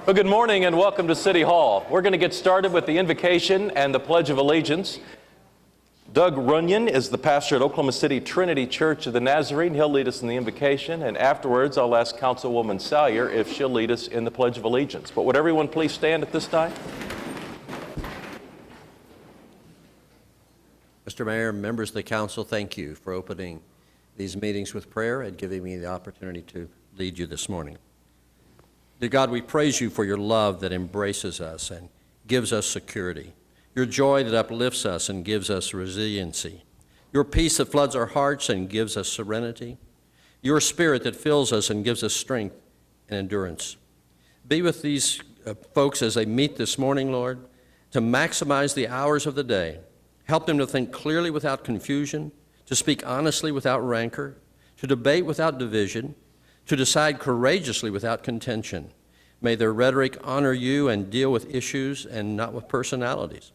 Well, good morning and welcome to City Hall. We're going to get started with the invocation and the Pledge of Allegiance. Doug Runyon is the pastor at Oklahoma City Trinity Church of the Nazarene. He'll lead us in the invocation, and afterwards I'll ask Councilwoman Salyer if she'll lead us in the Pledge of Allegiance. But would everyone please stand at this time? Mr. Mayor, members of the council, thank you for opening these meetings with prayer and giving me the opportunity to lead you this morning. Dear God, we praise you for your love that embraces us and gives us security, your joy that uplifts us and gives us resiliency, your peace that floods our hearts and gives us serenity, your spirit that fills us and gives us strength and endurance. Be with these folks as they meet this morning, Lord, to maximize the hours of the day. Help them to think clearly without confusion, to speak honestly without rancor, to debate without division, to decide courageously without contention. May their rhetoric honor you and deal with issues and not with personalities.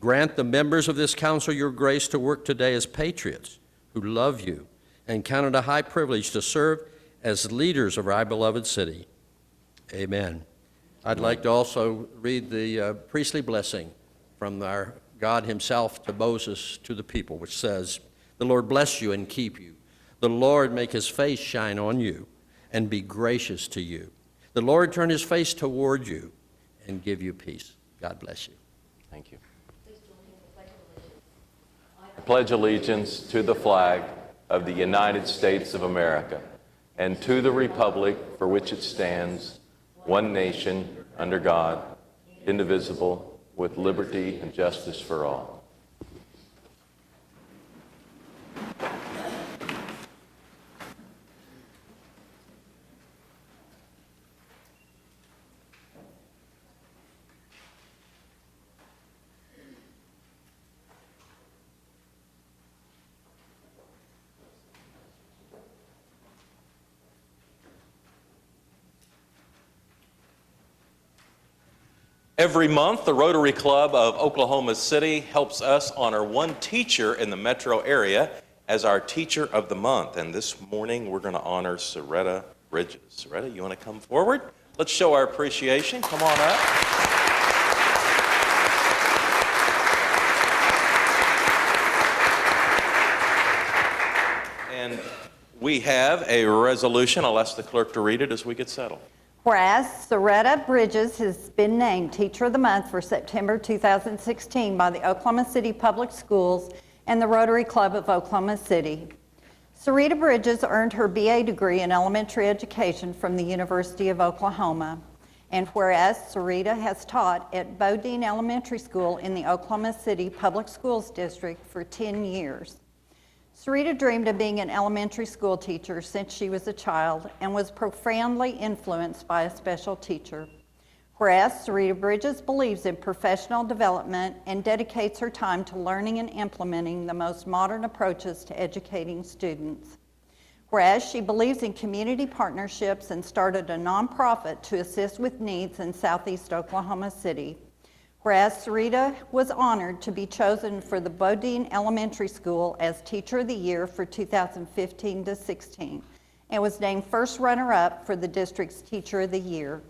Grant the members of this council your grace to work today as patriots who love you and count it a high privilege to serve as leaders of our beloved city. Amen. I'd like to also read the priestly blessing from our God himself to Moses to the people, which says, "The Lord bless you and keep you. The Lord make his face shine on you and be gracious to you. The Lord turn his face toward you and give you peace." God bless you. Thank you. I pledge allegiance to the flag of the United States of America and to the republic for which it stands, one nation, under God, indivisible, with liberty and justice for all. Every month, the Rotary Club of Oklahoma City helps us honor one teacher in the metro area as our Teacher of the Month. And this morning, we're going to honor Soretta Bridges. Soretta, you want to come forward? Let's show our appreciation. Come on up. And we have a resolution. I'll ask the clerk to read it as we get settled. Whereas Soretta Bridges has been named Teacher of the Month for September 2016 by the Oklahoma City Public Schools and the Rotary Club of Oklahoma City. Soretta Bridges earned her BA degree in elementary education from the University of Oklahoma. And whereas Soretta has taught at Bodine Elementary School in the Oklahoma City Public Schools District for 10 years. Soretta dreamed of being an elementary school teacher since she was a child and was profoundly influenced by a special teacher. Whereas Soretta Bridges believes in professional development and dedicates her time to learning and implementing the most modern approaches to educating students. Whereas she believes in community partnerships and started a nonprofit to assist with needs in Southeast Oklahoma City. Whereas Soretta was honored to be chosen for the Bodine Elementary School as Teacher of the Year for 2015 to 16 and was named first runner-up for the district's Teacher of the Year.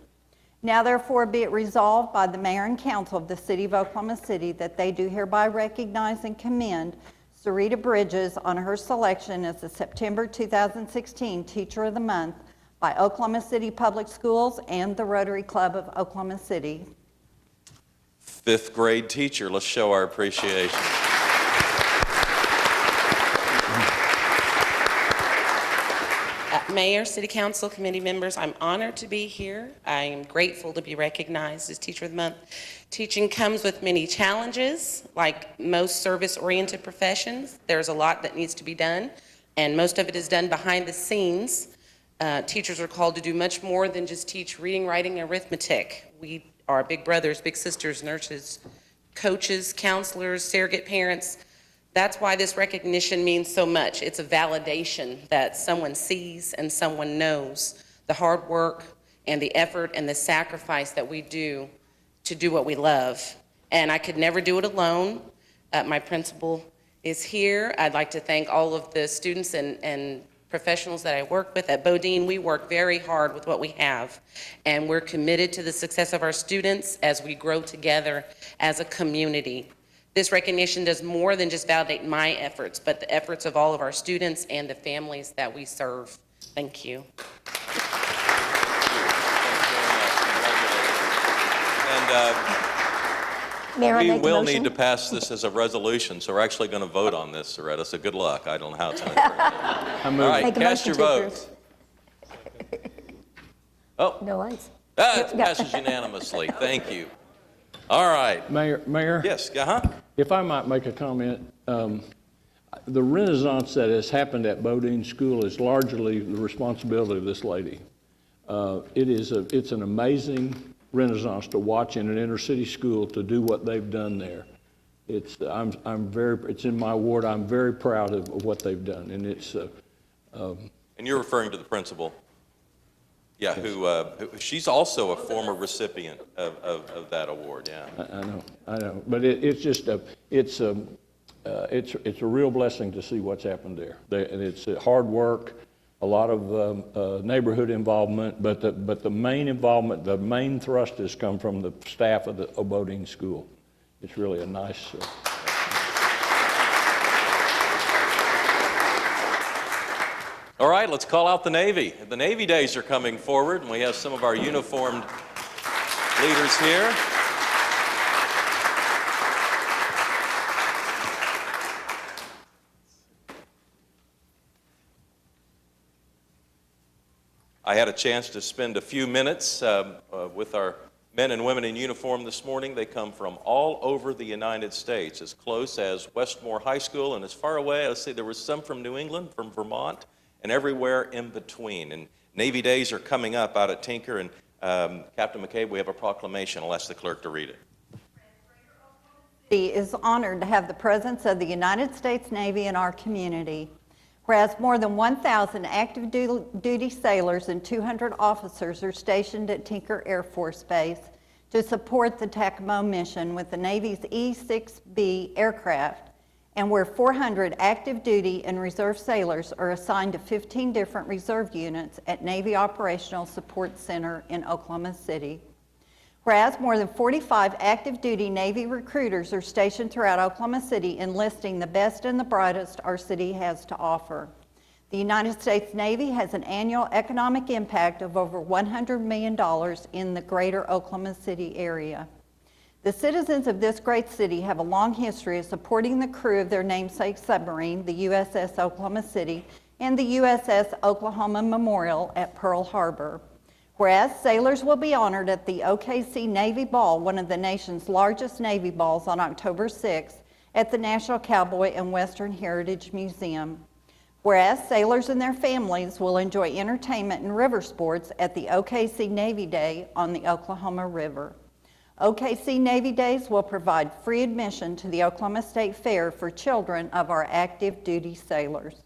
Now therefore be it resolved by the Mayor and Council of the City of Oklahoma City that they do hereby recognize and commend Soretta Bridges on her selection as the September 2016 Teacher of the Month by Oklahoma City Public Schools and the Rotary Club of Oklahoma City. Fifth grade teacher, let's show our appreciation. Mayor, City Council, committee members, I'm honored to be here. I am grateful to be recognized as Teacher of the Month. Teaching comes with many challenges. Like most service-oriented professions, there's a lot that needs to be done, and most of it is done behind the scenes. Teachers are called to do much more than just teach reading, writing, and arithmetic. We are big brothers, big sisters, nurses, coaches, counselors, surrogate parents. That's why this recognition means so much. It's a validation that someone sees and someone knows the hard work and the effort and the sacrifice that we do to do what we love. And I could never do it alone. My principal is here. I'd like to thank all of the students and professionals that I work with at Bodine, we work very hard with what we have, and we're committed to the success of our students as we grow together as a community. This recognition does more than just validate my efforts, but the efforts of all of our students and the families that we serve. Thank you. Mayor, I We make a will motion. need to pass this as a resolution, so we're actually going to vote on this, Soretta, so good luck. I don't know how it's going to turn out. All right, Make a cast your motion to votes. Oh, No lights. it passes unanimously. Thank you. All right. Mayor, Yes, if I might make a comment, the renaissance that has happened at Bodine School is largely the responsibility of this lady. It's an amazing renaissance to watch in an inner city school to do what they've done there. It's in my ward. I'm very proud of what they've done, and it's. And you're referring to the principal? Yeah, who she's also a former recipient of that award, yeah. I know, but it's a real blessing to see what's happened there. And it's hard work, a lot of neighborhood involvement, but the main involvement, the main thrust has come from the staff of the Bodine School. It's really a nice. All right, let's call out the Navy. The Navy Days are coming forward, and we have some of our uniformed leaders here. I had a chance to spend a few minutes with our men and women in uniform this morning. They come from all over the United States, as close as Westmore High School and as far away. Let's see, there was some from New England, from Vermont, and everywhere in between. And Navy Days are coming up out at Tinker, and Captain McCabe, we have a proclamation. I'll ask the clerk to read it. City is honored to have the presence of the United States Navy in our community. Whereas more than 1,000 active duty sailors and 200 officers are stationed at Tinker Air Force Base to support the TACAMO mission with the Navy's E-6B aircraft, and where 400 active duty and reserve sailors are assigned to 15 different reserve units at Navy Operational Support Center in Oklahoma City. Whereas more than 45 active duty Navy recruiters are stationed throughout Oklahoma City enlisting the best and the brightest our city has to offer. The United States Navy has an annual economic impact of over $100 million in the greater Oklahoma City area. The citizens of this great city have a long history of supporting the crew of their namesake submarine, the USS Oklahoma City, and the USS Oklahoma Memorial at Pearl Harbor. Whereas sailors will be honored at the OKC Navy Ball, one of the nation's largest Navy balls, on October 6th at the National Cowboy and Western Heritage Museum. Whereas sailors and their families will enjoy entertainment and river sports at the OKC Navy Day on the Oklahoma River. OKC Navy Days will provide free admission to the Oklahoma State Fair for children of our active duty sailors.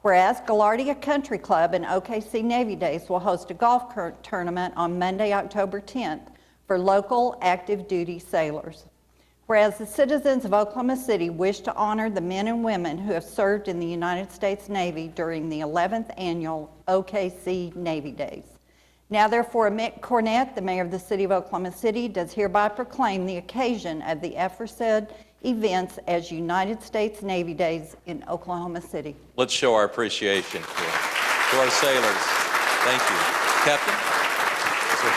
Whereas Gaillardia Country Club and OKC Navy Days will host a golf tournament on Monday, October 10th for local active duty sailors. Whereas the citizens of Oklahoma City wish to honor the men and women who have served in the United States Navy during the 11th annual OKC Navy Days. Now therefore, Mick Cornett, the mayor of the city of Oklahoma City, does hereby proclaim the occasion of the aforesaid events as United States Navy Days in Oklahoma City. Let's show our appreciation to our sailors. Thank you. Captain? Yes, sir.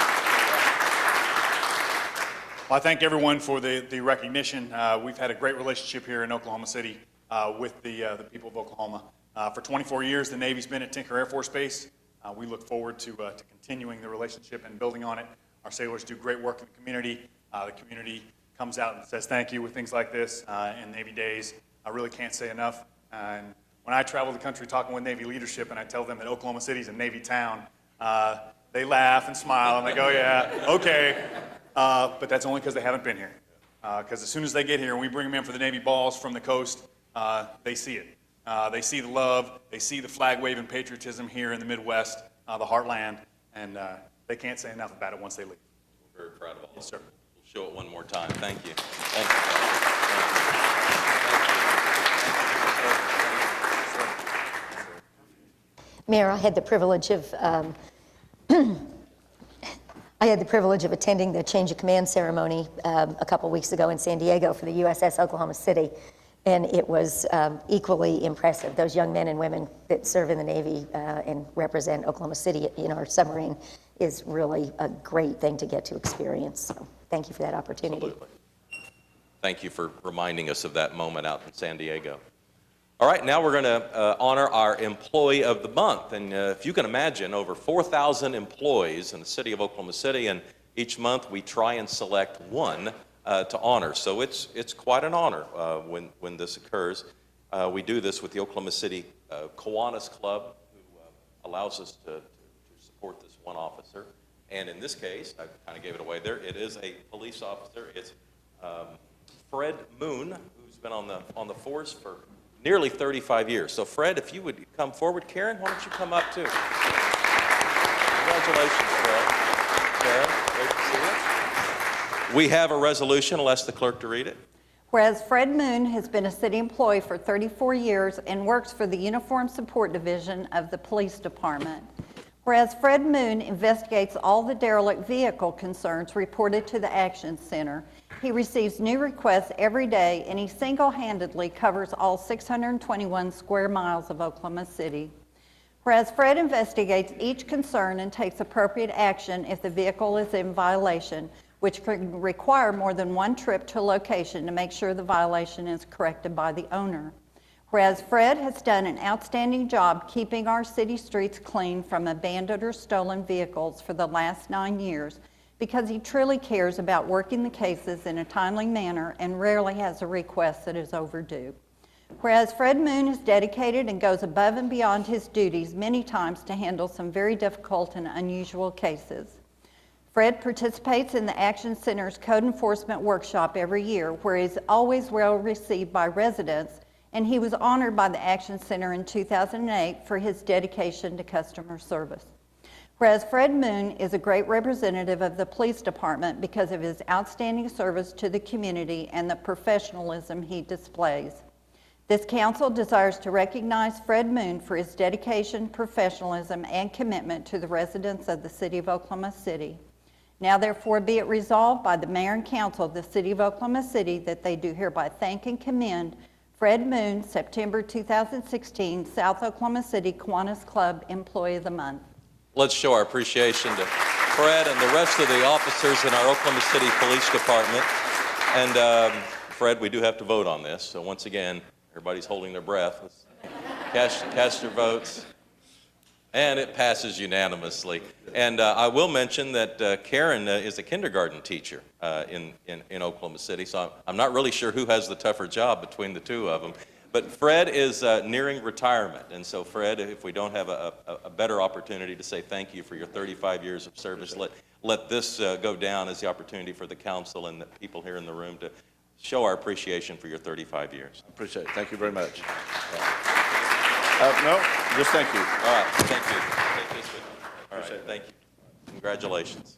Well, I thank everyone for the recognition. We've had a great relationship here in Oklahoma City with the people of Oklahoma. For 24 years, the Navy's been at Tinker Air Force Base. We look forward to continuing the relationship and building on it. Our sailors do great work in the community. The community comes out and says thank you with things like this and Navy Days. I really can't say enough. And when I travel the country talking with Navy leadership and I tell them that Oklahoma City's a Navy town, they laugh and smile and they go, yeah, okay. But that's only because they haven't been here. Because as soon as they get here and we bring them in for the Navy balls from the coast, they see it. They see the love, they see the flag waving patriotism here in the Midwest, the heartland, and they can't say enough about it once they leave. We're very proud of all. Yes, sir. We'll show it one more time. Thank you. Thank you. Thank you. Mayor, I had the privilege of attending the change of command ceremony a couple weeks ago in San Diego for the USS Oklahoma City, and it was equally impressive. Those young men and women that serve in the Navy and represent Oklahoma City in our submarine is really a great thing to get to experience. So thank you for that opportunity. Absolutely. Thank you for reminding us of that moment out in San Diego. All right, now we're going to honor our Employee of the Month. And if you can imagine, over 4,000 employees in the city of Oklahoma City, and each month we try and select one to honor. So it's quite an honor when this occurs. We do this with the Oklahoma City Kiwanis Club, who allows us to support this one officer. And in this case, I kind of gave it away there, it is a police officer. It's Fred Moon, who's been on the force for nearly 35 years. So Fred, if you would come forward. Karen, why don't you come up too? Congratulations, Fred. Karen, great to see you. We have a resolution. I'll ask the clerk to read it. Whereas Fred Moon has been a city employee for 34 years and works for the Uniform Support Division of the Police Department. Whereas Fred Moon investigates all the derelict vehicle concerns reported to the Action Center. He receives new requests every day, and he single-handedly covers all 621 square miles of Oklahoma City. Whereas Fred investigates each concern and takes appropriate action if the vehicle is in violation, which could require more than one trip to a location to make sure the violation is corrected by the owner. Whereas Fred has done an outstanding job keeping our city streets clean from abandoned or stolen vehicles for the last 9 years, because he truly cares about working the cases in a timely manner and rarely has a request that is overdue. Whereas Fred Moon is dedicated and goes above and beyond his duties many times to handle some very difficult and unusual cases. Fred participates in the Action Center's Code Enforcement Workshop every year, where he's always well received by residents, and he was honored by the Action Center in 2008 for his dedication to customer service. Whereas Fred Moon is a great representative of the police department because of his outstanding service to the community and the professionalism he displays. This council desires to recognize Fred Moon for his dedication, professionalism, and commitment to the residents of the city of Oklahoma City. Now therefore be it resolved by the mayor and council of the city of Oklahoma City that they do hereby thank and commend Fred Moon, September 2016, South Oklahoma City Kiwanis Club Employee of the Month. Let's show our appreciation to Fred and the rest of the officers in our Oklahoma City Police Department. And Fred, we do have to vote on this. So once again, everybody's holding their breath. Cast your votes. And it passes unanimously. And I will mention that Karen is a kindergarten teacher in Oklahoma City. So I'm not really sure who has the tougher job between the two of them. But Fred is nearing retirement, and so Fred, if we don't have a better opportunity to say thank you for your 35 years of service, let this go down as the opportunity for the council and the people here in the room to show our appreciation for your 35 years. Appreciate it. Thank you very much. No, just thank you. All right, thank you. Take this with you. All right, thank you. Congratulations.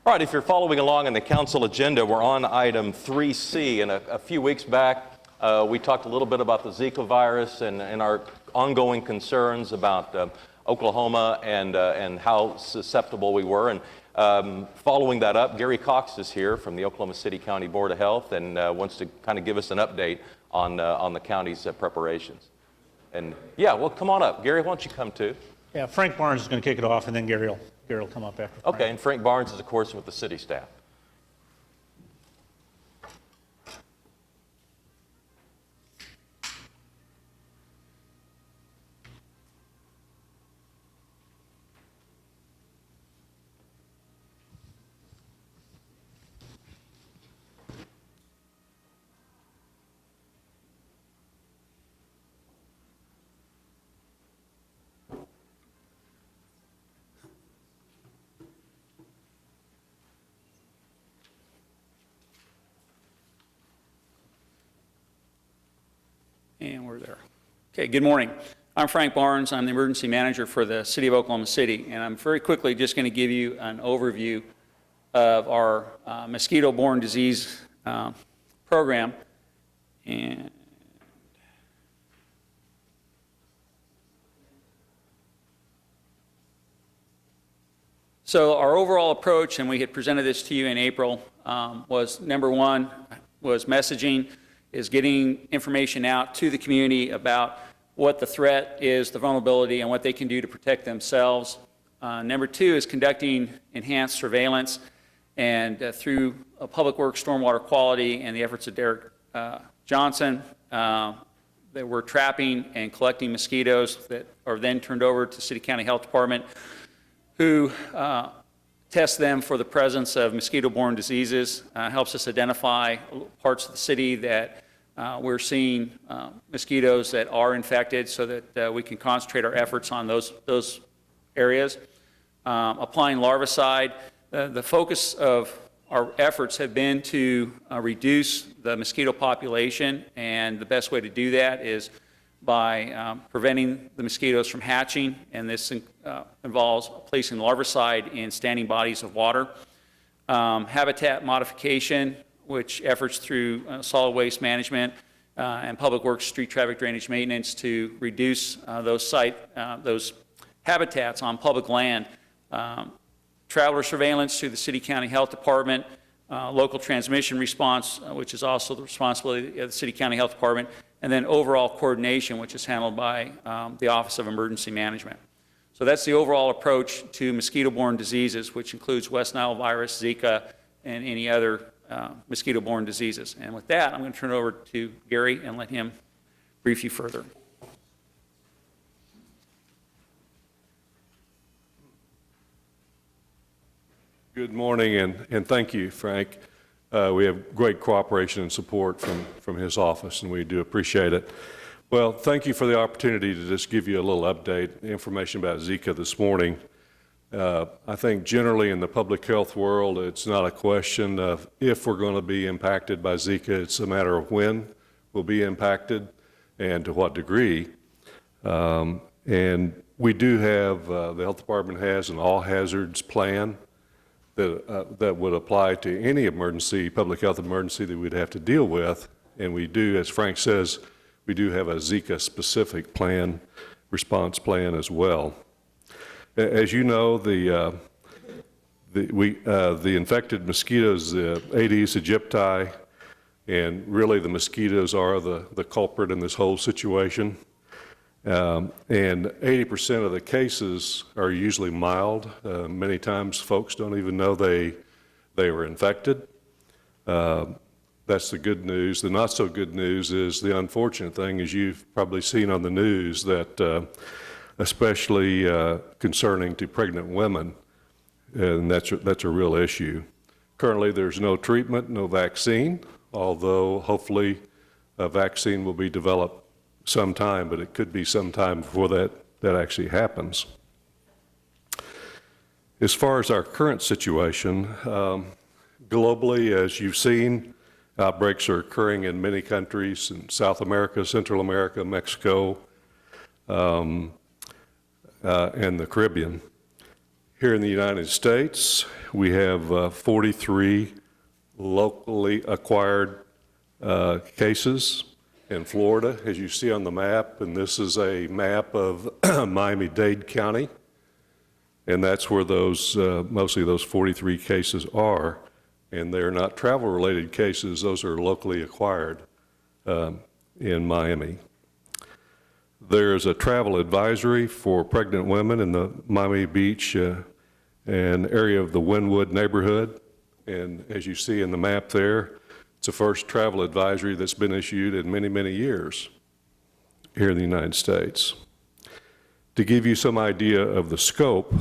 All right, if you're following along in the council agenda, we're on item 3C. And a few weeks back, we talked a little bit about the Zika virus and our ongoing concerns about Oklahoma and how susceptible we were. And following that up, Gary Cox is here from the Oklahoma City County Board of Health and wants to kind of give us an update on the county's preparations. And yeah, well, come on up. Gary, why don't you come too? Yeah, Frank Barnes is going to kick it off, and then Gary will come up after. Okay, and Frank Barnes is, of course, with the city staff. And we're there. Okay, good morning. I'm Frank Barnes. I'm the emergency manager for the City of Oklahoma City, and I'm very quickly just going to give you an overview of our mosquito-borne disease program. And so our overall approach, and we had presented this to you in April, was number one was messaging, is getting information out to the community about what the threat is, the vulnerability, and what they can do to protect themselves. Number two is conducting enhanced surveillance, and through Public Works, Stormwater Quality, and the efforts of Derek Johnson, that we're trapping and collecting mosquitoes that are then turned over to City County Health Department, who test them for the presence of mosquito-borne diseases, helps us identify parts of the city that we're seeing mosquitoes that are infected so that we can concentrate our efforts on those areas. Applying larvicide, the focus of our efforts have been to reduce the mosquito population, and the best way to do that is by preventing the mosquitoes from hatching, and this involves placing larvicide in standing bodies of water. Habitat modification, which efforts through solid waste management and public works, street traffic drainage maintenance to reduce those habitats on public land. Traveler surveillance through the City County Health Department, local transmission response, which is also the responsibility of the City County Health Department, and then overall coordination, which is handled by the Office of Emergency Management. So that's the overall approach to mosquito-borne diseases, which includes West Nile virus, Zika, and any other mosquito-borne diseases. And with that, I'm going to turn it over to Gary and let him brief you further. Good morning, and thank you, Frank. We have great cooperation and support from his office, and we do appreciate it. Well, thank you for the opportunity to just give you a little update, information about Zika this morning. I think generally in the public health world, it's not a question of if we're going to be impacted by Zika, it's a matter of when we'll be impacted and to what degree. And we do have, the health department has an all hazards plan that would apply to any emergency, public health emergency that we'd have to deal with. And we do, as Frank says, we do have a Zika-specific plan, response plan as well. As you know, the infected mosquitoes, the Aedes aegypti, and really the mosquitoes are the culprit in this whole situation. And 80% of the cases are usually mild. Many times folks don't even know they were infected. That's the good news. The not so good news is the unfortunate thing, as you've probably seen on the news, that especially concerning to pregnant women, and that's a real issue. Currently there's no treatment, no vaccine, although hopefully a vaccine will be developed sometime, but it could be some time before that actually happens. As far as our current situation, globally, as you've seen, outbreaks are occurring in many countries in South America, Central America, Mexico, and the Caribbean. Here in the United States, we have 43 locally acquired cases. In Florida, as you see on the map, and this is a map of Miami-Dade County, and that's where those mostly those 43 cases are, and they're not travel-related cases, those are locally acquired in Miami. There's a travel advisory for pregnant women in the Miami Beach and area of the Wynwood neighborhood, and as you see in the map there, it's the first travel advisory that's been issued in many, many years here in the United States. To give you some idea of the scope,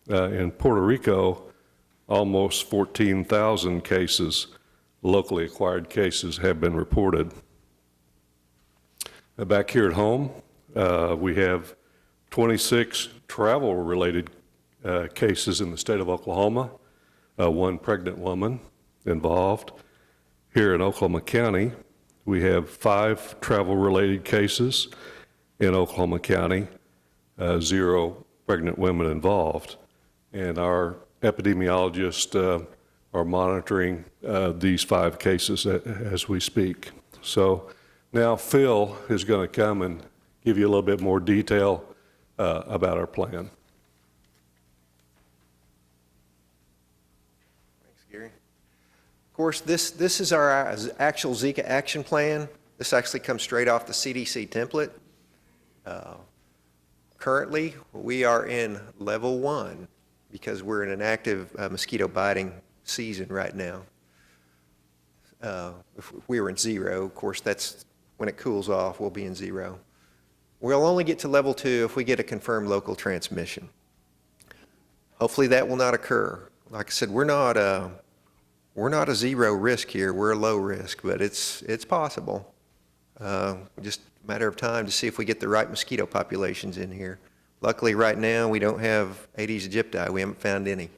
in Puerto Rico, almost 14,000 cases, locally acquired cases, have been reported. Back here at home, we have 26 travel-related cases in the state of Oklahoma, one pregnant woman involved. Here in Oklahoma County, We have 5 travel-related cases in Oklahoma County, 0 pregnant women involved. And our epidemiologists are monitoring these 5 cases as we speak. So now Phil is going to come and give you a little bit more detail about our plan. Thanks, Gary. Of course, this is our actual Zika action plan. This actually comes straight off the CDC template. Currently, we are in level 1 because we're in an active mosquito biting season right now. If we were in 0, of course, that's when it cools off, we'll be in 0. We'll only get to level 2 if we get a confirmed local transmission. Hopefully that will not occur. Like I said, we're not a 0 risk here. We're a low risk, but it's possible. Just a matter of time to see if we get the right mosquito populations in here. Luckily, right now, we don't have Aedes aegypti. We haven't found any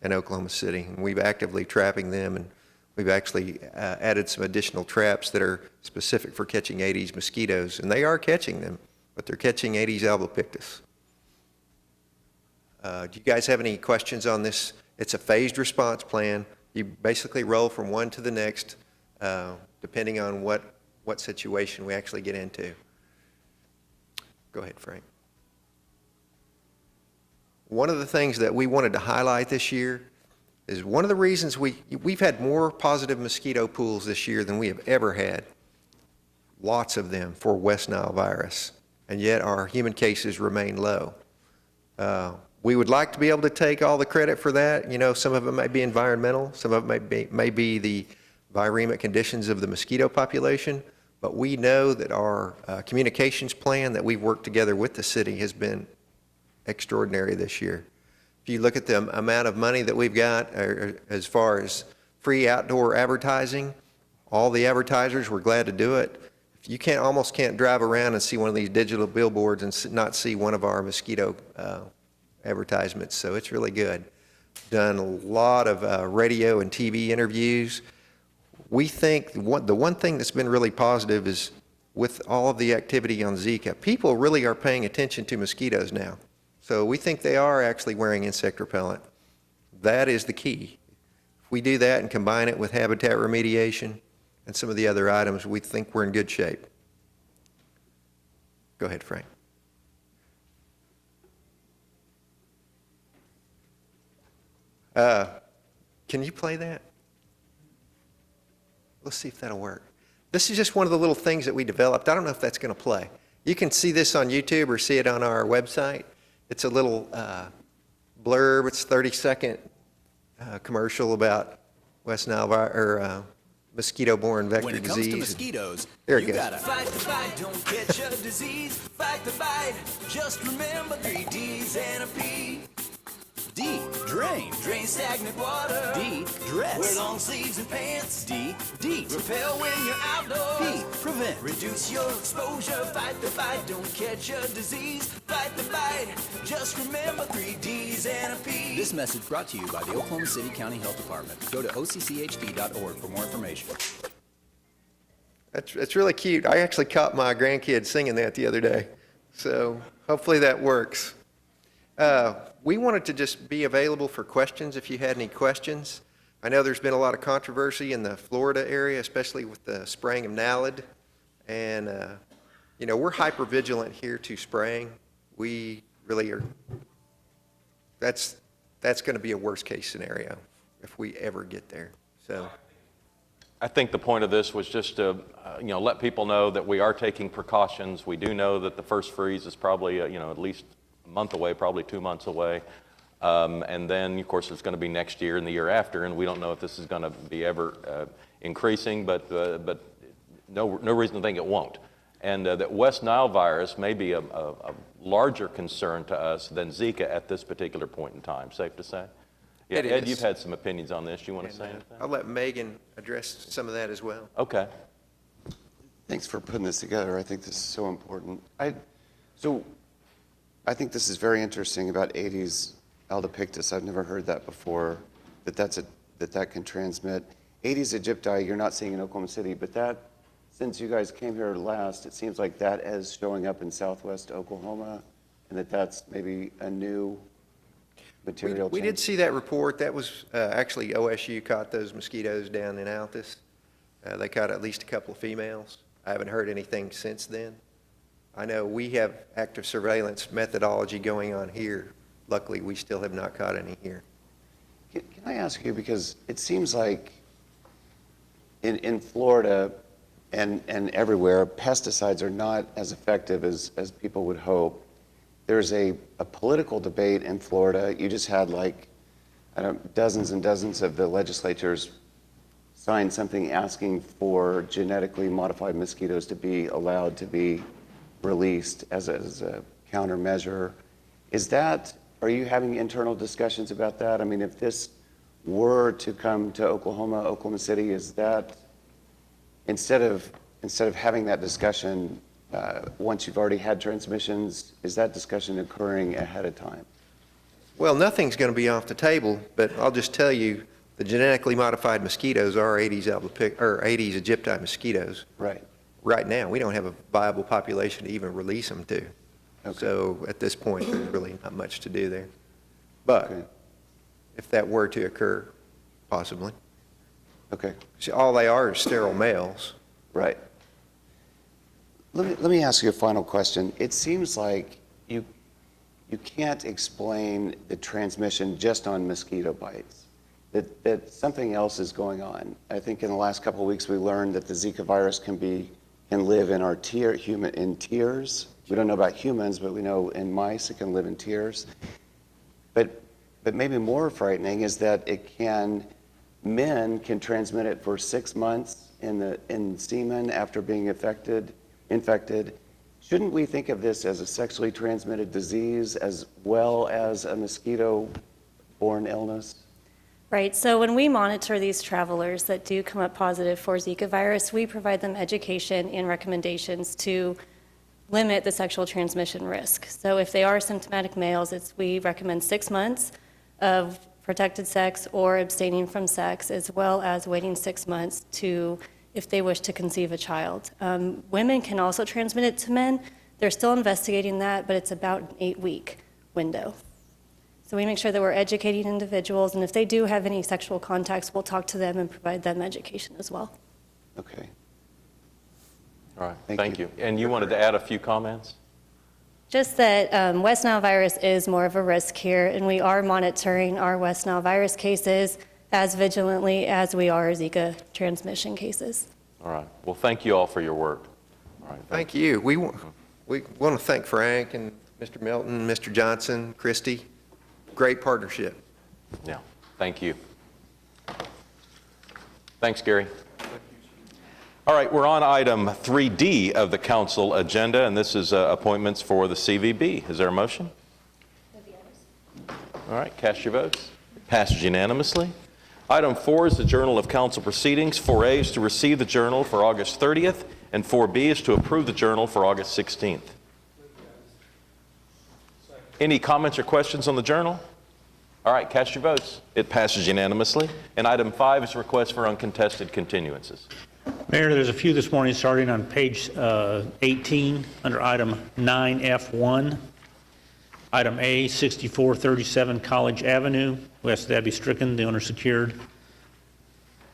in Oklahoma City. And we've actively trapping them, and we've actually added some additional traps that are specific for catching Aedes mosquitoes. And they are catching them, but they're catching Aedes albopictus. Do you guys have any questions on this? It's a phased response plan. You basically roll from one to the next, depending on what situation we actually get into. Go ahead, Frank. One of the things that we wanted to highlight this year is one of the reasons we've had more positive mosquito pools this year than we have ever had, lots of them for West Nile virus, and yet our human cases remain low. We would like to be able to take all the credit for that. You know, some of it might be environmental, some of it may be the viremic conditions of the mosquito population, but we know that our communications plan that we've worked together with the city has been extraordinary this year. If you look at the amount of money that we've got as far as free outdoor advertising, all the advertisers were glad to do it. You almost can't drive around and see one of these digital billboards and not see one of our mosquito advertisements, so it's really good. Done a lot of radio and TV interviews. We think the one thing that's been really positive is with all of the activity on Zika, people really are paying attention to mosquitoes now. So we think they are actually wearing insect repellent. That is the key. If we do that and combine it with habitat remediation and some of the other items, we think we're in good shape. Go ahead, Frank. Can you play that? Let's see if that'll work. This is just one of the little things that we developed. I don't know if that's going to play. You can see this on YouTube or see it on our website. It's a little blurb. It's a 30-second commercial about West Nile or mosquito-borne vector disease. When it comes to mosquitoes, there it you goes. gotta fight the fight, don't catch a disease. Fight the bite, just remember 3 D's and a P. D, drain stagnant water. D, dress, wear long sleeves and pants. D, repel when you're outdoors. P, prevent, reduce your exposure. Fight the fight, don't catch a disease. Fight the bite, just remember 3 D's and a P. This message brought to you by the Oklahoma City County Health Department. Go to occhd.org for more information. That's really cute. I actually caught my grandkids singing that the other day, so hopefully that works. We wanted to just be available for questions if you had any questions. I know there's been a lot of controversy in the Florida area, especially with the spraying of Naled. And, you know, we're hyper vigilant here to spraying. We really are, that's going to be a worst case scenario if we ever get there. So I think the point of this was just to, let people know that we are taking precautions. We do know that the first freeze is probably, at least a month away, probably 2 months away. And then, of course, it's going to be next year and the year after, and we don't know if this is going to be ever increasing, but no reason to think it won't. And that West Nile virus may be a larger concern to us than Zika at this particular point in time. Safe to say? Yeah, Ed, you've had some opinions on this. You want to say anything? I'll let Megan address some of that as well. Okay. Thanks for putting this together. I think this is so important. I think this is very interesting about Aedes albopictus. I've never heard that before, that can transmit. Aedes aegypti, you're not seeing in Oklahoma City, but since you guys came here last, it seems like that is showing up in southwest Oklahoma, and that's maybe a new material We change. did see that report. That was actually OSU caught those mosquitoes down in Altus. They caught at least a couple of females. I haven't heard anything since then. I know we have active surveillance methodology going on here. Luckily, we still have not caught any here. Can I ask you, because it seems like in Florida and everywhere, pesticides are not as effective as people would hope. There's a political debate in Florida. You just had dozens and dozens of the legislatures sign something asking for genetically modified mosquitoes to be allowed to be released as a countermeasure. Are you having internal discussions about that? I mean, if this were to come to Oklahoma City, is that, instead of having that discussion, once you've already had transmissions, is that discussion occurring ahead of time? Well, nothing's going to be off the table, but I'll just tell you, the genetically modified mosquitoes are Aedes aegypti mosquitoes. Right. Right now, we don't have a viable population to even release them to. Okay. So at this point, there's really not much to do there. But if that were to occur, possibly. Okay. See, all they are is sterile males. Right. Let me ask you a final question. It seems like you can't explain the transmission just on mosquito bites, that something else is going on. I think in the last couple of weeks we learned that the Zika virus can live in our in tears. We don't know about humans, but we know in mice it can live in tears. But maybe more frightening is that men can transmit it for 6 months in semen after being infected. Shouldn't we think of this as a sexually transmitted disease as well as a mosquito-borne illness? Right, so when we monitor these travelers that do come up positive for Zika virus, we provide them education and recommendations to limit the sexual transmission risk. So if they are symptomatic males, we recommend 6 months of protected sex or abstaining from sex, as well as waiting 6 months if they wish to conceive a child. Women can also transmit it to men. They're still investigating that, but it's about an 8-week window. So we make sure that we're educating individuals, and if they do have any sexual contacts, we'll talk to them and provide them education as well. Okay. All right, thank you. And you wanted to add a few comments? Just that West Nile virus is more of a risk here, and we are monitoring our West Nile virus cases as vigilantly as we are Zika transmission cases. All right. Well, thank you all for your work. All right. Thank you. We want to thank Frank and Mr. Melton, Mr. Johnson, Christie. Great partnership. Yeah, thank you. Thanks, Gary. All right, we're on item 3D of the council agenda, and this is appointments for the CVB. Is there a motion? All right, cast your votes. It passes unanimously. Item 4 is the Journal of Council Proceedings. 4A is to receive the journal for August 30th, and 4B is to approve the journal for August 16th. Any comments or questions on the journal? All right, cast your votes. It passes unanimously. And item 5 is a request for uncontested continuances. Mayor, there's a few this morning starting on page 18 under item 9F1. Item A, 6437 College Avenue. We ask that be stricken. The owner secured.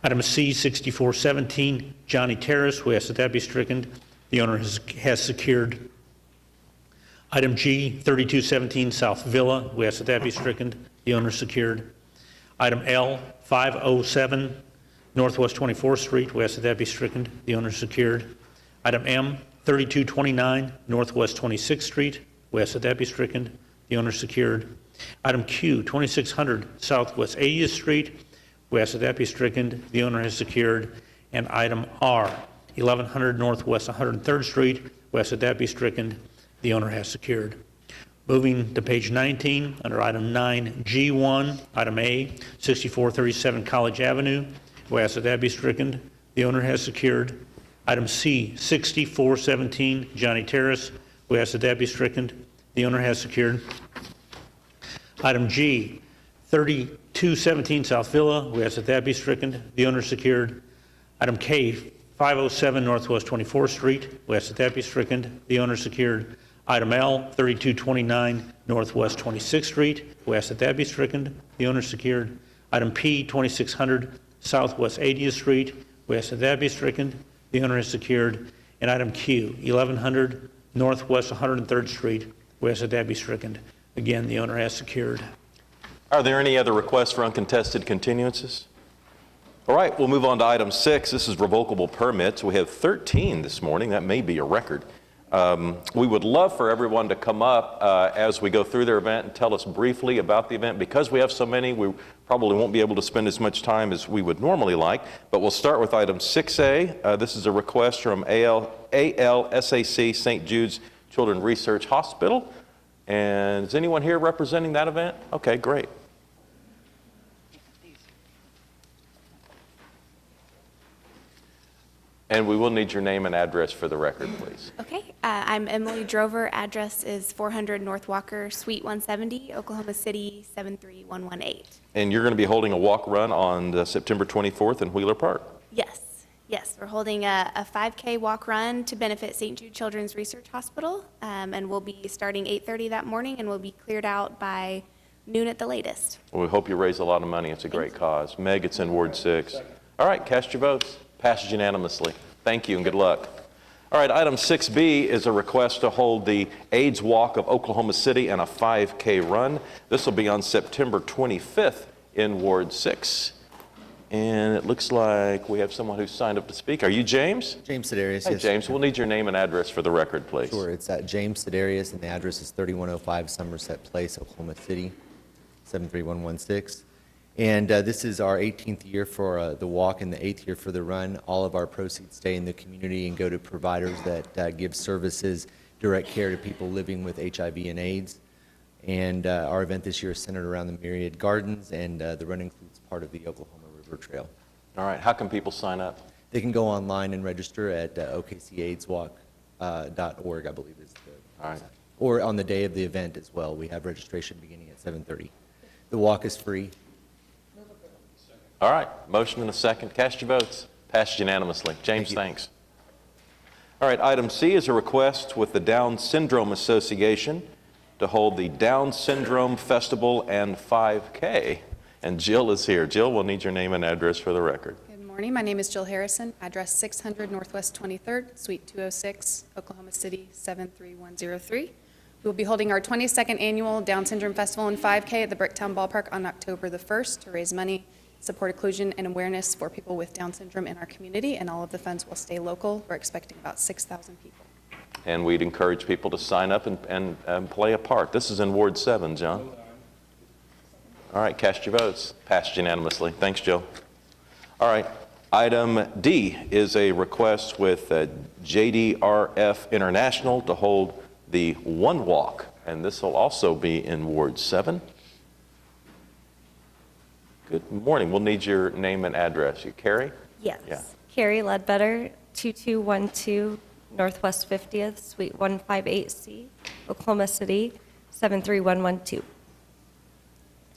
Item C, 6417 Johnny Terrace. We ask that be stricken. The owner has secured. Item G, 3217 South Villa. We ask that be stricken. The owner secured. Item L, 507 Northwest 24th Street. We ask that be stricken. The owner secured. Item M, 3229 Northwest 26th Street. We ask that be stricken. The owner secured. Item Q, 2600 Southwest 80th Street. We ask that be stricken. The owner has secured. And item R, 1100 Northwest 103rd Street. We ask that be stricken. The owner has secured. Moving to page 19, under item 9G1, item A, 6437 College Avenue. We ask that be stricken. The owner has secured. Item C, 6417 Johnny Terrace. We ask that be stricken. The owner has secured. Item G, 3217 South Villa. We ask that be stricken. The owner secured. Item K, 507 Northwest 24th Street, west of Tepe-Strickland. The owner secured. Item L, 3229 Northwest 26th Street, west of Tepe-Strickland. The owner secured. Item P, 2600 Southwest 80th Street, west of Tepe-Strickland. The owner is secured. And item Q, 1100 Northwest 103rd Street, west of Tepe-Strickland. Again, the owner has secured. Are there any other requests for uncontested continuances? All right, we'll move on to item 6. This is revocable permits. We have 13 this morning. That may be a record. We would love for everyone to come up as we go through their event and tell us briefly about the event. Because we have so many, we probably won't be able to spend as much time as we would normally like. But we'll start with item 6A. This is a request from ALSAC St. Jude's Children's Research Hospital. And is anyone here representing that event? Okay, great. And we will need your name and address for the record, please. Okay, I'm Emily Drover. Address is 400 North Walker, Suite 170, Oklahoma City, 73118. And you're going to be holding a walk run on September 24th in Wheeler Park. Yes, we're holding a 5K walk run to benefit St. Jude Children's Research Hospital, and we'll be starting 8:30 that morning, and we'll be cleared out by noon at the latest. Well, we hope you raise a lot of money. It's a great cause. Meg, it's in Ward 6. All right, cast your votes. Passed unanimously. Thank you and good luck. All right, item 6B is a request to hold the AIDS Walk of Oklahoma City and a 5K run. This will be on September 25th in Ward 6. And it looks like we have someone who's signed up to speak. Are you James? James Sidarius, Hi, yes. James. We'll need your name and address for the record, please. Sure, it's James Sidarius, and the address is 3105 Somerset Place, Oklahoma City, 73116. And this is our 18th year for the walk and the 8th year for the run. All of our proceeds stay in the community and go to providers that give services, direct care to people living with HIV and AIDS. And our event this year is centered around the Myriad Gardens, and the run includes part of the Oklahoma River Trail. All right, how can people sign up? They can go online and register at okcaidswalk.org, I believe is the All right. or on the day of the event as well. We have registration beginning at 7:30. The walk is free. All right, motion and a second. Cast your votes. Passed unanimously. James, thanks. All right, item C is a request with the Down Syndrome Association to hold the Down Syndrome Festival and 5K. And Jill is here. Jill, we'll need your name and address for the record. Good morning. My name is Jill Harrison. Address 600 Northwest 23rd, Suite 206, Oklahoma City, 73103. We will be holding our 22nd annual Down Syndrome Festival and 5K at the Bricktown Ballpark on October the 1st to raise money, support inclusion and awareness for people with Down syndrome in our community, and all of the funds will stay local. We're expecting about 6,000 people. And we'd encourage people to sign up and play a part. This is in Ward 7, John. All right, cast your votes. Passed unanimously. Thanks, Jill. All right, item D is a request with JDRF International to hold the One Walk, and this will also be in Ward 7. Good morning. We'll need your name and address. You, Carrie? Yes. Yeah. Carrie Ledbetter, 2212 Northwest 50th, Suite 158C, Oklahoma City, 73112.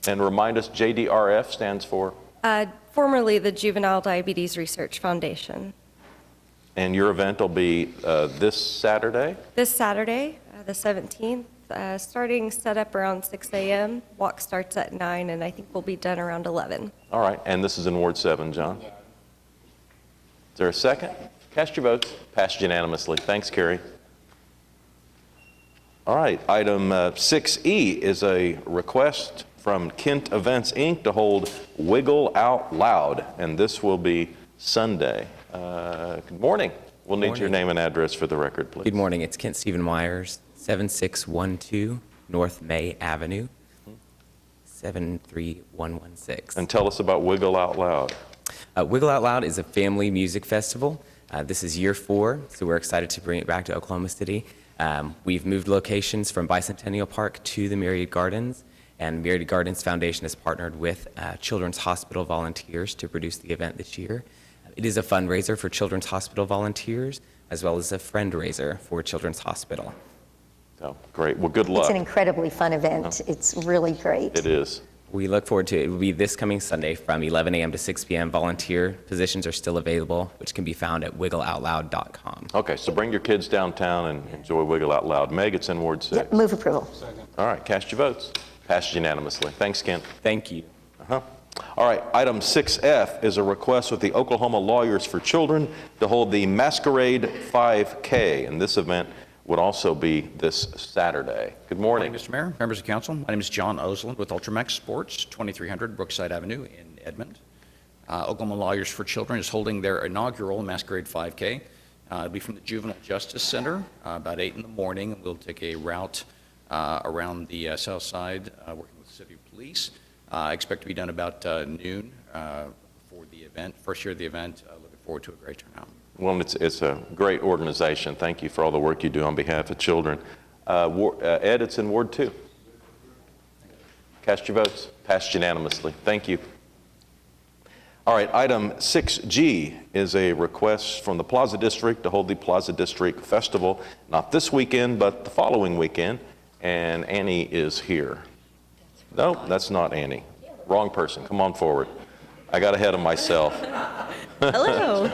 And remind us, JDRF stands for? Formerly the Juvenile Diabetes Research Foundation. And your event will be this Saturday? This Saturday, the 17th, starting set up around 6 a.m. Walk starts at 9, and I think we'll be done around 11. All right, and this is in Ward 7, John. Is there a second? Cast your votes. Passed unanimously. Thanks, Carrie. All right, item 6E is a request from Kent Events, Inc. to hold Wiggle Out Loud, and this will be Sunday. Good morning. We'll need your name and address for the record, please. Good morning. It's Kent Stephen Myers, 7612 North May Avenue, 73116. And tell us about Wiggle Out Loud. Wiggle Out Loud is a family music festival. This is year 4, so we're excited to bring it back to Oklahoma City. We've moved locations from Bicentennial Park to the Myriad Gardens, and Myriad Gardens Foundation has partnered with Children's Hospital volunteers to produce the event this year. It is a fundraiser for Children's Hospital volunteers, as well as a friend-raiser for Children's Hospital. Oh, great. Well, good luck. It's an incredibly fun event. It's really great. It is. We look forward to it. It will be this coming Sunday from 11 a.m. to 6 p.m. Volunteer positions are still available, which can be found at wiggleoutloud.com. Okay, so bring your kids downtown and enjoy Wiggle Out Loud. Meg, it's in Ward 6. Yep, move approval. All right, cast your votes. Passed unanimously. Thanks, Kent. Thank you. All right, item 6F is a request with the Oklahoma Lawyers for Children to hold the Masquerade 5K, and this event would also be this Saturday. Good morning. Mr. Mayor, members of council. My name is John Osland with Ultramax Sports, 2300 Brookside Avenue in Edmond. Oklahoma Lawyers for Children is holding their inaugural Masquerade 5K. It'll be from the Juvenile Justice Center about 8 in the morning, and we'll take a route around the south side, working with the City Police. I expect to be done about noon for the event, first year of the event. Looking forward to a great turnout. Well, it's a great organization. Thank you for all the work you do on behalf of children. Ed, it's in Ward 2. Cast your votes. Passed unanimously. Thank you. All right, item 6G is a request from the Plaza District to hold the Plaza District Festival, not this weekend, but the following weekend, and Annie is here. No, that's not Annie. Wrong person. Come on forward. I got ahead of myself. Hello.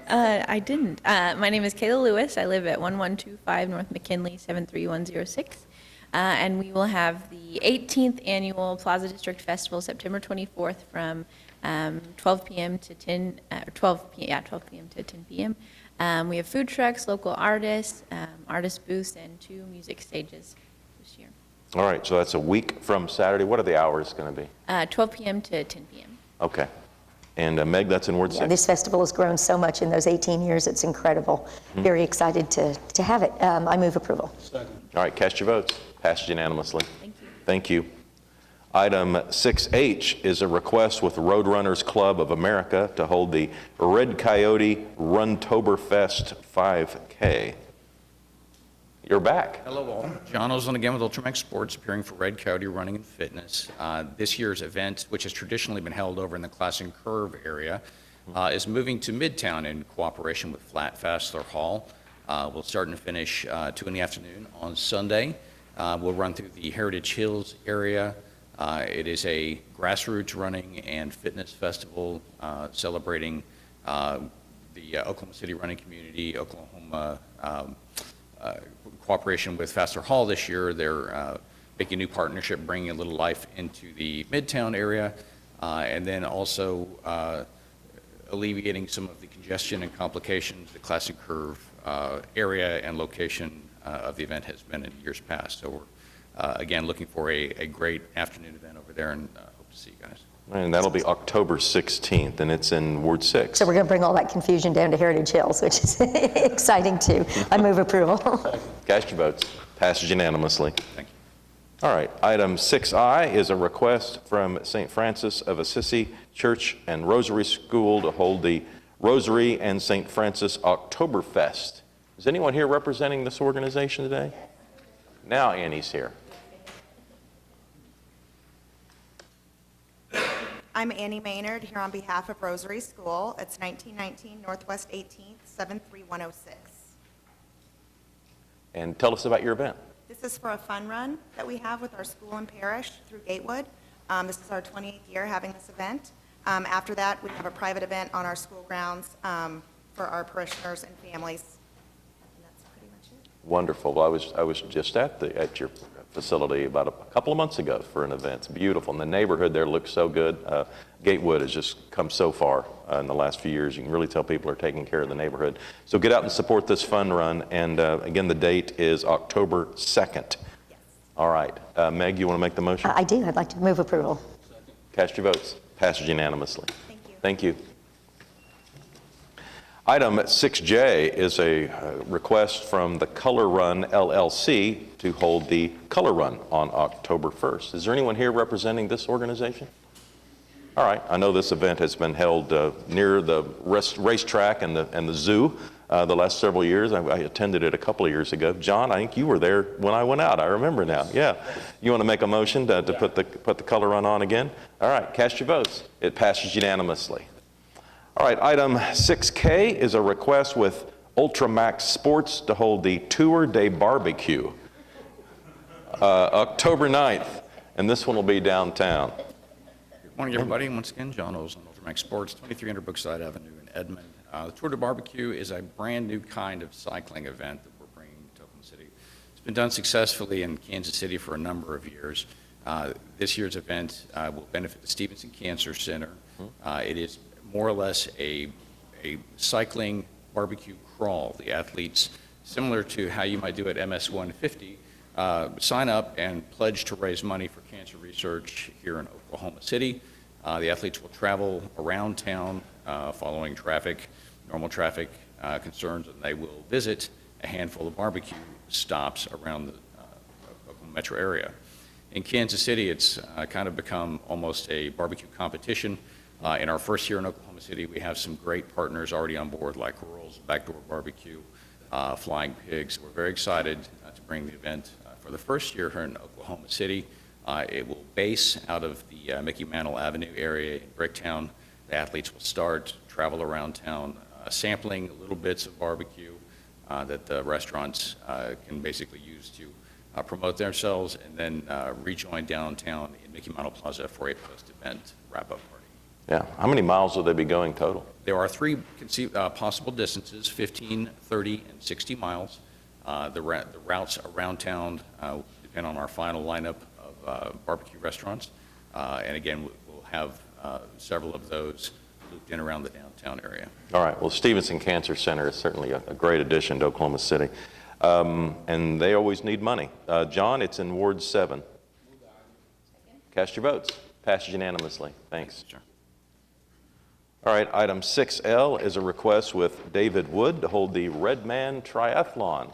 I didn't. My name is Kayla Lewis. I live at 1125 North McKinley, 73106. And we will have the 18th annual Plaza District Festival, September 24th from 12 p.m. to 10, 12 p.m. to 10 p.m. We have food trucks, local artists, artist booths, and 2 music stages this year. All right, so that's a week from Saturday. What are the hours going to be? 12 p.m. to 10 p.m. Okay. And Meg, that's in Ward 6. Yeah, this festival has grown so much in those 18 years. It's incredible. Very excited to have it. I move approval. All right, cast your votes. Passed unanimously. Thank you. Item 6H is a request with the Roadrunners Club of America to hold the Red Coyote Runtoberfest 5K. You're back. Hello all. John Osland again with Ultramax Sports, appearing for Red Coyote Running and Fitness. This year's event, which has traditionally been held over in the Class and Curve area, is moving to Midtown in cooperation with Flat Fassler Hall. We'll start and finish 2 in the afternoon on Sunday. We'll run through the Heritage Hills area. It is a grassroots running and fitness festival celebrating the Oklahoma City running community, Oklahoma cooperation with Fassler Hall this year. They're making a new partnership, bringing a little life into the Midtown area, and then also alleviating some of the congestion and complications the Class and Curve area and location of the event has been in years past. So we're, again, looking for a great afternoon event over there, and hope to see you guys. And that'll be October 16th, and it's in Ward 6. So we're going to bring all that confusion down to Heritage Hills, which is exciting too. I move approval. Cast your votes. Passes unanimously. Thank you. All right, item 6I is a request from St. Francis of Assisi Church and Rosary School to hold the Rosary and St. Francis Oktoberfest. Is anyone here representing this organization today? Now Annie's here. I'm Annie Maynard here on behalf of Rosary School. It's 1919 Northwest 18th, 73106. And tell us about your event. This is for a fun run that we have with our school and parish through Gatewood. This is our 28th year having this event. After that, we have a private event on our school grounds for our parishioners and families. And that's pretty much it. Wonderful. Well, I was just at your facility about a couple of months ago for an event. It's beautiful, and the neighborhood there looks so good. Gatewood has just come so far in the last few years. You can really tell people are taking care of the neighborhood. So get out and support this fun run, and again, the date is October 2nd. Yes. All right. Meg, you want to make the motion? I do. I'd like to move approval. Cast your votes. Passes unanimously. Thank you. Item 6J is a request from the Color Run LLC to hold the Color Run on October 1st. Is there anyone here representing this organization? All right, I know this event has been held near the racetrack and the zoo the last several years. I attended it a couple of years ago. John, I think you were there when I went out. I remember now. Yeah. You want to make a motion to put the Color Run on again? All right, cast your votes. It passes unanimously. All right, item 6K is a request with Ultramax Sports to hold the Tour de Barbecue October 9th, and this one will be downtown. Morning, everybody. Once again, John Oles on Ultramax Sports, 2300 Brookside Avenue in Edmond. The Tour de Barbecue is a brand-new kind of cycling event that we're bringing to Oklahoma City. It's been done successfully in Kansas City for a number of years. This year's event will benefit the Stevenson Cancer Center. It is more or less a cycling barbecue crawl. The athletes, similar to how you might do at MS 150, sign up and pledge to raise money for cancer research here in Oklahoma City. The athletes will travel around town following normal traffic concerns, and they will visit a handful of barbecue stops around the Oklahoma metro area. In Kansas City, it's kind of become almost a barbecue competition. In our first year in Oklahoma City, we have some great partners already on board, like Rural's Backdoor Barbecue, Flying Pigs. We're very excited to bring the event for the first year here in Oklahoma City. It will base out of the Mickey Mantle Avenue area in Bricktown. The athletes will start, travel around town, sampling little bits of barbecue that the restaurants can basically use to promote themselves, and then rejoin downtown in Mickey Mantle Plaza for a post-event wrap-up party. Yeah. How many miles will they be going total? There are three possible distances, 15, 30, and 60 miles. The routes around town depend on our final lineup of barbecue restaurants. And again, we'll have several of those looped in around the downtown area. All right. Well, Stevenson Cancer Center is certainly a great addition to Oklahoma City. And they always need money. John, it's in Ward 7. Cast your votes. Passed unanimously. Thanks. Sure. All right, item 6L is a request with David Wood to hold the Redman Triathlon.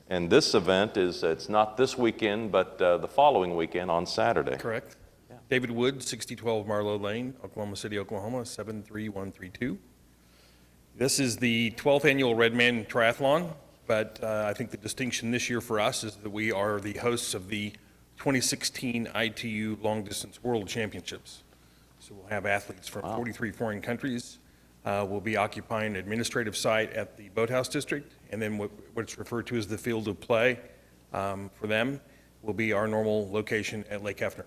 And this event it's not this weekend, but the following weekend on Saturday. Correct. David Wood, 6012 Marlowe Lane, Oklahoma City, Oklahoma, 73132. This is the 12th annual Redman Triathlon, but I think the distinction this year for us is that we are the hosts of the 2016 ITU Long Distance World Championships. So we'll have athletes from 43 foreign countries. We'll be occupying an administrative site at the Boathouse District, and then what's referred to as the field of play for them will be our normal location at Lake Hefner.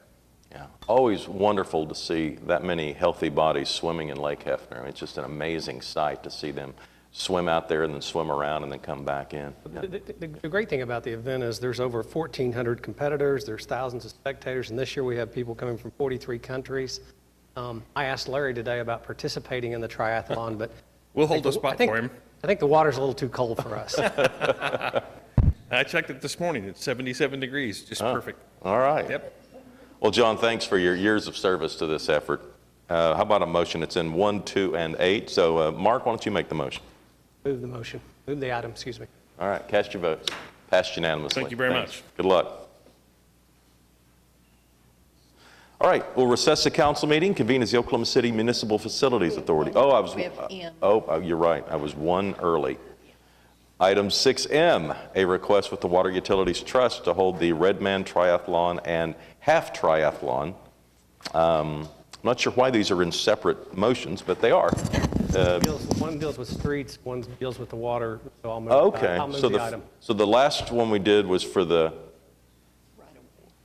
Yeah, always wonderful to see that many healthy bodies swimming in Lake Hefner. I mean, it's just an amazing sight to see them swim out there and then swim around and then come back in. Yeah. The great thing about the event is there's over 1,400 competitors, there's thousands of spectators, and this year we have people coming from 43 countries. I asked Larry today about participating in the triathlon, but we'll hold a spot for him. I think the water's a little too cold for us. I checked it this morning. It's 77 degrees, just perfect. All right. Yep. Well, John, thanks for your years of service to this effort. How about a motion? It's in 1, 2, and 8. So, Mark, why don't you make the motion? Move the motion. Move the item, excuse me. All right, cast your votes. Passed unanimously. Thank you very Thanks. much. Good luck. All right, we'll recess the council meeting, convene as the Oklahoma City Municipal Facilities Authority. You're right. I was one early. Item 6M, a request with the Water Utilities Trust to hold the Redman Triathlon and Half Triathlon. I'm not sure why these are in separate motions, but they are. One deals with streets, one deals with the water, so I'll move, Okay, I'll move so the item. so the last one we did was for the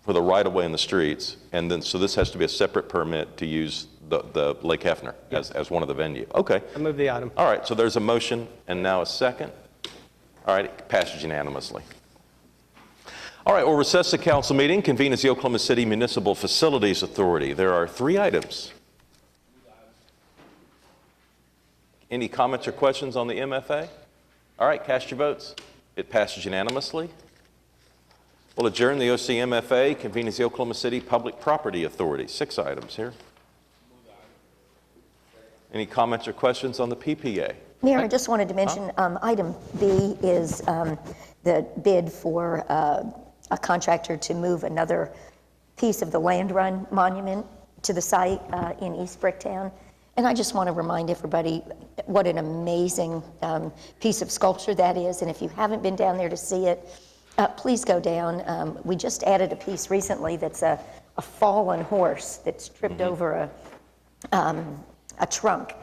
right-of-way in the streets, and then, so this has to be a separate permit to use the Lake Hefner as one of the venue. Okay. I move the item. All right, so there's a motion and now a second. All right, it passes unanimously. All right, we'll recess the council meeting, convene as the Oklahoma City Municipal Facilities Authority. There are 3 items. Any comments or questions on the MFA? All right, cast your votes. It passes unanimously. We'll adjourn the OCMFA, convene as the Oklahoma City Public Property Authority. 6 items here. Any comments or questions on the PPA? Mayor, I just wanted to mention item B is the bid for a contractor to move another piece of the Land Run Monument to the site in East Bricktown. And I just want to remind everybody what an amazing piece of sculpture that is. And if you haven't been down there to see it, please go down. We just added a piece recently that's a fallen horse that's tripped over a trunk.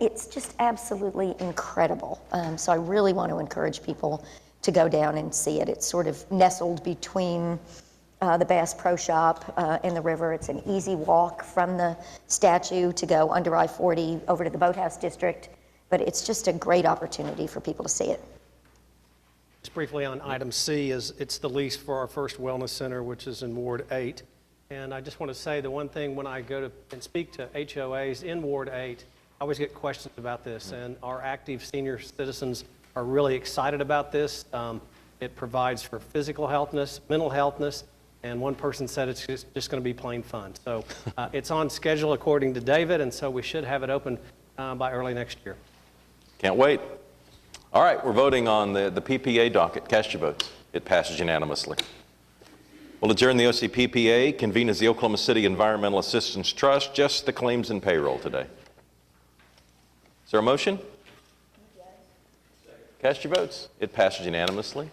It's just absolutely incredible. So I really want to encourage people to go down and see it. It's sort of nestled between the Bass Pro Shop and the river. It's an easy walk from the statue to go under I-40 over to the Boathouse District, but it's just a great opportunity for people to see it. Just briefly on item C, it's the lease for our first wellness center, which is in Ward 8. And I just want to say the one thing when I go to and speak to HOAs in Ward 8, I always get questions about this, and our active senior citizens are really excited about this. It provides for physical healthness, mental healthness, and one person said it's just going to be plain fun. So it's on schedule according to David, and so we should have it open by early next year. Can't wait. All right, we're voting on the PPA docket. Cast your votes. It passes unanimously. We'll adjourn the OCPPA, convene as the Oklahoma City Environmental Assistance Trust, just the claims and payroll today. Is there a motion? Cast your votes. It passes unanimously.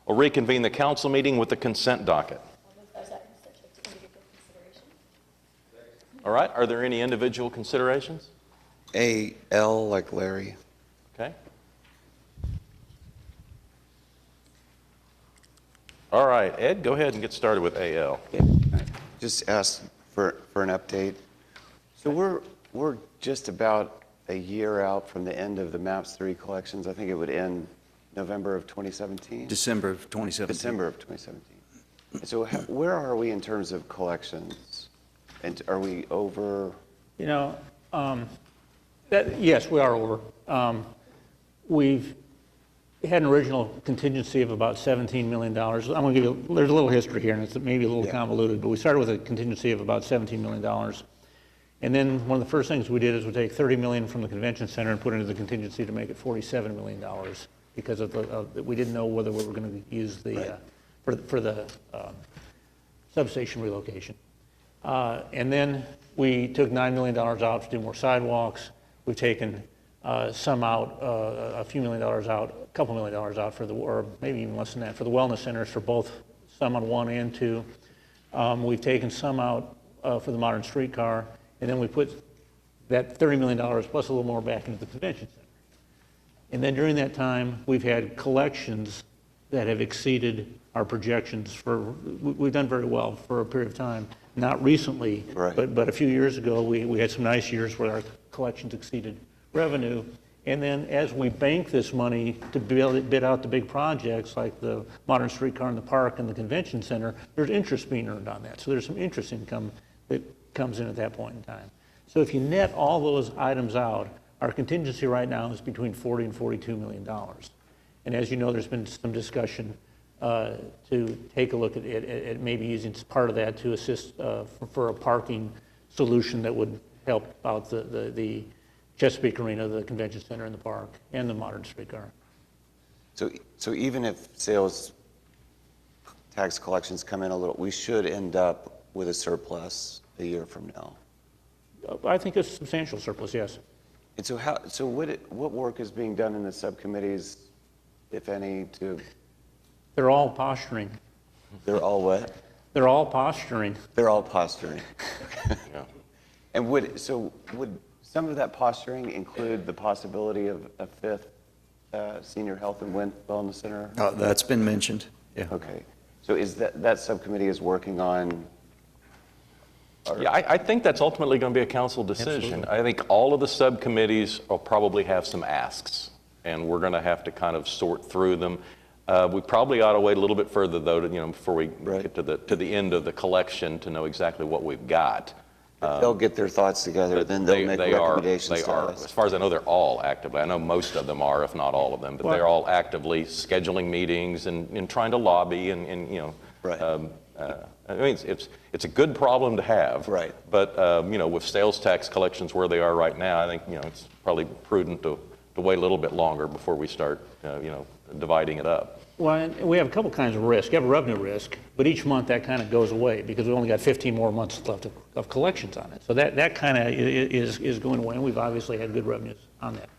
We'll reconvene the council meeting with the consent docket. All right, are there any individual considerations? A, L, like Larry. Okay. All right, Ed, go ahead and get started with AL. Just ask for an update. So we're just about a year out from the end of the MAPS 3 collections. I think it would end November of 2017? December of 2017. December of 2017. So where are we in terms of collections? And are we over? You know, yes, we are over. We've had an original contingency of about $17 million. I'm going to give you, there's a little history here, and it's maybe a little convoluted, but we started with a contingency of about $17 million. And then one of the first things we did is we take $30 million from the convention center and put it into the contingency to make it $47 million because we didn't know whether we were going to use the, for the substation relocation. And then we took $9 million out to do more sidewalks. We've taken some out, a few $1 million out, a couple $1 million out for the, or maybe even less than that, for the wellness centers for both, some on 1 and 2. We've taken some out for the modern streetcar, and then we put that $30 million plus a little more back into the convention center. And then during that time, we've had collections that have exceeded our projections for, we've done very well for a period of time. Not recently, but a few years ago, we had some nice years where our collections exceeded revenue. And then as we bank this money to bid out the big projects like the modern streetcar in the park and the convention center, there's interest being earned on that. So there's some interest income that comes in at that point in time. So if you net all those items out, our contingency right now is between $40 and $42 million. And as you know, there's been some discussion to take a look at maybe using part of that to assist for a parking solution that would help out the Chesapeake Arena, the convention center in the park, and the modern streetcar. So even if sales tax collections come in a little, we should end up with a surplus a year from now. I think a substantial surplus, yes. And so what work is being done in the subcommittees, if any, to? They're all posturing. They're all what? They're all posturing. They're all posturing. Yeah. And would some of that posturing include the possibility of a 5th senior health and wellness center? That's been mentioned. Yeah. Okay. So is that subcommittee is working on? Yeah, I think that's ultimately going to be a council decision. Absolutely. I think all of the subcommittees will probably have some asks, and we're going to have to kind of sort through them. We probably ought to wait a little bit further, though, before we get to the end of the collection to know exactly what we've got. They'll get their thoughts together, then they'll make recommendations to us. As far as I know, they're all actively. I know most of them are, if not all of them, but they're all actively scheduling meetings and trying to lobby and I mean, it's a good problem to have. Right. But with sales tax collections where they are right now, I think it's probably prudent to wait a little bit longer before we start dividing it up. Well, and we have a couple kinds of risk. You have a revenue risk, but each month that kind of goes away because we've only got 15 more months left of collections on it. So that kind of is going away, and we've obviously had good revenues on that.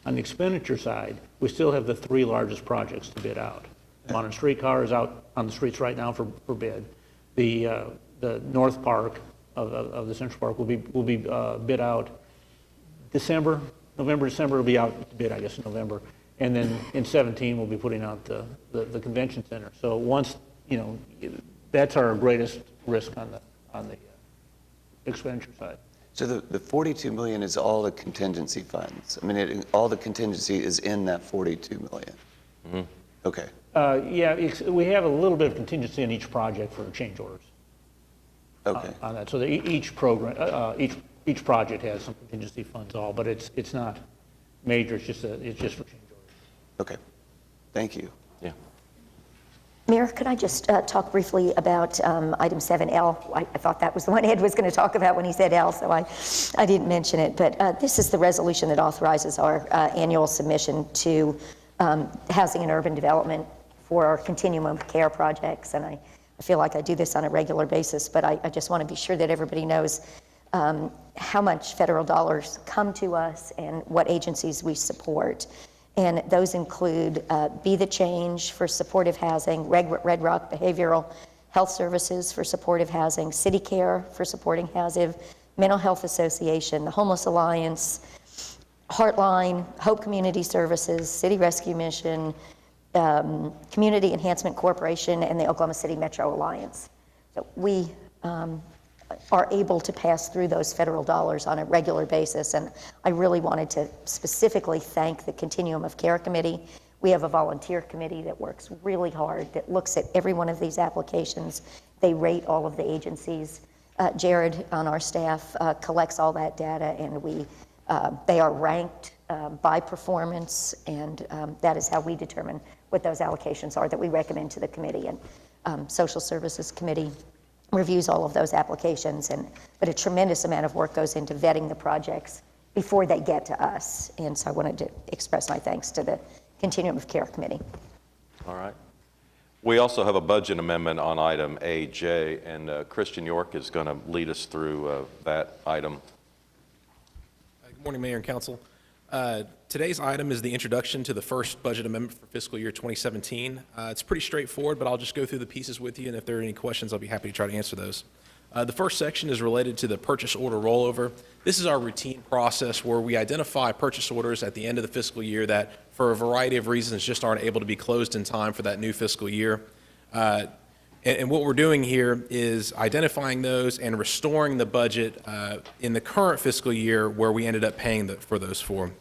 On the expenditure side, we still have the 3 largest projects to bid out. Modern streetcar is out on the streets right now for bid. The North Park of the Central Park will be bid out November, December will be out to bid, I guess, in November. And then in 2017, we'll be putting out the convention center. So once, That's our greatest risk on the expenditure side. So the 42 million is all the contingency funds? I mean, all the contingency is in that 42 million? Mm-hmm. Okay. Yeah, we have a little bit of contingency in each project for change orders. Okay. On that, so each program, each project has some contingency funds all, but it's not major, it's just for change orders. Okay, thank you. Yeah. Mayor, could I just talk briefly about item 7L? I thought that was the one Ed was going to talk about when he said L, so I didn't mention it. But this is the resolution that authorizes our annual submission to Housing and Urban Development for our continuum of care projects. And I feel like I do this on a regular basis, but I just want to be sure that everybody knows how much federal dollars come to us and what agencies we support. And those include Be the Change for supportive housing, Red Rock Behavioral Health Services for supportive housing, City Care for supporting housing, Mental Health Association, the Homeless Alliance, Heartline, Hope Community Services, City Rescue Mission, Community Enhancement Corporation, and the Oklahoma City Metro Alliance. So we are able to pass through those federal dollars on a regular basis, and I really wanted to specifically thank the Continuum of Care Committee. We have a volunteer committee that works really hard, that looks at every one of these applications. They rate all of the agencies. Jared on our staff collects all that data, and they are ranked by performance, and that is how we determine what those allocations are that we recommend to the committee. And Social Services Committee reviews all of those applications, but a tremendous amount of work goes into vetting the projects before they get to us. And so I wanted to express my thanks to the Continuum of Care Committee. All right. We also have a budget amendment on item AJ, and Christian York is going to lead us through that item. Good morning, Mayor and Council. Today's item is the introduction to the first budget amendment for fiscal year 2017. It's pretty straightforward, but I'll just go through the pieces with you, and if there are any questions, I'll be happy to try to answer those. The first section is related to the purchase order rollover. This is our routine process where we identify purchase orders at the end of the fiscal year that, for a variety of reasons, just aren't able to be closed in time for that new fiscal year. And what we're doing here is identifying those and restoring the budget in the current fiscal year where we ended up paying for those for.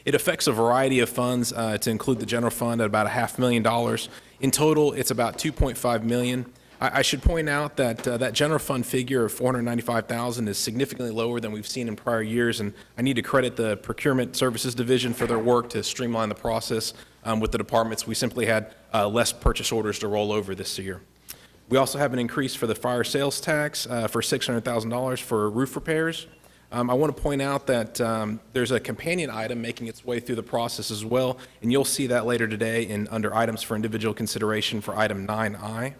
It affects a variety of funds to include the general fund at about $500,000. In total, it's about $2.5 million. I should point out that that general fund figure of $495,000 is significantly lower than we've seen in prior years, and I need to credit the Procurement Services Division for their work to streamline the process with the departments. We simply had less purchase orders to roll over this year. We also have an increase for the fire sales tax for $600,000 for roof repairs. I want to point out that there's a companion item making its way through the process as well, and you'll see that later today under items for individual consideration for item 9I.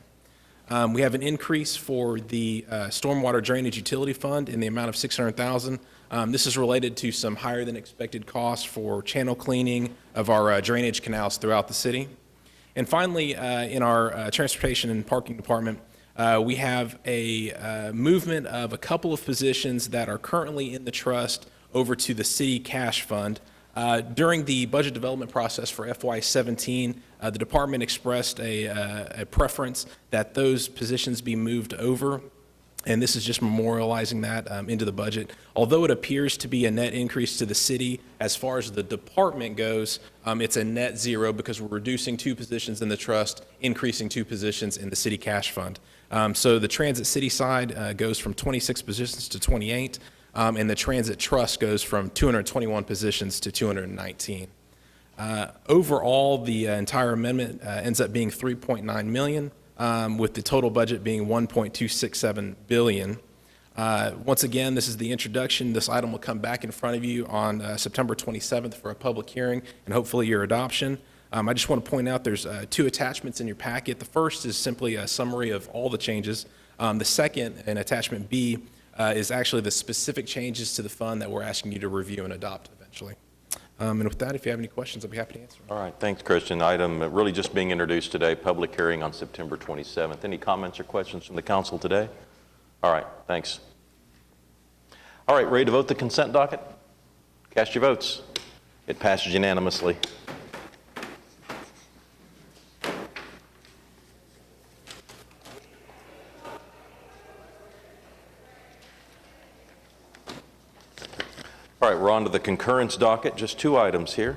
We have an increase for the stormwater drainage utility fund in the amount of $600,000. This is related to some higher than expected costs for channel cleaning of our drainage canals throughout the city. And finally, in our transportation and parking department, we have a movement of a couple of positions that are currently in the trust over to the city cash fund. During the budget development process for FY17, the department expressed a preference that those positions be moved over, and this is just memorializing that into the budget. Although it appears to be a net increase to the city, as far as the department goes, it's a net zero because we're reducing 2 positions in the trust, increasing 2 positions in the city cash fund. So the transit city side goes from 26 positions to 28, and the transit trust goes from 221 positions to 219. Overall, the entire amendment ends up being $3.9 million, with the total budget being $1.267 billion. Once again, this is the introduction. This item will come back in front of you on September 27th for a public hearing and hopefully your adoption. I just want to point out there's 2 attachments in your packet. The first is simply a summary of all the changes. The second, in attachment B, is actually the specific changes to the fund that we're asking you to review and adopt eventually. And with that, if you have any questions, I'll be happy to answer. All right, thanks, Christian. Item really just being introduced today, public hearing on September 27th. Any comments or questions from the council today? All right, thanks. All right, ready to vote the consent docket? Cast your votes. It passes unanimously. All right, we're on to the concurrence docket, just 2 items here.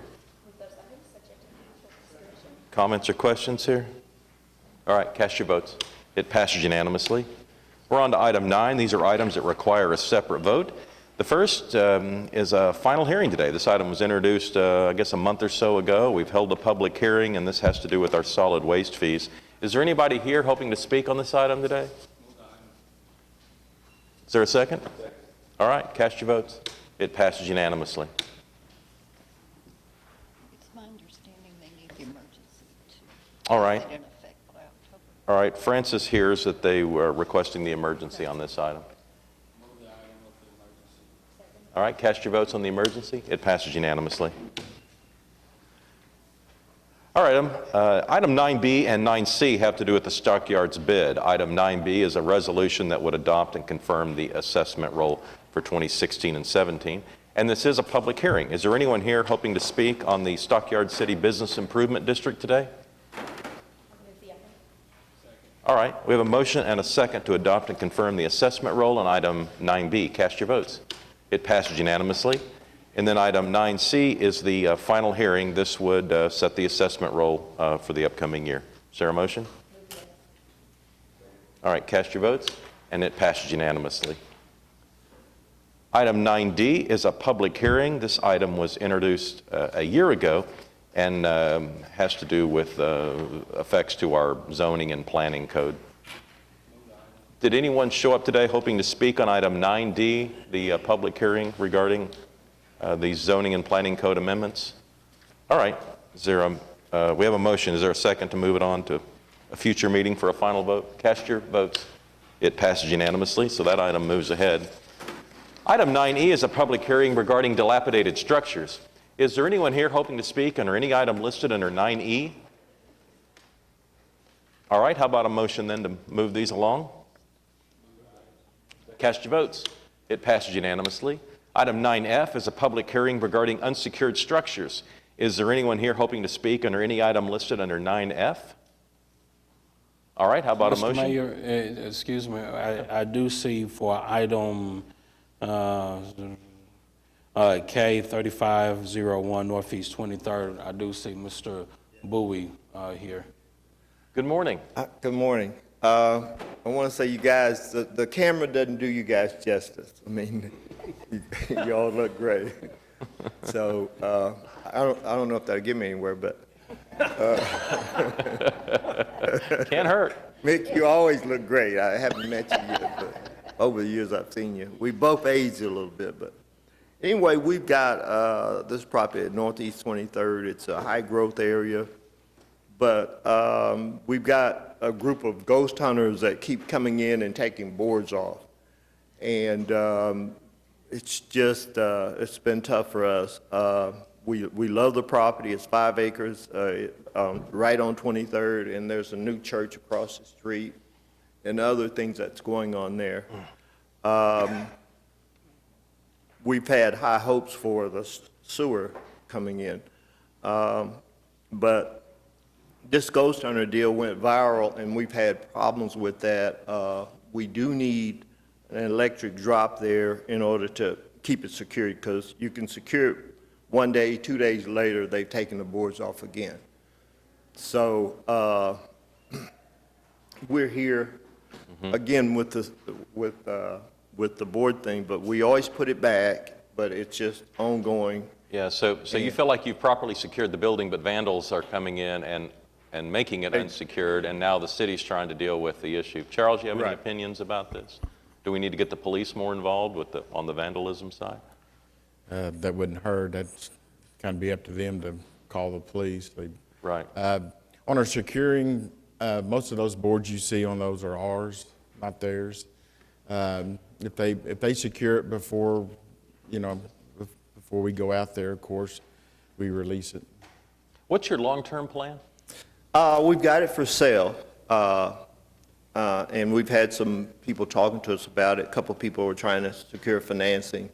Comments or questions here? All right, cast your votes. It passes unanimously. We're on to item 9. These are items that require a separate vote. The first is a final hearing today. This item was introduced, I guess, a month or so ago. We've held a public hearing, and this has to do with our solid waste fees. Is there anybody here hoping to speak on this item today? Is there a second? All right, cast your votes. It passes unanimously. It's my understanding they need the emergency too. All right. They didn't affect by October. All right, Francis hears that they were requesting the emergency on this item. All right, cast your votes on the emergency. It passes unanimously. All right, item 9B and 9C have to do with the stockyards bid. Item 9B is a resolution that would adopt and confirm the assessment roll for 2016 and 17. And this is a public hearing. Is there anyone here hoping to speak on the Stockyard City Business Improvement District today? All right, we have a motion and a second to adopt and confirm the assessment roll on item 9B. Cast your votes. It passes unanimously. And then item 9C is the final hearing. This would set the assessment roll for the upcoming year. Is there a motion? All right, cast your votes, and it passes unanimously. Item 9D is a public hearing. This item was introduced a year ago and has to do with effects to our zoning and planning code. Did anyone show up today hoping to speak on item 9D, the public hearing regarding these zoning and planning code amendments? All right, is there we have a motion. Is there a second to move it on to a future meeting for a final vote? Cast your votes. It passes unanimously, so that item moves ahead. Item 9E is a public hearing regarding dilapidated structures. Is there anyone here hoping to speak under any item listed under 9E? All right, how about a motion then to move these along? Cast your votes. It passes unanimously. Item 9F is a public hearing regarding unsecured structures. Is there anyone here hoping to speak under any item listed under 9F? All right, how about a motion? Mr. Mayor, excuse me, I do see for item K3501 Northeast 23rd, I do see Mr. Bowie here. Good morning. Good morning. I want to say you guys, the camera doesn't do you guys justice. I mean, you all look great. So I don't know if that'll get me anywhere, but. Can't hurt. Mick, you always look great. I haven't met you yet, but over the years I've seen you. We both aged a little bit, but anyway, we've got this property at Northeast 23rd. It's a high growth area, but we've got a group of ghost hunters that keep coming in and taking boards off. And it's just, it's been tough for us. We love the property. It's 5 acres right on 23rd, and there's a new church across the street and other things that's going on there. We've had high hopes for the sewer coming in, but this ghost hunter deal went viral, and we've had problems with that. We do need an electric drop there in order to keep it secured, because you can secure it one day, 2 days later, they've taken the boards off again. So we're here again with the board thing, but we always put it back, but it's just ongoing. Yeah, so you feel like you've properly secured the building, but vandals are coming in and making it unsecured, and now the city's trying to deal with the issue. Charles, you have any opinions about this? Do we need to get the police more involved with on the vandalism side? That wouldn't hurt. That's kind of be up to them to call the police. Right. On our securing, most of those boards you see on those are ours, not theirs. If they secure it before, before we go out there, of course, we release it. What's your long-term plan? We've got it for sale, and we've had some people talking to us about it. A couple people were trying to secure financing.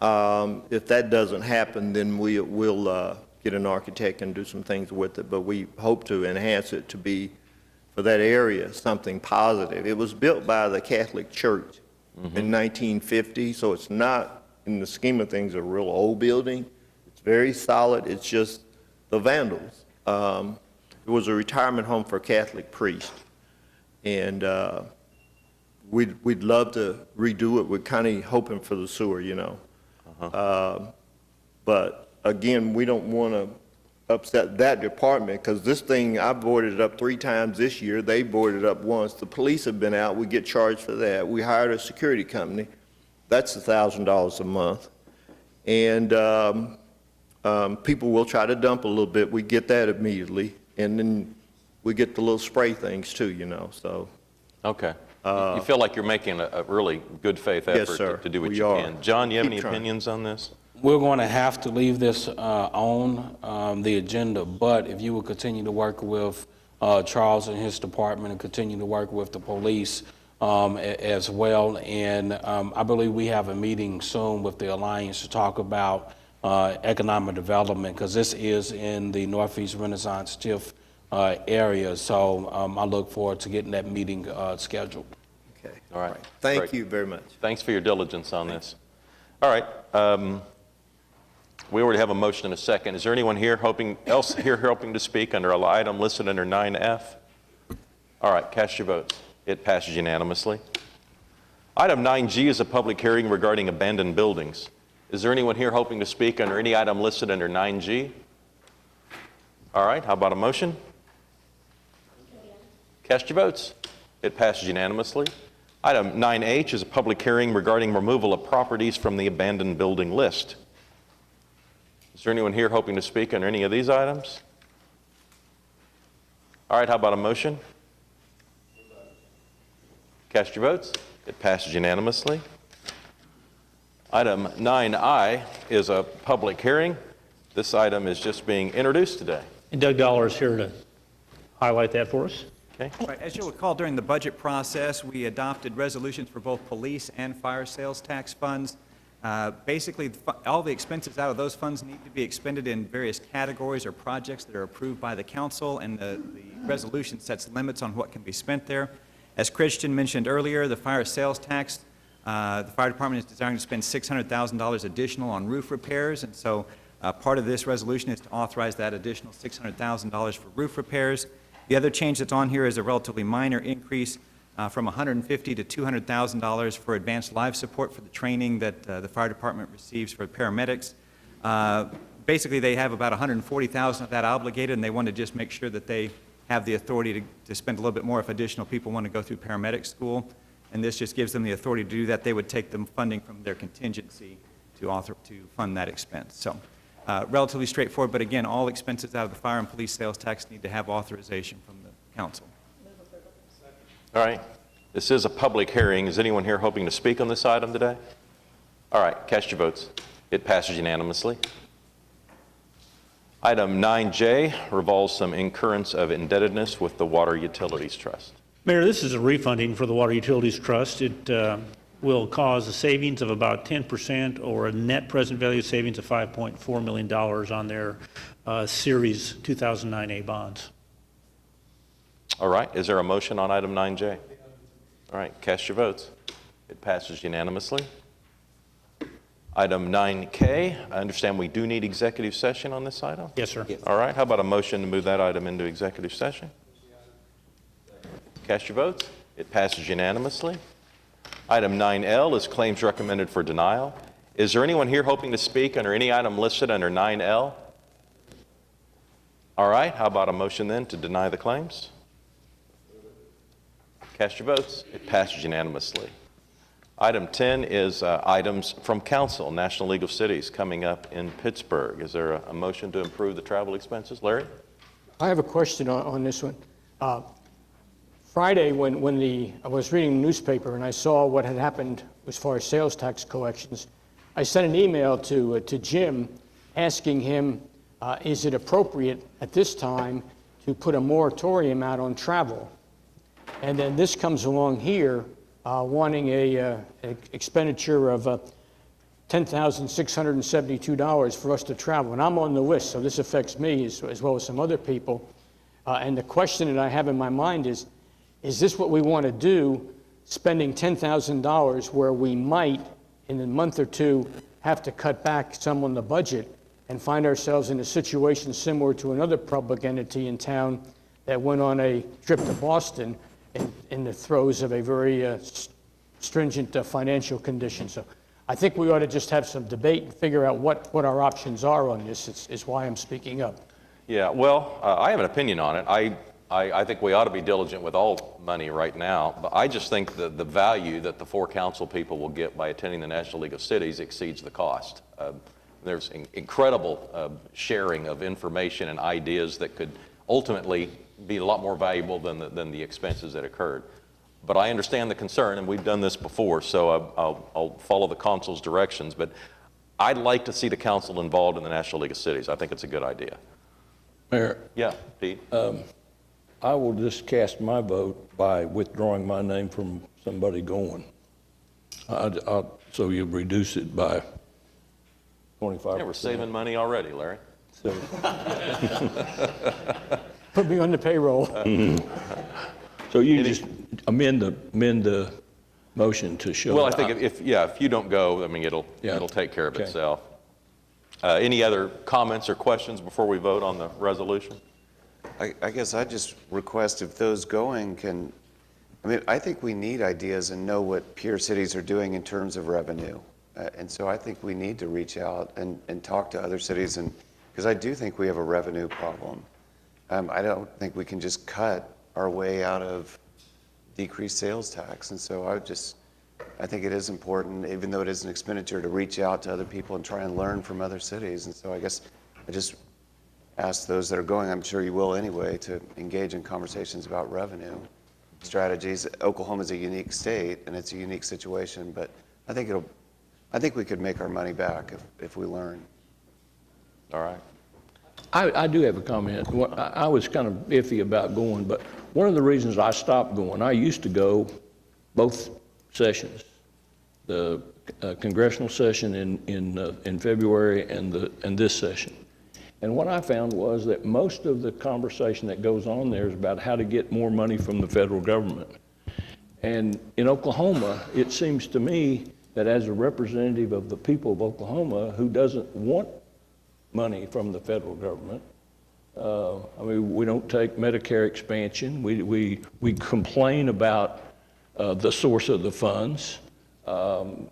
If that doesn't happen, then we'll get an architect and do some things with it, but we hope to enhance it to be, for that area, something positive. It was built by the Catholic Church in 1950, so it's not in the scheme of things, a real old building. It's very solid. It's just the vandals. It was a retirement home for a Catholic priest. And we'd love to redo it. We're kind of hoping for the sewer, you know. But again, we don't want to upset that department, because this thing, I boarded it up 3 times this year. They boarded it up once. The police have been out. We get charged for that. We hired a security company. That's $1,000 a month. And people will try to dump a little bit. We get that immediately. And then we get the little spray things too, you know, so. Okay. You feel like you're making a really good faith Yes, effort sir. to do what We you are. can. John, you have Keep any trying. opinions on this? We're going to have to leave this on the agenda, but if you will continue to work with Charles and his department and continue to work with the police as well. And I believe we have a meeting soon with the Alliance to talk about economic development, because this is in the Northeast Renaissance TIF area. So I look forward to getting that meeting scheduled. Okay. All right. Thank Great. you very much. Thanks for your diligence on this. All right. We already have a motion and a second. Is there anyone here hoping to speak under an item listed under 9F? All right, cast your votes. It passes unanimously. Item 9G is a public hearing regarding abandoned buildings. Is there anyone here hoping to speak under any item listed under 9G? All right, how about a motion? Cast your votes. It passes unanimously. Item 9H is a public hearing regarding removal of properties from the abandoned building list. Is there anyone here hoping to speak under any of these items? All right, how about a motion? Cast your votes. It passes unanimously. Item 9I is a public hearing. This item is just being introduced today. And Doug Dollar is here to highlight that for us. Okay. Right, as you'll recall, during the budget process, we adopted resolutions for both police and fire sales tax funds. Basically, all the expenses out of those funds need to be expended in various categories or projects that are approved by the council, and the resolution sets limits on what can be spent there. As Christian mentioned earlier, the fire sales tax, the fire department is desiring to spend $600,000 additional on roof repairs, and so part of this resolution is to authorize that additional $600,000 for roof repairs. The other change that's on here is a relatively minor increase from $150,000 to $200,000 for advanced life support for the training that the fire department receives for paramedics. Basically, they have about $140,000 of that obligated, and they want to just make sure that they have the authority to spend a little bit more if additional people want to go through paramedic school. And this just gives them the authority to do that. They would take the funding from their contingency to fund that expense. So relatively straightforward, but again, all expenses out of the fire and police sales tax need to have authorization from the council. All right. This is a public hearing. Is anyone here hoping to speak on this item today? All right, cast your votes. It passes unanimously. Item 9J revolves some incurrence of indebtedness with the Water Utilities Trust. Mayor, this is a refunding for the Water Utilities Trust. It will cause a savings of about 10% or a net present value savings of $5.4 million on their Series 2009A bonds. All right, is there a motion on item 9J? All right, cast your votes. It passes unanimously. Item 9K, I understand we do need executive session on this item? Yes, sir. All right, how about a motion to move that item into executive session? Cast your votes. It passes unanimously. Item 9L is claims recommended for denial. Is there anyone here hoping to speak under any item listed under 9L? All right, how about a motion then to deny the claims? Cast your votes. It passes unanimously. Item 10 is items from council, National League of Cities, coming up in Pittsburgh. Is there a motion to improve the travel expenses? Larry? I have a question on this one. Friday, when I was reading the newspaper and I saw what had happened as far as sales tax collections, I sent an email to Jim asking him, is it appropriate at this time to put a moratorium out on travel? And then this comes along here, wanting an expenditure of $10,672 for us to travel. And I'm on the list, so this affects me as well as some other people. And the question that I have in my mind is this what we want to do, spending $10,000 where we might, in a month or two, have to cut back some on the budget and find ourselves in a situation similar to another public entity in town that went on a trip to Boston in the throes of a very stringent financial condition. So I think we ought to just have some debate and figure out what our options are on this, is why I'm speaking up. Yeah, well, I have an opinion on it. I think we ought to be diligent with all money right now, but I just think that the value that the 4 council people will get by attending the National League of Cities exceeds the cost. There's incredible sharing of information and ideas that could ultimately be a lot more valuable than the expenses that occurred. But I understand the concern, and we've done this before, so I'll follow the council's directions. But I'd like to see the council involved in the National League of Cities. I think it's a good idea. Mayor? Yeah, Pete? I will just cast my vote by withdrawing my name from somebody going. So you reduce it by 25%. Yeah, we're saving money already, Larry. So. Put me on the payroll. So you just amend the motion to show. Well, I think if you don't go, I mean, it'll take care of itself. Any other comments or questions before we vote on the resolution? I guess I just request if those going can, I mean, I think we need ideas and know what peer cities are doing in terms of revenue. And so I think we need to reach out and talk to other cities, and because I do think we have a revenue problem. I don't think we can just cut our way out of decreased sales tax. And so I think it is important, even though it is an expenditure, to reach out to other people and try and learn from other cities. And so I guess I just ask those that are going, I'm sure you will anyway, to engage in conversations about revenue strategies. Oklahoma's a unique state and it's a unique situation, but I think we could make our money back if we learn. All right. I do have a comment. I was kind of iffy about going, but one of the reasons I stopped going, I used to go both sessions, the congressional session in February and this session. And what I found was that most of the conversation that goes on there is about how to get more money from the federal government. And in Oklahoma, it seems to me that as a representative of the people of Oklahoma who doesn't want money from the federal government, I mean, we don't take Medicare expansion. We complain about the source of the funds. That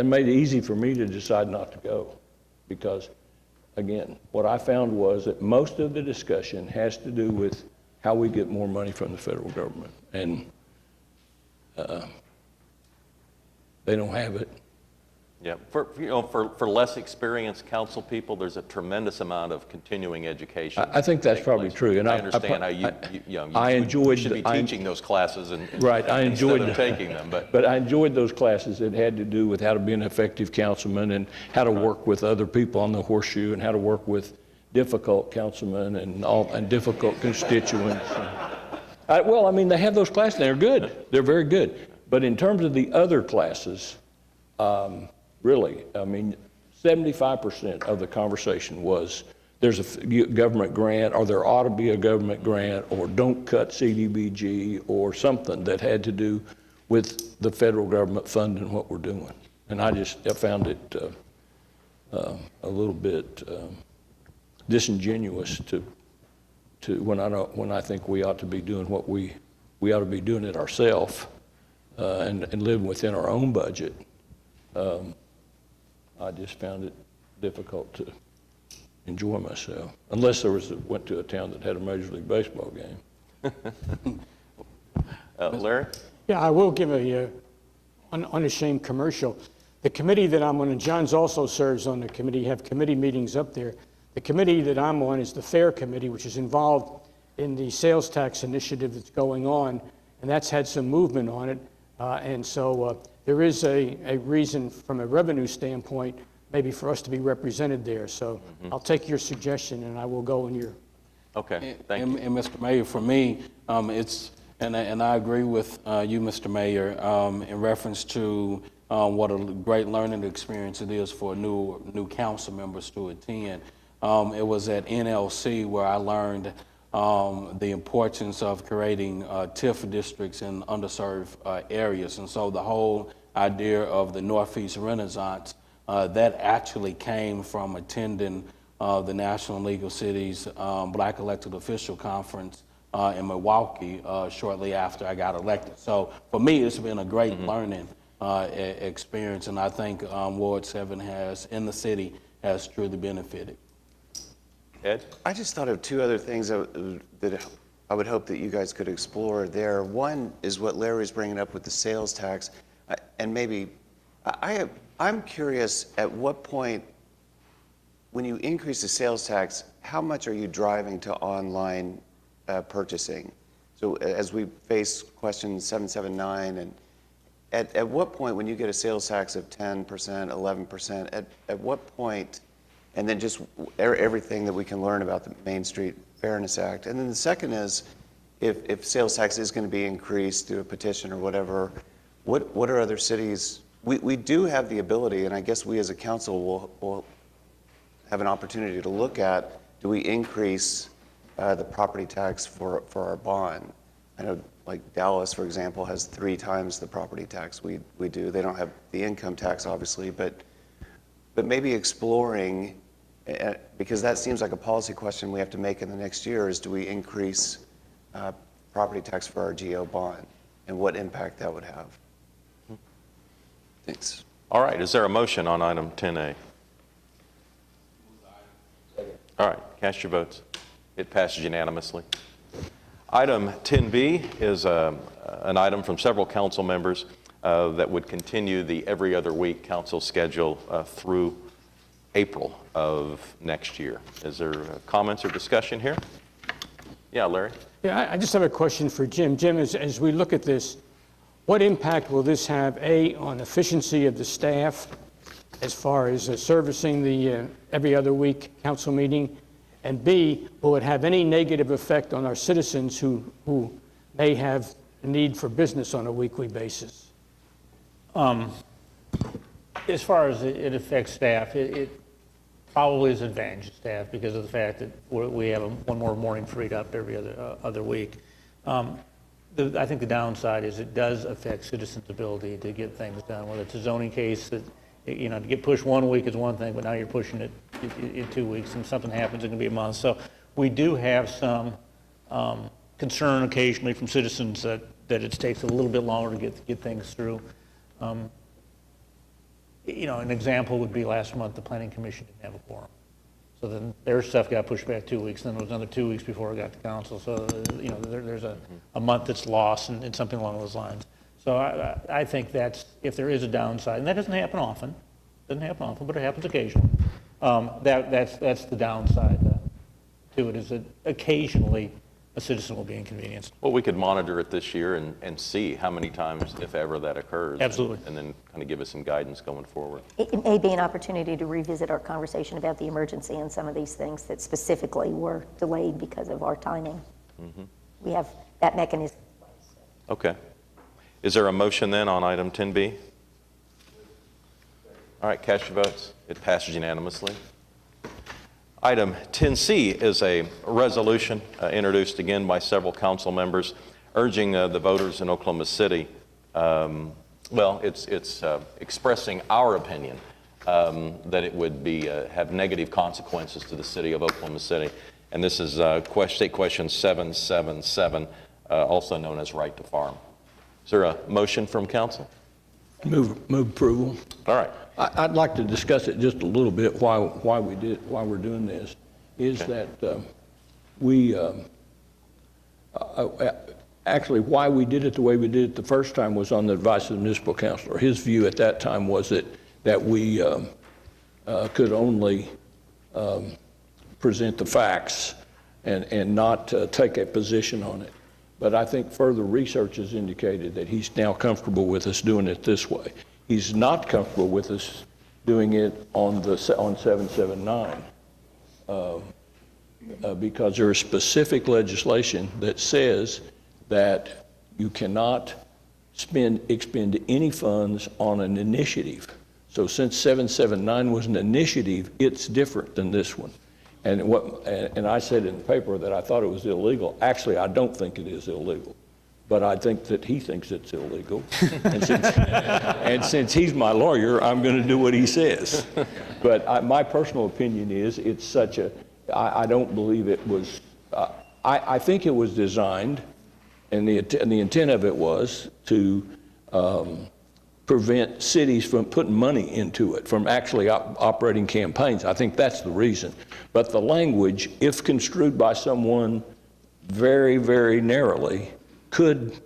made it easy for me to decide not to go, because again, what I found was that most of the discussion has to do with how we get more money from the federal government, and they don't have it. Yeah, for less experienced council people, there's a tremendous amount of continuing education. I think that's probably true, and I understand how you should be teaching those classes and right. I enjoyed instead of taking them, but I enjoyed those classes that had to do with how to be an effective councilman and how to work with other people on the horseshoe and how to work with difficult councilmen and difficult constituents. Well, I mean, they have those classes. They're good. They're very good. But in terms of the other classes, really, I mean, 75% of the conversation was there's a government grant, or there ought to be a government grant, or don't cut CDBG, or something that had to do with the federal government funding what we're doing. And I found it a little bit disingenuous to when I think we ought to be doing what we ought to be doing it ourselves and living within our own budget. I just found it difficult to enjoy myself, unless went to a town that had a Major League Baseball game. Larry? Yeah, I will give an unashamed commercial. The committee that I'm on, and John's also serves on the committee, have committee meetings up there. The committee that I'm on is the Fair Committee, which is involved in the sales tax initiative that's going on, and that's had some movement on it. And so there is a reason from a revenue standpoint maybe for us to be represented there. So I'll take your suggestion and I will go in your. Okay, thank you. And Mr. Mayor, for me, and I agree with you, Mr. Mayor, in reference to what a great learning experience it is for new council members to attend. It was at NLC where I learned the importance of creating TIF districts in underserved areas. And so the whole idea of the Northeast Renaissance, that actually came from attending the National League of Cities Black Elected Official Conference in Milwaukee shortly after I got elected. So for me, it's been a great learning experience, and I think Ward 7 in the city, has truly benefited. Ed? I just thought of two other things that I would hope that you guys could explore there. One is what Larry's bringing up with the sales tax, and maybe I'm curious at what point, when you increase the sales tax, how much are you driving to online purchasing? So as we face question 779, and at what point, when you get a sales tax of 10%, 11%, at what point, and then just everything that we can learn about the Main Street Fairness Act. And then the second is, if sales tax is going to be increased through a petition or whatever, what are other cities? We do have the ability, and I guess we as a council will have an opportunity to look at, do we increase the property tax for our bond? I know, like Dallas, for example, has 3 times the property tax we do. They don't have the income tax, obviously, but maybe exploring, because that seems like a policy question we have to make in the next year, is do we increase property tax for our GO bond, and what impact that would have? Thanks. All right, is there a motion on item 10A? All right, cast your votes. It passes unanimously. Item 10B is an item from several council members that would continue the every other week council schedule through April of next year. Is there comments or discussion here? Yeah, Larry? Yeah, I just have a question for Jim. Jim, as we look at this, what impact will this have, A, on efficiency of the staff as far as servicing the every other week council meeting? And B, will it have any negative effect on our citizens who may have a need for business on a weekly basis? As far as it affects staff, it probably is an advantage to staff because of the fact that we have one more morning freed up every other week. I think the downside is it does affect citizens' ability to get things done, whether it's a zoning case that, to get pushed 1 week is one thing, but now you're pushing it in 2 weeks, and something happens, it can be a month. So we do have some concern occasionally from citizens that it takes a little bit longer to get things through. An example would be last month, the Planning Commission didn't have a quorum. So then their stuff got pushed back 2 weeks, then it was another 2 weeks before it got to council. So, there's a month that's lost and something along those lines. So I think that's, if there is a downside, and that doesn't happen often, but it happens occasionally, that's the downside to it, is that occasionally a citizen will be inconvenienced. Well, we could monitor it this year and see how many times, if ever, that occurs. Absolutely. And then kind of give us some guidance going forward. It may be an opportunity to revisit our conversation about the emergency and some of these things that specifically were delayed because of our timing. We have that mechanism. Okay. Is there a motion then on item 10B? All right, cast your votes. It passes unanimously. Item 10C is a resolution introduced again by several council members urging the voters in Oklahoma City, it's expressing our opinion that it would have negative consequences to the city of Oklahoma City. And this is State Question 777, also known as Right to Farm. Is there a motion from council? Move approval. All right. I'd like to discuss it just a little bit why we're doing this. Actually why we did it the way we did it the first time was on the advice of the municipal councilor. His view at that time was that we could only present the facts and not take a position on it. But I think further research has indicated that he's now comfortable with us doing it this way. He's not comfortable with us doing it on 779 because there is specific legislation that says that you cannot expend any funds on an initiative. So since 779 was an initiative, it's different than this one. And I said in the paper that I thought it was illegal. Actually, I don't think it is illegal. but I think that he thinks it's illegal. And since he's my lawyer, I'm going to do what he says. But my personal opinion is it's such a, I don't believe it was, I think it was designed, and the intent of it was to prevent cities from putting money into it, from actually operating campaigns. I think that's the reason. But the language, if construed by someone very, very narrowly, could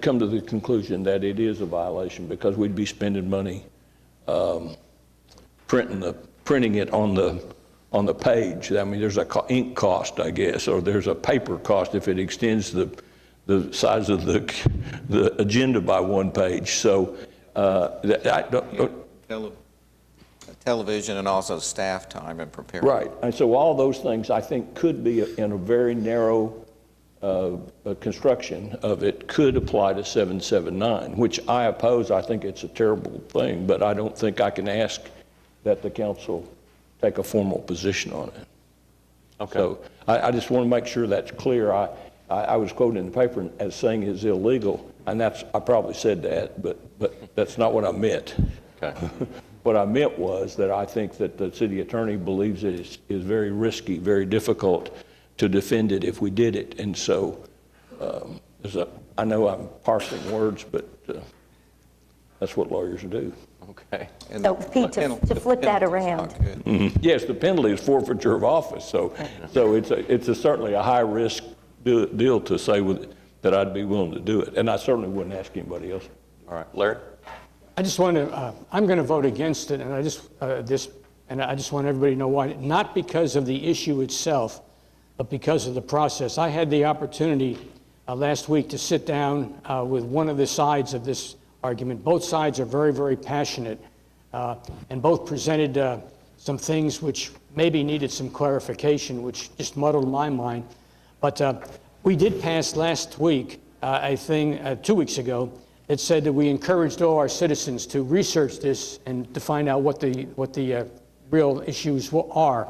come to the conclusion that it is a violation, because we'd be spending money printing it on the page. I mean, there's a ink cost, I guess, or there's a paper cost if it extends the size of the agenda by one page. So television and also staff time and preparing. Right, and so all those things I think could be in a very narrow construction of it could apply to 779, which I oppose. I think it's a terrible thing, but I don't think I can ask that the council take a formal position on it. Okay. So I just want to make sure that's clear. I was quoted in the paper as saying it's illegal, and I probably said that, but that's not what I meant. Okay. What I meant was that I think that the city attorney believes it is very risky, very difficult to defend it if we did it. And so I know I'm parsing words, but that's what lawyers do. Okay. So Pete, to flip that around, Mm-hmm. Yes, the penalty is forfeiture of office. So it's certainly a high risk deal to say that I'd be willing to do it. And I certainly wouldn't ask anybody else. All right, Larry? I just want to, I'm going to vote against it, and I just want everybody to know why. Not because of the issue itself, but because of the process. I had the opportunity last week to sit down with one of the sides of this argument. Both sides are very, very passionate, and both presented some things which maybe needed some clarification, which just muddled my mind. But we did pass last week a thing 2 weeks ago that said that we encouraged all our citizens to research this and to find out what the real issues are.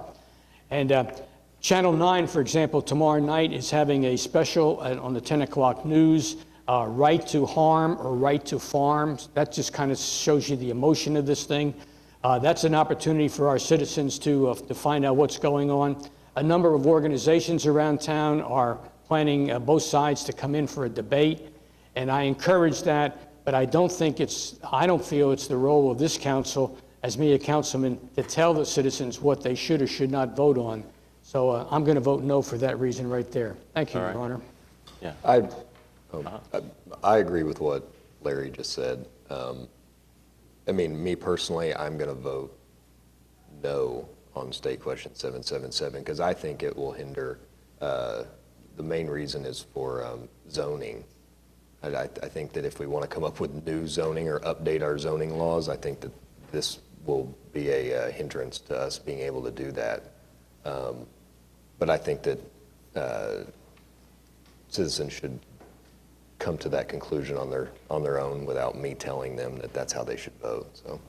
And Channel 9, for example, tomorrow night is having a special on the 10 o'clock news, right to harm or right to farm. That just kind of shows you the emotion of this thing. That's an opportunity for our citizens to find out what's going on. A number of organizations around town are planning both sides to come in for a debate, and I encourage that, but I don't feel it's the role of this council, as me, a councilman, to tell the citizens what they should or should not vote on. So I'm going to vote no for that reason right there. Thank you, Your Honor. Yeah. I agree with what Larry just said. I mean, me personally, I'm going to vote no on State Question 777 because I think it will hinder, the main reason is for zoning. I think that if we want to come up with new zoning or update our zoning laws, I think that this will be a hindrance to us being able to do that. But I think that citizens should come to that conclusion on their own without me telling them that that's how they should vote. So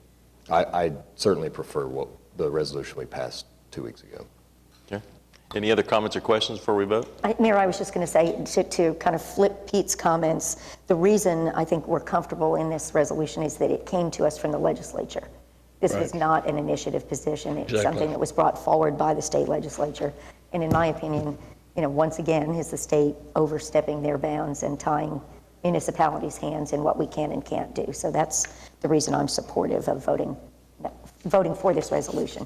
I certainly prefer the resolution we passed 2 weeks ago. Okay. Any other comments or questions before we vote? Mayor, I was just going to say, to kind of flip Pete's comments, the reason I think we're comfortable in this resolution is that it came to us from the legislature. This was not an initiative position. It's something that was brought forward by the state legislature. And in my opinion, once again, is the state overstepping their bounds and tying municipalities' hands in what we can and can't do. So that's the reason I'm supportive of voting for this resolution.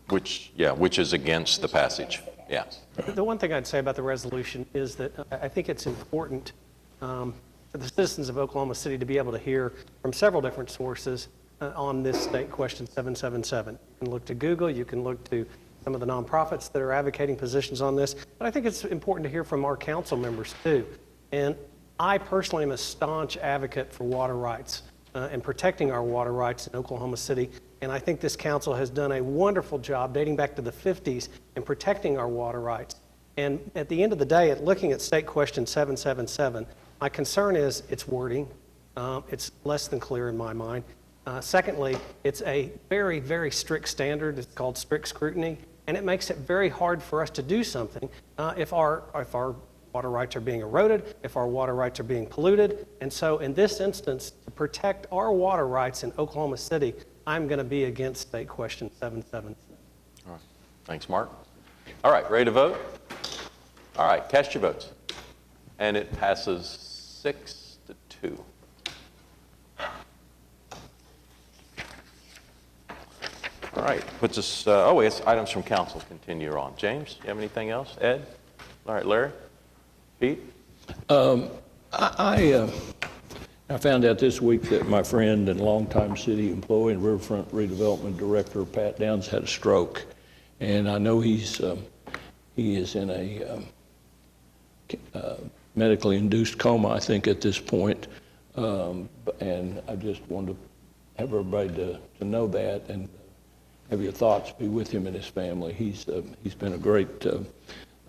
Which is against the passage. Yeah. The one thing I'd say about the resolution is that I think it's important for the citizens of Oklahoma City to be able to hear from several different sources on this State Question 777. You can look to Google, you can look to some of the nonprofits that are advocating positions on this, but I think it's important to hear from our council members too. And I personally am a staunch advocate for water rights and protecting our water rights in Oklahoma City. And I think this council has done a wonderful job dating back to the 50s in protecting our water rights. And at the end of the day, looking at State Question 777, my concern is its wording. It's less than clear in my mind. Secondly, it's a very, very strict standard. It's called strict scrutiny, and it makes it very hard for us to do something if our water rights are being eroded, if our water rights are being polluted. And so in this instance, to protect our water rights in Oklahoma City, I'm going to be against State Question 777. All right. Thanks, Mark. All right, ready to vote? All right, cast your votes. And it passes 6-2. All right, puts us, it's items from council continue on. James, you have anything else? Ed? All right, Larry? Pete? I found out this week that my friend and longtime city employee and Riverfront Redevelopment Director, Pat Downs, had a stroke. And I know he is in a medically induced coma, I think, at this point. And I just wanted to have everybody to know that and have your thoughts be with him and his family. He's been a great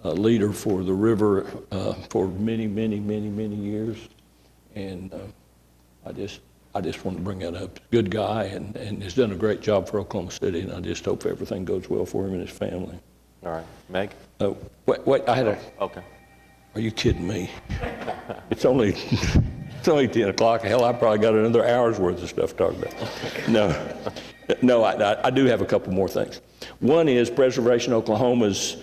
leader for the river for many years, and I just want to bring that up. Good guy, and has done a great job for Oklahoma City, and I just hope everything goes well for him and his family. All right, Meg? Wait, I had a. Okay. Are you kidding me? It's only 10 o'clock. Hell, I probably got another hour's worth of stuff to talk about. No, I do have a couple more things. One is Preservation Oklahoma's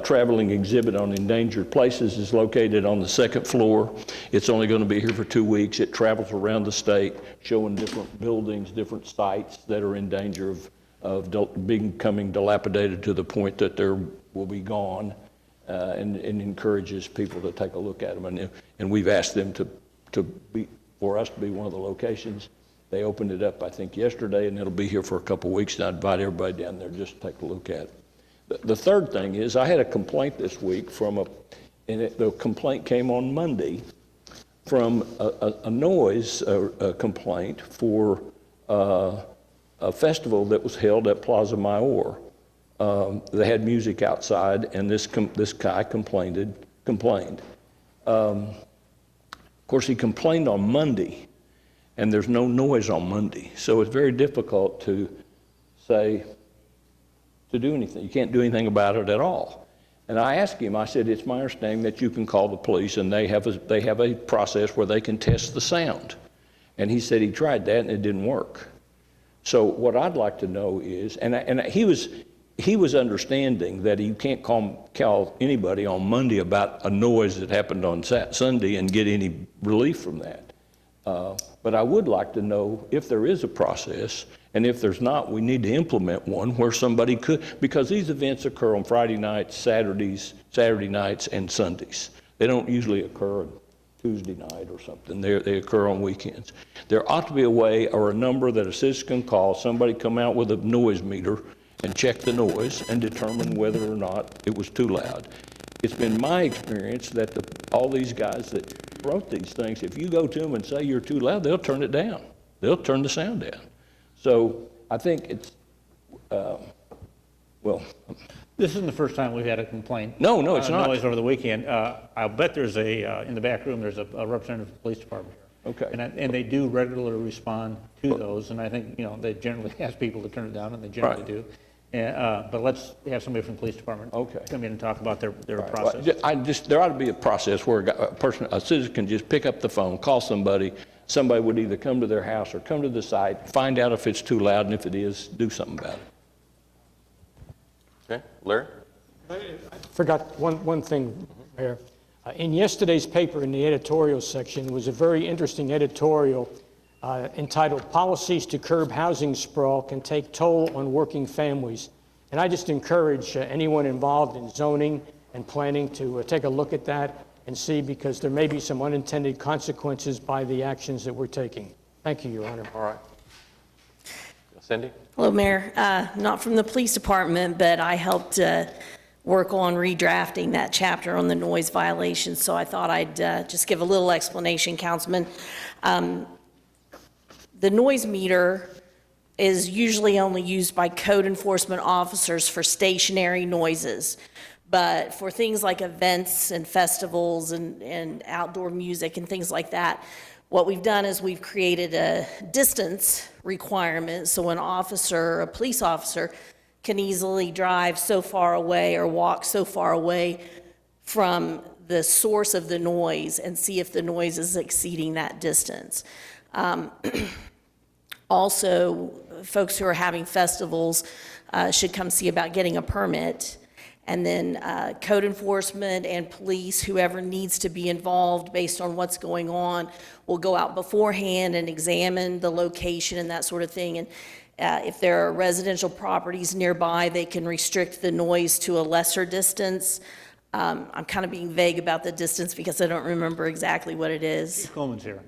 traveling exhibit on endangered places is located on the second floor. It's only going to be here for 2 weeks. It travels around the state, showing different buildings, different sites that are in danger of becoming dilapidated to the point that they will be gone, and encourages people to take a look at them. And we've asked them for us to be one of the locations. They opened it up, I think, yesterday, and it'll be here for a couple of weeks, and I invite everybody down there just to take a look at it. The third thing is I had a complaint this week the complaint came on Monday from a noise complaint for a festival that was held at Plaza Mayor. They had music outside, and this guy complained. Of course, he complained on Monday, and there's no noise on Monday. So it's very difficult to do anything. You can't do anything about it at all. And I asked him, I said, it's my understanding that you can call the police, and they have a process where they can test the sound. And he said he tried that, and it didn't work. So what I'd like to know is, and he was understanding that you can't call anybody on Monday about a noise that happened on Sunday and get any relief from that. But I would like to know if there is a process, and if there's not, we need to implement one where somebody could, because these events occur on Friday nights, Saturday nights, and Sundays. They don't usually occur on Tuesday night or something. They occur on weekends. There ought to be a way or a number that a citizen can call, somebody come out with a noise meter and check the noise and determine whether or not it was too loud. It's been my experience that all these guys that wrote these things, if you go to them and say you're too loud, they'll turn it down. They'll turn the sound down. So I think it's, This isn't the first time we've had a complaint. No, it's not. Noise over the weekend. I'll bet there's in the back room, there's a representative of the police department here. Okay. And they do regularly respond to those, and I think, they generally ask people to turn it down, and they generally do. But let's have somebody from the police department come in and talk about their process. There ought to be a process where a citizen can just pick up the phone, call somebody. Somebody would either come to their house or come to the site, find out if it's too loud, and if it is, do something about it. Okay, Larry? I forgot one thing, Mayor. In yesterday's paper, in the editorial section, was a very interesting editorial entitled "Policies to Curb Housing Sprawl Can Take Toll on Working Families." And I just encourage anyone involved in zoning and planning to take a look at that and see, because there may be some unintended consequences by the actions that we're taking. Thank you, Your Honor. All right. Cindy? Hello, Mayor. Not from the police department, but I helped work on redrafting that chapter on the noise violations, so I thought I'd just give a little explanation, Councilman. The noise meter is usually only used by code enforcement officers for stationary noises. But for things like events and festivals and outdoor music and things like that, what we've done is we've created a distance requirement, so a police officer, can easily drive so far away or walk so far away from the source of the noise and see if the noise is exceeding that distance. Also, folks who are having festivals should come see about getting a permit. And then code enforcement and police, whoever needs to be involved based on what's going on, will go out beforehand and examine the location and that sort of thing. And if there are residential properties nearby, they can restrict the noise to a lesser distance. I'm kind of being vague about the distance because I don't remember exactly what it is. Chief Coleman's here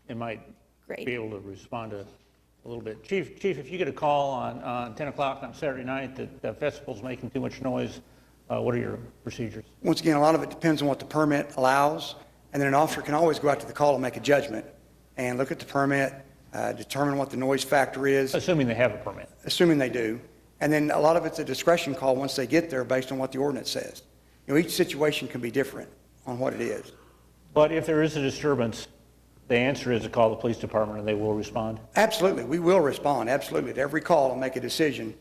and might Great. be able to respond to a little bit. Chief, if you get a call on 10 o'clock on Saturday night that the festival's making too much noise, what are your procedures? Once again, a lot of it depends on what the permit allows, and then an officer can always go out to the call and make a judgment and look at the permit, determine what the noise factor is. Assuming they have a permit. Assuming they do. And then a lot of it's a discretion call once they get there based on what the ordinance says. You know, each situation can be different on what it is. But if there is a disturbance, the answer is to call the police department and they will respond? Absolutely, we will respond, absolutely, to every call and make a decision.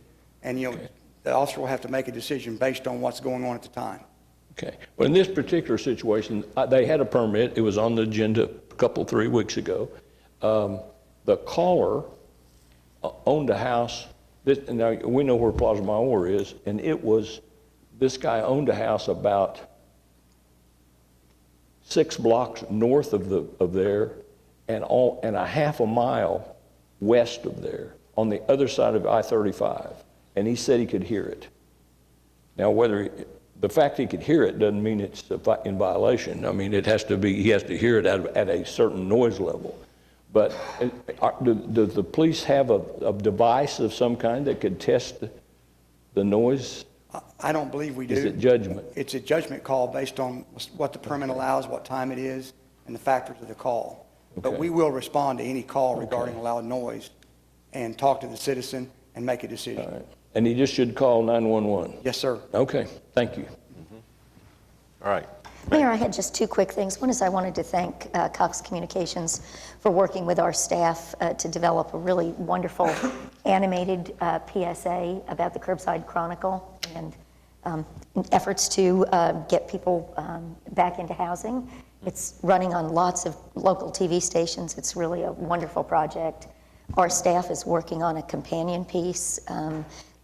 And, you know, the officer will have to make a decision based on what's going on at the time. Okay. Well, in this particular situation, they had a permit. It was on the agenda a 3 weeks ago. The caller owned a house. Now, we know where Plaza Mayor is, and this guy owned a house about 6 blocks north of there and a half a mile west of there on the other side of I-35. And he said he could hear it. Now, the fact he could hear it doesn't mean it's in violation. I mean, he has to hear it at a certain noise level. But does the police have a device of some kind that could test the noise? I don't believe we do. Is it judgment? It's a judgment call based on what the permit allows, what time it is, and the factors of the call. But Okay. we will respond to any call regarding loud noise and talk to the citizen and make a decision. All right. And he just should call 911? Yes, sir. Okay, thank you. All right. Mayor, I had just 2 quick things. One is I wanted to thank Cox Communications for working with our staff to develop a really wonderful animated PSA about the Curbside Chronicle and efforts to get people back into housing. It's running on lots of local TV stations. It's really a wonderful project. Our staff is working on a companion piece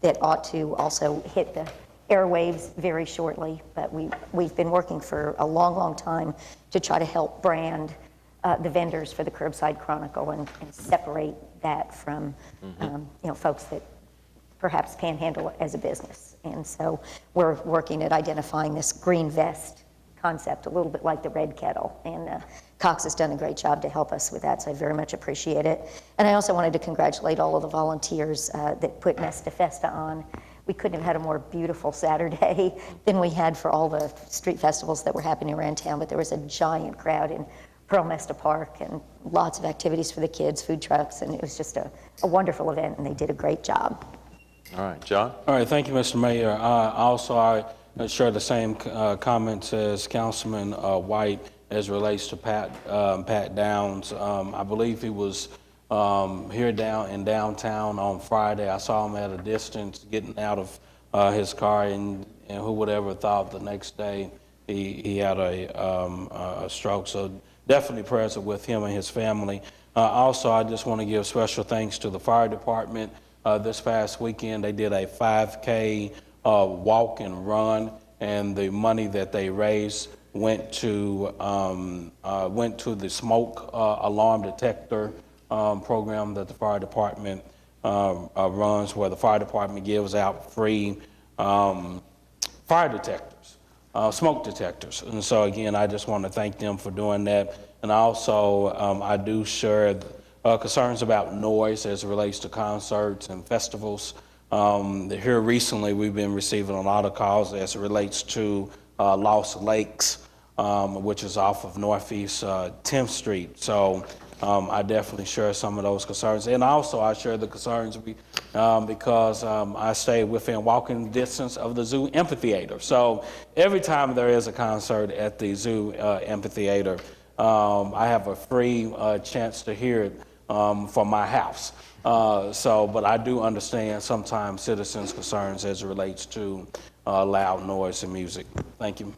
that ought to also hit the airwaves very shortly, but we've been working for a long, long time to try to help brand the vendors for the Curbside Chronicle and separate that from folks that perhaps panhandle it as a business. And so we're working at identifying this green vest concept, a little bit like the Red Kettle, and Cox has done a great job to help us with that, so I very much appreciate it. And I also wanted to congratulate all of the volunteers that put Nesta Festa on. We couldn't have had a more beautiful Saturday than we had for all the street festivals that were happening around town, but there was a giant crowd in Pearl Mesta Park and lots of activities for the kids, food trucks, and it was just a wonderful event, and they did a great job. All right, John? All right, thank you, Mr. Mayor. I share the same comments as Councilman White as relates to Pat Downs. I believe he was here in downtown on Friday. I saw him at a distance getting out of his car, and who would ever thought the next day he had a stroke. So definitely prayers with him and his family. Also, I just want to give special thanks to the fire department. This past weekend, they did a 5K walk and run, and the money that they raised went to the smoke alarm detector program that the fire department runs, where the fire department gives out free fire detectors, smoke detectors. And so again, I just want to thank them for doing that. And also, I do share concerns about noise as it relates to concerts and festivals. Here recently, we've been receiving a lot of calls as it relates to Lost Lakes, which is off of Northeast 10th Street. So I definitely share some of those concerns. And also I share the concerns because I stay within walking distance of the zoo amphitheater. So every time there is a concert at the zoo amphitheater, I have a free chance to hear it from my house. But I do understand sometimes citizens' concerns as it relates to loud noise and music. Thank you.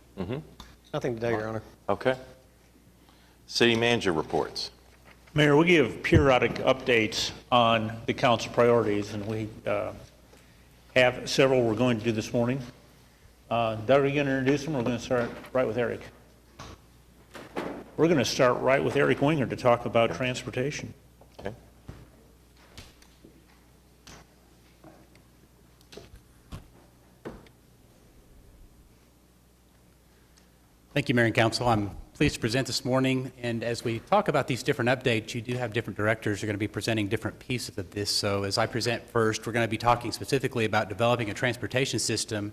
Nothing today, Your Honor. Okay. City manager reports. Mayor, we give periodic updates on the council priorities, and we have several we're going to do this morning. Doug, are you going to introduce them, or we're going to start right with Eric? We're going to start right with Eric Winger to talk about transportation. Okay. Thank you, Mayor and Council. I'm pleased to present this morning, and as we talk about these different updates, you do have different directors who are going to be presenting different pieces of this. So as I present first, we're going to be talking specifically about developing a transportation system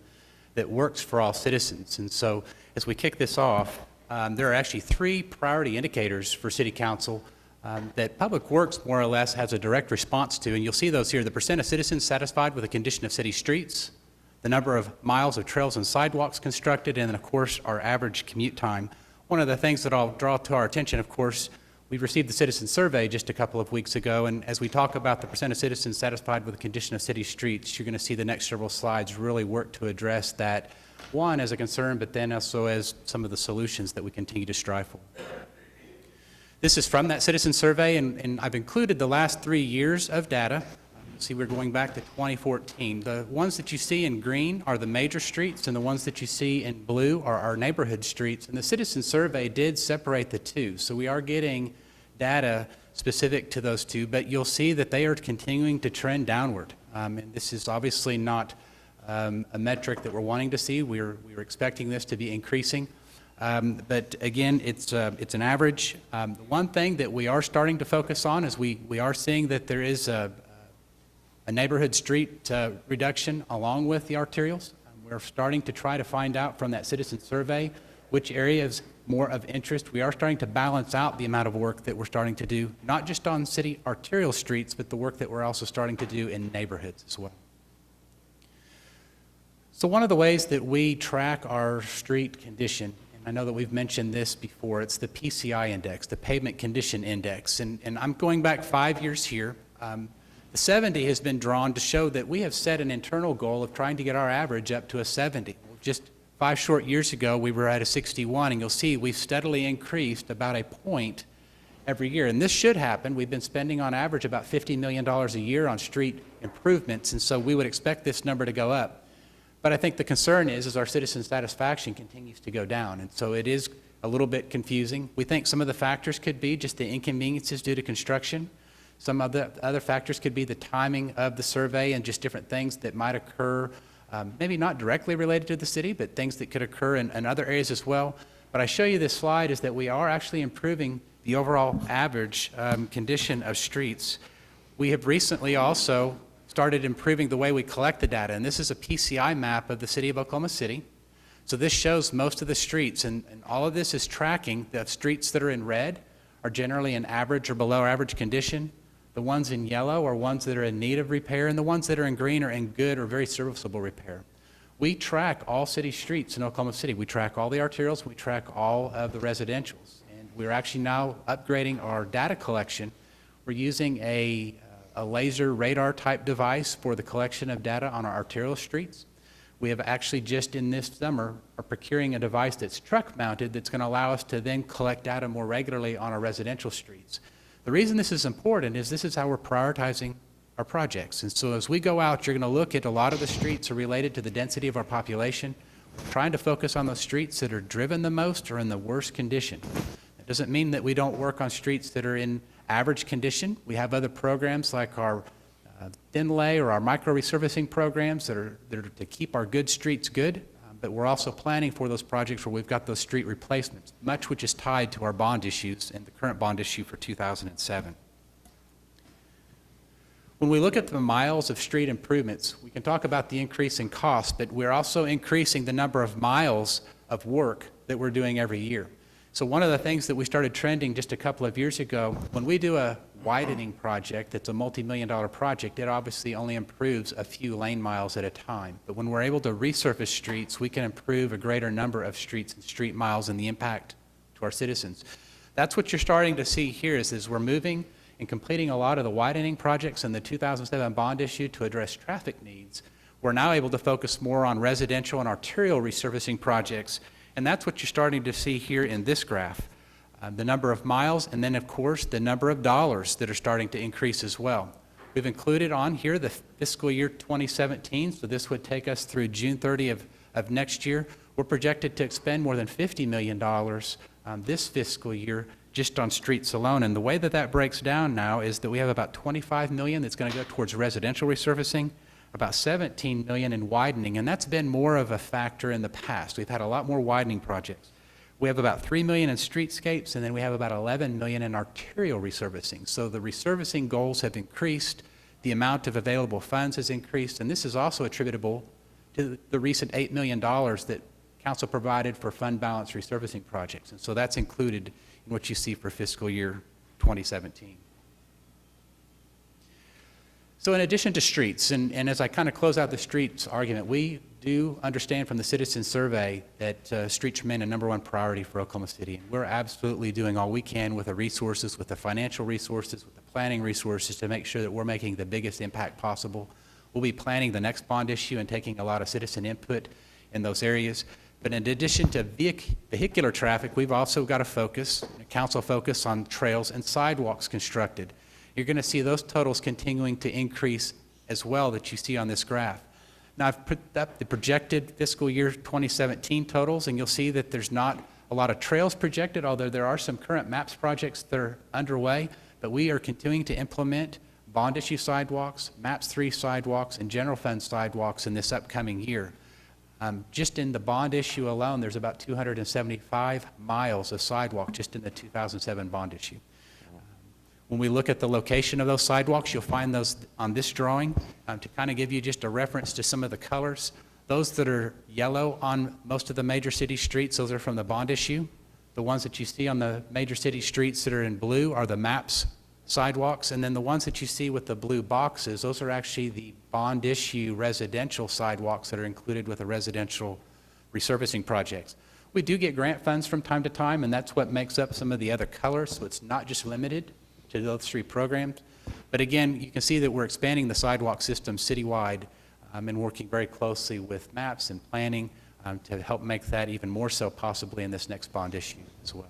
that works for all citizens. And so as we kick this off, there are actually 3 priority indicators for City Council that Public Works more or less has a direct response to, and you'll see those here: the percent of citizens satisfied with the condition of city streets, the number of miles of trails and sidewalks constructed, and then, of course, our average commute time. One of the things that I'll draw to our attention, of course, we received the citizen survey just a couple of weeks ago, and as we talk about the percent of citizens satisfied with the condition of city streets, you're going to see the next several slides really work to address that, one, as a concern, but then also as some of the solutions that we continue to strive for. This is from that citizen survey, and I've included the last 3 years of data. See, we're going back to 2014. The ones that you see in green are the major streets, and the ones that you see in blue are our neighborhood streets. And the citizen survey did separate the two, so we are getting data specific to those two, but you'll see that they are continuing to trend downward. And this is obviously not a metric that we're wanting to see. We're expecting this to be increasing. But again, it's an average. The one thing that we are starting to focus on is we are seeing that there is a neighborhood street reduction along with the arterials. We're starting to try to find out from that citizen survey which area is more of interest. We are starting to balance out the amount of work that we're starting to do, not just on city arterial streets, but the work that we're also starting to do in neighborhoods as well. So one of the ways that we track our street condition, and I know that we've mentioned this before, it's the PCI index, the Pavement Condition Index. And I'm going back 5 years here. The 70 has been drawn to show that we have set an internal goal of trying to get our average up to a 70. Just 5 short years ago, we were at a 61, and you'll see we've steadily increased about a point every year. And this should happen. We've been spending on average about $50 million a year on street improvements, and so we would expect this number to go up. But I think the concern is our citizen satisfaction continues to go down, and so it is a little bit confusing. We think some of the factors could be just the inconveniences due to construction. Some of the other factors could be the timing of the survey and just different things that might occur, maybe not directly related to the city, but things that could occur in other areas as well. But I show you this slide is that we are actually improving the overall average condition of streets. We have recently also started improving the way we collect the data, and this is a PCI map of the city of Oklahoma City. So this shows most of the streets, and all of this is tracking. The streets that are in red are generally in average or below average condition. The ones in yellow are ones that are in need of repair, and the ones that are in green are in good or very serviceable repair. We track all city streets in Oklahoma City. We track all the arterials. We track all of the residentials. And we're actually now upgrading our data collection. We're using a laser radar type device for the collection of data on our arterial streets. We have actually just in this summer are procuring a device that's truck mounted that's going to allow us to then collect data more regularly on our residential streets. The reason this is important is this is how we're prioritizing our projects. And so as we go out, you're going to look at a lot of the streets are related to the density of our population. We're trying to focus on those streets that are driven the most or in the worst condition. It doesn't mean that we don't work on streets that are in average condition. We have other programs like our thin lay or our micro resurfacing programs that are to keep our good streets good. But we're also planning for those projects where we've got those street replacements, much which is tied to our bond issues and the current bond issue for 2007. When we look at the miles of street improvements, we can talk about the increase in cost, but we're also increasing the number of miles of work that we're doing every year. So one of the things that we started trending just a couple of years ago, when we do a widening project that's a multi-million-dollar project, it obviously only improves a few lane miles at a time. But when we're able to resurface streets, we can improve a greater number of streets and street miles and the impact to our citizens. That's what you're starting to see here is we're moving and completing a lot of the widening projects in the 2007 bond issue to address traffic needs. We're now able to focus more on residential and arterial resurfacing projects. And that's what you're starting to see here in this graph. The number of miles, and then, of course, the number of dollars that are starting to increase as well. We've included on here the fiscal year 2017, so this would take us through June 30 of next year. We're projected to expend more than $50 million this fiscal year just on streets alone. And the way that that breaks down now is that we have about $25 million that's going to go towards residential resurfacing, about $17 million in widening, and that's been more of a factor in the past. We've had a lot more widening projects. We have about $3 million in streetscapes, and then we have about $11 million in arterial resurfacing. So the resurfacing goals have increased, the amount of available funds has increased, and this is also attributable to the recent $8 million that Council provided for fund balance resurfacing projects. And so that's included in what you see for fiscal year 2017. So in addition to streets, and as I kind of close out the streets argument, we do understand from the citizen survey that streets remain a #1 priority for Oklahoma City. And we're absolutely doing all we can with the resources, with the financial resources, with the planning resources to make sure that we're making the biggest impact possible. We'll be planning the next bond issue and taking a lot of citizen input in those areas. But in addition to vehicular traffic, we've also got a council focus on trails and sidewalks constructed. You're going to see those totals continuing to increase as well that you see on this graph. Now, I've put up the projected fiscal year 2017 totals, and you'll see that there's not a lot of trails projected, although there are some current MAPS projects that are underway, but we are continuing to implement bond issue sidewalks, MAPS 3 sidewalks, and general fund sidewalks in this upcoming year. Just in the bond issue alone, there's about 275 miles of sidewalk just in the 2007 bond issue. When we look at the location of those sidewalks, you'll find those on this drawing. To kind of give you just a reference to some of the colors, those that are yellow on most of the major city streets, those are from the bond issue. The ones that you see on the major city streets that are in blue are the MAPS sidewalks, and then the ones that you see with the blue boxes, those are actually the bond issue residential sidewalks that are included with the residential resurfacing projects. We do get grant funds from time to time, and that's what makes up some of the other colors, so it's not just limited to those 3 programs. But again, you can see that we're expanding the sidewalk system citywide and working very closely with MAPS and planning to help make that even more so possibly in this next bond issue as well.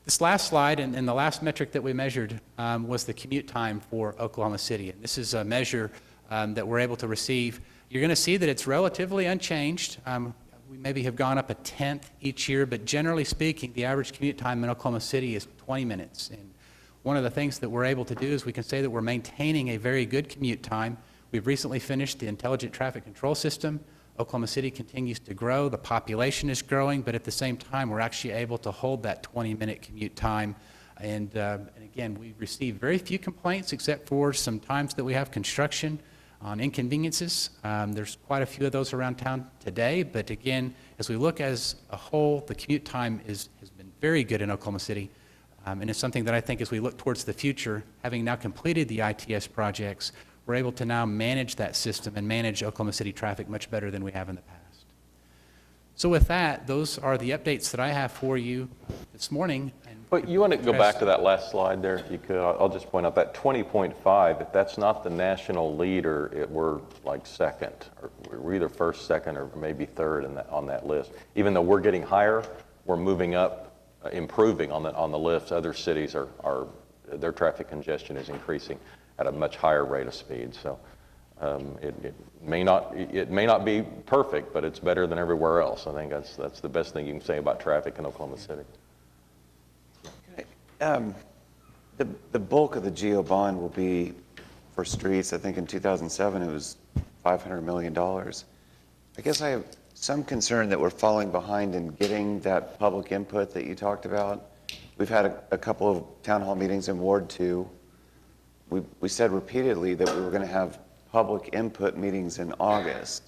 This last slide and the last metric that we measured was the commute time for Oklahoma City. And this is a measure that we're able to receive. You're going to see that it's relatively unchanged. We maybe have gone up 1/10 each year, but generally speaking, the average commute time in Oklahoma City is 20 minutes. And one of the things that we're able to do is we can say that we're maintaining a very good commute time. We've recently finished the intelligent traffic control system. Oklahoma City continues to grow, the population is growing, but at the same time, we're actually able to hold that 20-minute commute time. And again, we receive very few complaints except for some times that we have construction on inconveniences. There's quite a few of those around town today, but again, as we look as a whole, the commute time has been very good in Oklahoma City. And it's something that I think as we look towards the future, having now completed the ITS projects, we're able to now manage that system and manage Oklahoma City traffic much better than we have in the past. So with that, those are the updates that I have for you this morning. But you want to go back to that last slide there, if you could. I'll just point out that 20.5, if that's not the national leader, we're like second, or we're either first, second, or maybe third on that list. Even though we're getting higher, we're moving up, improving on the list. Other cities their traffic congestion is increasing at a much higher rate of speed. So it may not be perfect, but it's better than everywhere else. I think that's the best thing you can say about traffic in Oklahoma City. The bulk of the GEO bond will be for streets. I think in 2007 it was $500 million. I guess I have some concern that we're falling behind in getting that public input that you talked about. We've had a couple of town hall meetings in Ward 2. We said repeatedly that we were going to have public input meetings in August,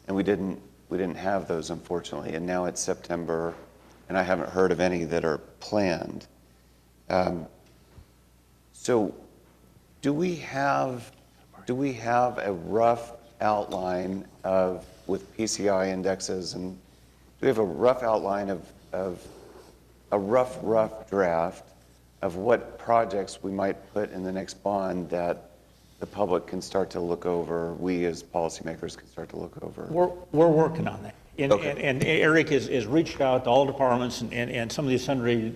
and we didn't have those, unfortunately. And now it's September, and I haven't heard of any that are planned. So do we have a rough outline with PCI indexes, and do we have a rough outline of a rough draft of what projects we might put in the next bond that the public can start to look over, we as policymakers can start to look over? We're working on that. And Eric has reached out to all departments and some of these sundry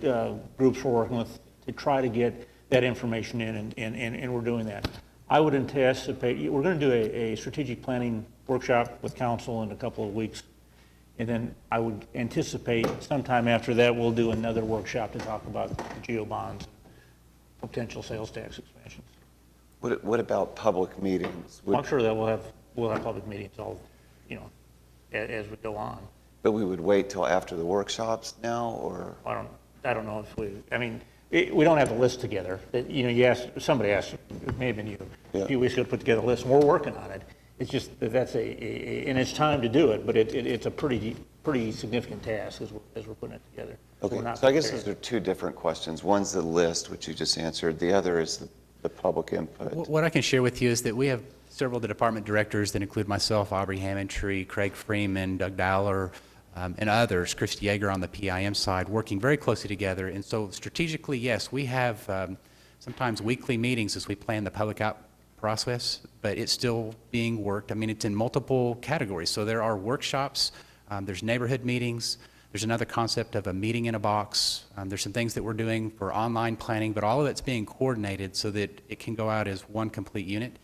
groups we're working with to try to get that information in, and we're doing that. I would anticipate, we're going to do a strategic planning workshop with council in a couple of weeks. And then I would anticipate sometime after that, we'll do another workshop to talk about geo bonds, potential sales tax expansions. What about public meetings? I'm sure that we'll have public meetings all, as we go on. But we would wait till after the workshops now, or? I don't know if we don't have the list together. Somebody asked, it may have been you, a few weeks ago to put together a list, and we're working on it. It's just that that's and it's time to do it, but it's a pretty significant task as we're putting it together. Okay, so I guess those are two different questions. One's the list, which you just answered. The other is the public input. What I can share with you is that we have several of the department directors that include myself, Aubrey Hammondtree, Craig Freeman, Doug Dowler, and others, Christy Yeager on the PIM side, working very closely together. And so strategically, yes, we have sometimes weekly meetings as we plan the public out process, but it's still being worked. I mean, it's in multiple categories. So there are workshops, there's neighborhood meetings, there's another concept of a meeting in a box. There's some things that we're doing for online planning, but all of it's being coordinated so that it can go out as one complete unit.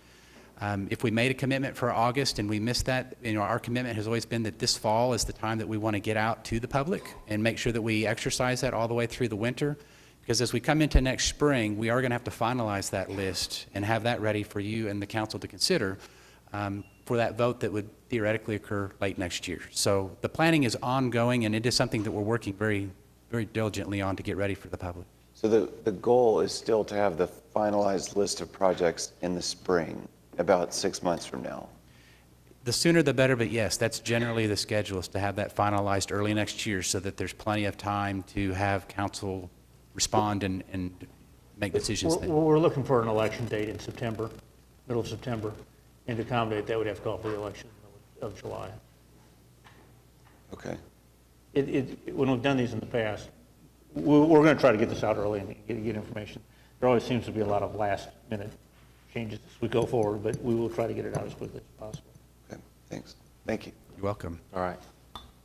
If we made a commitment for August and we missed that, our commitment has always been that this fall is the time that we want to get out to the public and make sure that we exercise that all the way through the winter. Because as we come into next spring, we are going to have to finalize that list and have that ready for you and the council to consider for that vote that would theoretically occur late next year. So the planning is ongoing, and it is something that we're working very, very diligently on to get ready for the public. So the goal is still to have the finalized list of projects in the spring, about 6 months from now. The sooner the better, but yes, that's generally the schedule, is to have that finalized early next year so that there's plenty of time to have council respond and make decisions then. We're looking for an election date in September, middle of September, and to accommodate that, we'd have to call for the election of July. Okay. When we've done these in the past, we're going to try to get this out early and get information. There always seems to be a lot of last-minute changes as we go forward, but we will try to get it out as quickly as possible. Okay, thanks. Thank you. You're welcome. All right.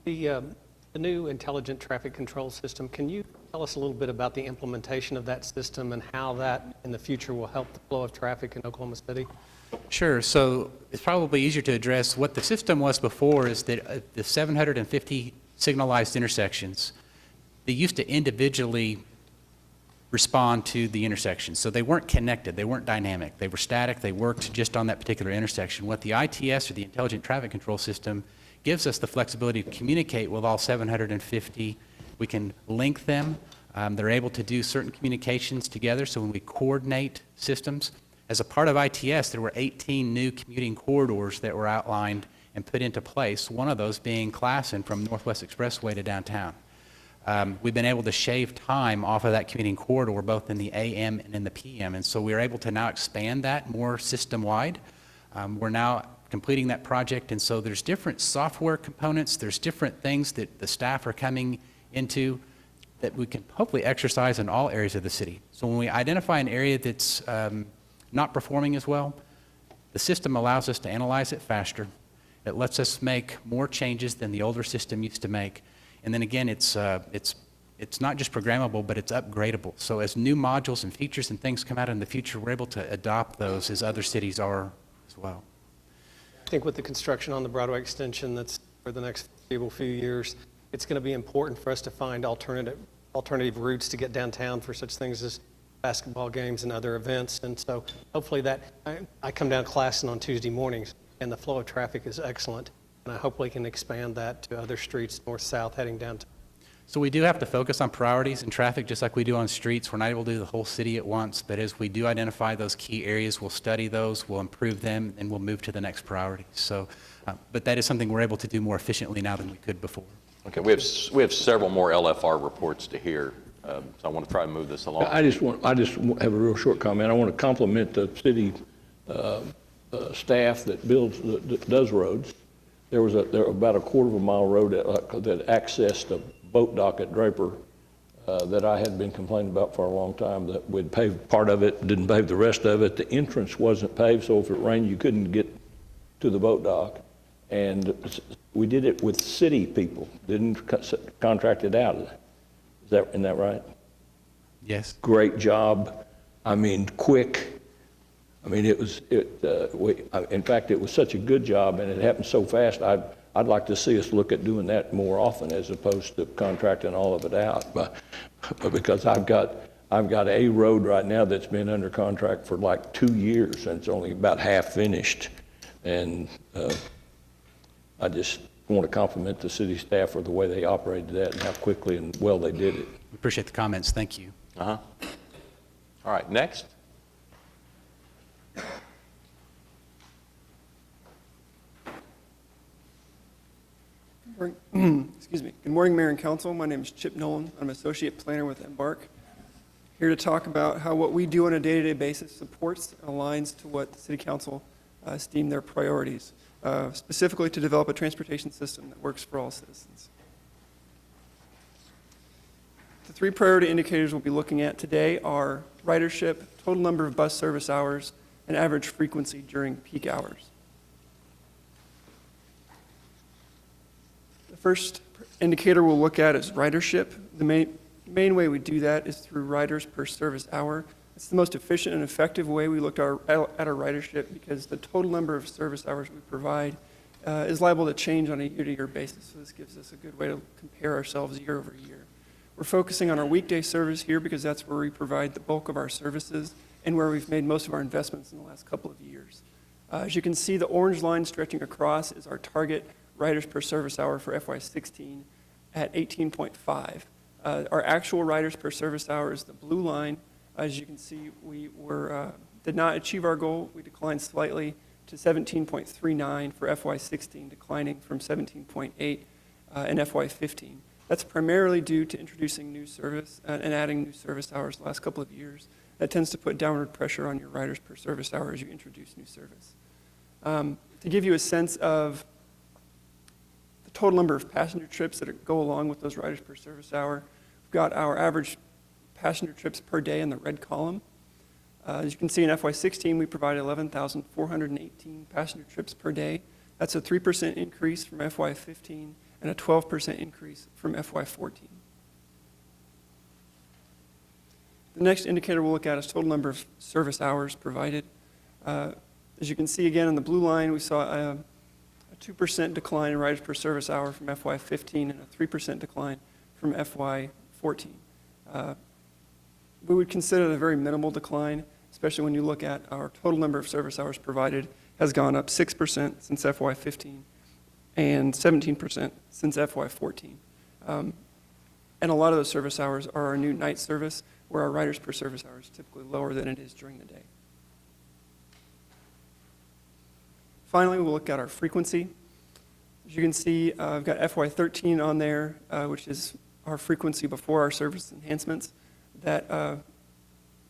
The new intelligent traffic control system, can you tell us a little bit about the implementation of that system and how that in the future will help the flow of traffic in Oklahoma City? Sure. So it's probably easier to address what the system was before is that the 750 signalized intersections, they used to individually respond to the intersection. So they weren't connected. They weren't dynamic. They were static. They worked just on that particular intersection. What the ITS, or the Intelligent Traffic Control System, gives us the flexibility to communicate with all 750. We can link them. They're able to do certain communications together. So when we coordinate systems, as a part of ITS, there were 18 new commuting corridors that were outlined and put into place, one of those being Classen from Northwest Expressway to downtown. We've been able to shave time off of that commuting corridor, both in the AM and in the PM, and so we're able to now expand that more system-wide. We're now completing that project, and so there's different software components, there's different things that the staff are coming into that we can hopefully exercise in all areas of the city. So when we identify an area that's not performing as well, the system allows us to analyze it faster. It lets us make more changes than the older system used to make. And then again, it's not just programmable, but it's upgradable. So as new modules and features and things come out in the future, we're able to adopt those as other cities are as well. I think with the construction on the Broadway extension that's for the next few years, it's going to be important for us to find alternative routes to get downtown for such things as basketball games and other events. And so hopefully that, I come down to Classen on Tuesday mornings, and the flow of traffic is excellent. And I hope we can expand that to other streets, north-south, heading downtown. So we do have to focus on priorities and traffic just like we do on streets. We're not able to do the whole city at once, but as we do identify those key areas, we'll study those, we'll improve them, and we'll move to the next priority. So, but that is something we're able to do more efficiently now than we could before. Okay, we have several more LFR reports to hear, so I want to try to move this along. I just have a real short comment. I want to compliment the city staff that does roads. There was about a quarter of a mile road that accessed a boat dock at Draper that I had been complaining about for a long time, that we'd paved part of it, didn't pave the rest of it. The entrance wasn't paved, so if it rained, you couldn't get to the boat dock. And we did it with city people, didn't contract it out. Isn't that right? Yes. Great job. I mean, quick. I mean, in fact, it was such a good job and it happened so fast. I'd like to see us look at doing that more often as opposed to contracting all of it out. But because I've got a road right now that's been under contract for like 2 years and it's only about half finished. And I just want to compliment the city staff for the way they operated that and how quickly and well they did it. We appreciate the comments. Thank you. Uh-huh. All right, next. Excuse me. Good morning, Mayor and Council. My name is Chip Nolan. I'm Associate Planner with Embark. Here to talk about how what we do on a day-to-day basis supports and aligns to what the City Council esteem their priorities, specifically to develop a transportation system that works for all citizens. The 3 priority indicators we'll be looking at today are ridership, total number of bus service hours, and average frequency during peak hours. The first indicator we'll look at is ridership. The main way we do that is through riders per service hour. It's the most efficient and effective way we look at our ridership because the total number of service hours we provide is liable to change on a year-to-year basis. So this gives us a good way to compare ourselves year over year. We're focusing on our weekday service here because that's where we provide the bulk of our services and where we've made most of our investments in the last couple of years. As you can see, the orange line stretching across is our target riders per service hour for FY16 at 18.5. Our actual riders per service hour is the blue line. As you can see, we did not achieve our goal. We declined slightly to 17.39 for FY16, declining from 17.8 in FY15. That's primarily due to introducing new service and adding new service hours the last couple of years. That tends to put downward pressure on your riders per service hour as you introduce new service. To give you a sense of the total number of passenger trips that go along with those riders per service hour, we've got our average passenger trips per day in the red column. As you can see in FY16, we provided 11,418 passenger trips per day. That's a 3% increase from FY15 and a 12% increase from FY14. The next indicator we'll look at is total number of service hours provided. As you can see again on the blue line, we saw a 2% decline in riders per service hour from FY15 and a 3% decline from FY14. We would consider it a very minimal decline, especially when you look at our total number of service hours provided has gone up 6% since FY15 and 17% since FY14. And a lot of those service hours are our new night service, where our riders per service hour is typically lower than it is during the day. Finally, we'll look at our frequency. As you can see, I've got FY13 on there, which is our frequency before our service enhancements. That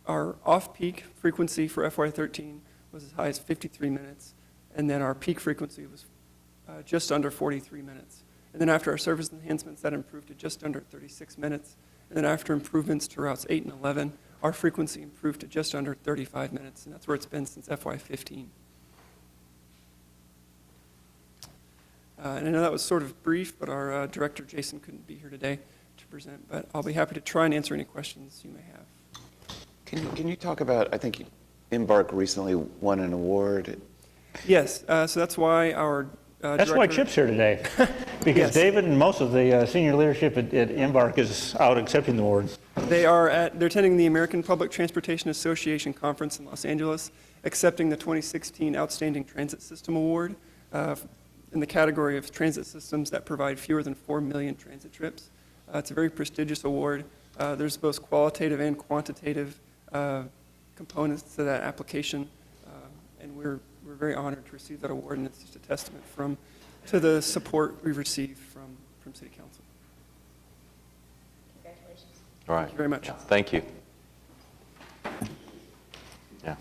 our off-peak frequency for FY13 was as high as 53 minutes, and then our peak frequency was just under 43 minutes. And then after our service enhancements, that improved to just under 36 minutes. And then after improvements to routes 8 and 11, our frequency improved to just under 35 minutes, and that's where it's been since FY15. And I know that was sort of brief, but our director, Jason, couldn't be here today to present, but I'll be happy to try and answer any questions you may have. Can you talk about, I think Embark recently won an award. Yes, so that's why our That's why Chip's here today, because Yes. David and most of the senior leadership at Embark is out accepting the award. they're attending the American Public Transportation Association Conference in Los Angeles, accepting the 2016 Outstanding Transit System Award in the category of transit systems that provide fewer than 4 million transit trips. It's a very prestigious award. There's both qualitative and quantitative components to that application, and we're very honored to receive that award, and it's just a testament to the support we've received from City Council. Congratulations. All right. Thank you very much. Thank you. Yeah.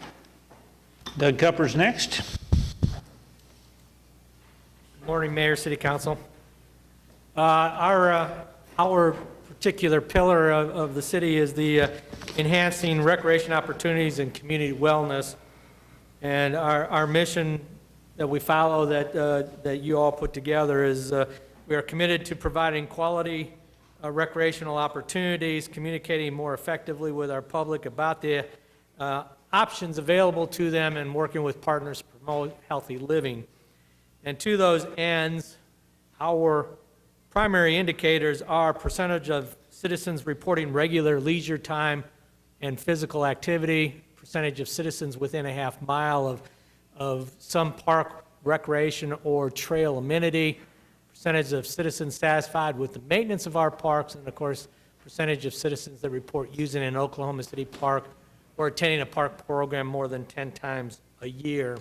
Doug Cupper's next. Good morning, Mayor, City Council. Our particular pillar of the city is the enhancing recreation opportunities and community wellness. And our mission that we follow that you all put together is we are committed to providing quality recreational opportunities, communicating more effectively with our public about the options available to them, and working with partners to promote healthy living. And to those ends, our primary indicators are percentage of citizens reporting regular leisure time and physical activity, percentage of citizens within a half mile of some park, recreation, or trail amenity, percentage of citizens satisfied with the maintenance of our parks, and of course, percentage of citizens that report using an Oklahoma City park or attending a park program more than 10 times a year.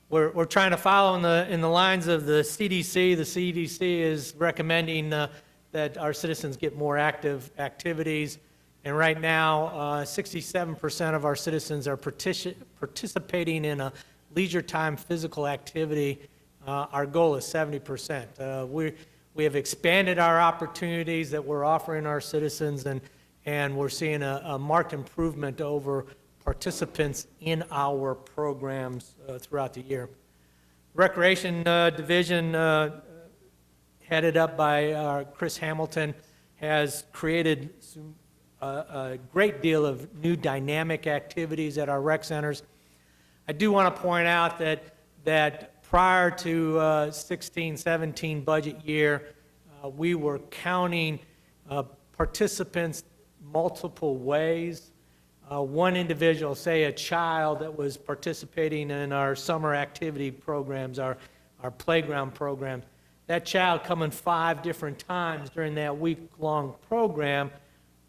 We're trying to follow in the lines of the CDC. The CDC is recommending that our citizens get more active activities. And right now, 67% of our citizens are participating in a leisure time physical activity. Our goal is 70%. We have expanded our opportunities that we're offering our citizens, and we're seeing a marked improvement over participants in our programs throughout the year. Recreation Division, headed up by Chris Hamilton, has created a great deal of new dynamic activities at our rec centers. I do want to point out that prior to 16-17 budget year, we were counting participants multiple ways. One individual, say a child that was participating in our summer activity programs, our playground programs, that child coming 5 different times during that week-long program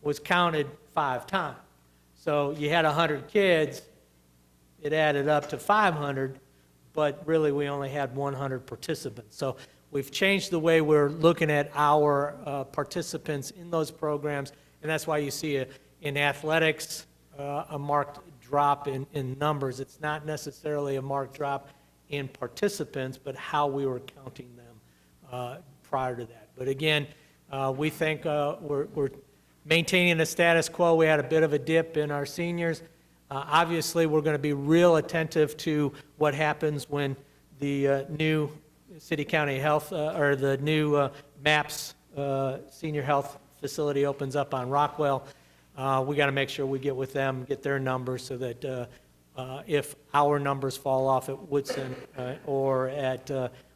was counted 5 times. So you had 100 kids, it added up to 500, but really we only had 100 participants. So we've changed the way we're looking at our participants in those programs, and that's why you see in athletics a marked drop in numbers. It's not necessarily a marked drop in participants, but how we were counting them prior to that. But again, we think we're maintaining the status quo. We had a bit of a dip in our seniors. Obviously, we're going to be real attentive to what happens when the new city-county health, or the new MAPS senior health facility opens up on Rockwell. We got to make sure we get with them, get their numbers, so that if our numbers fall off at Woodson or at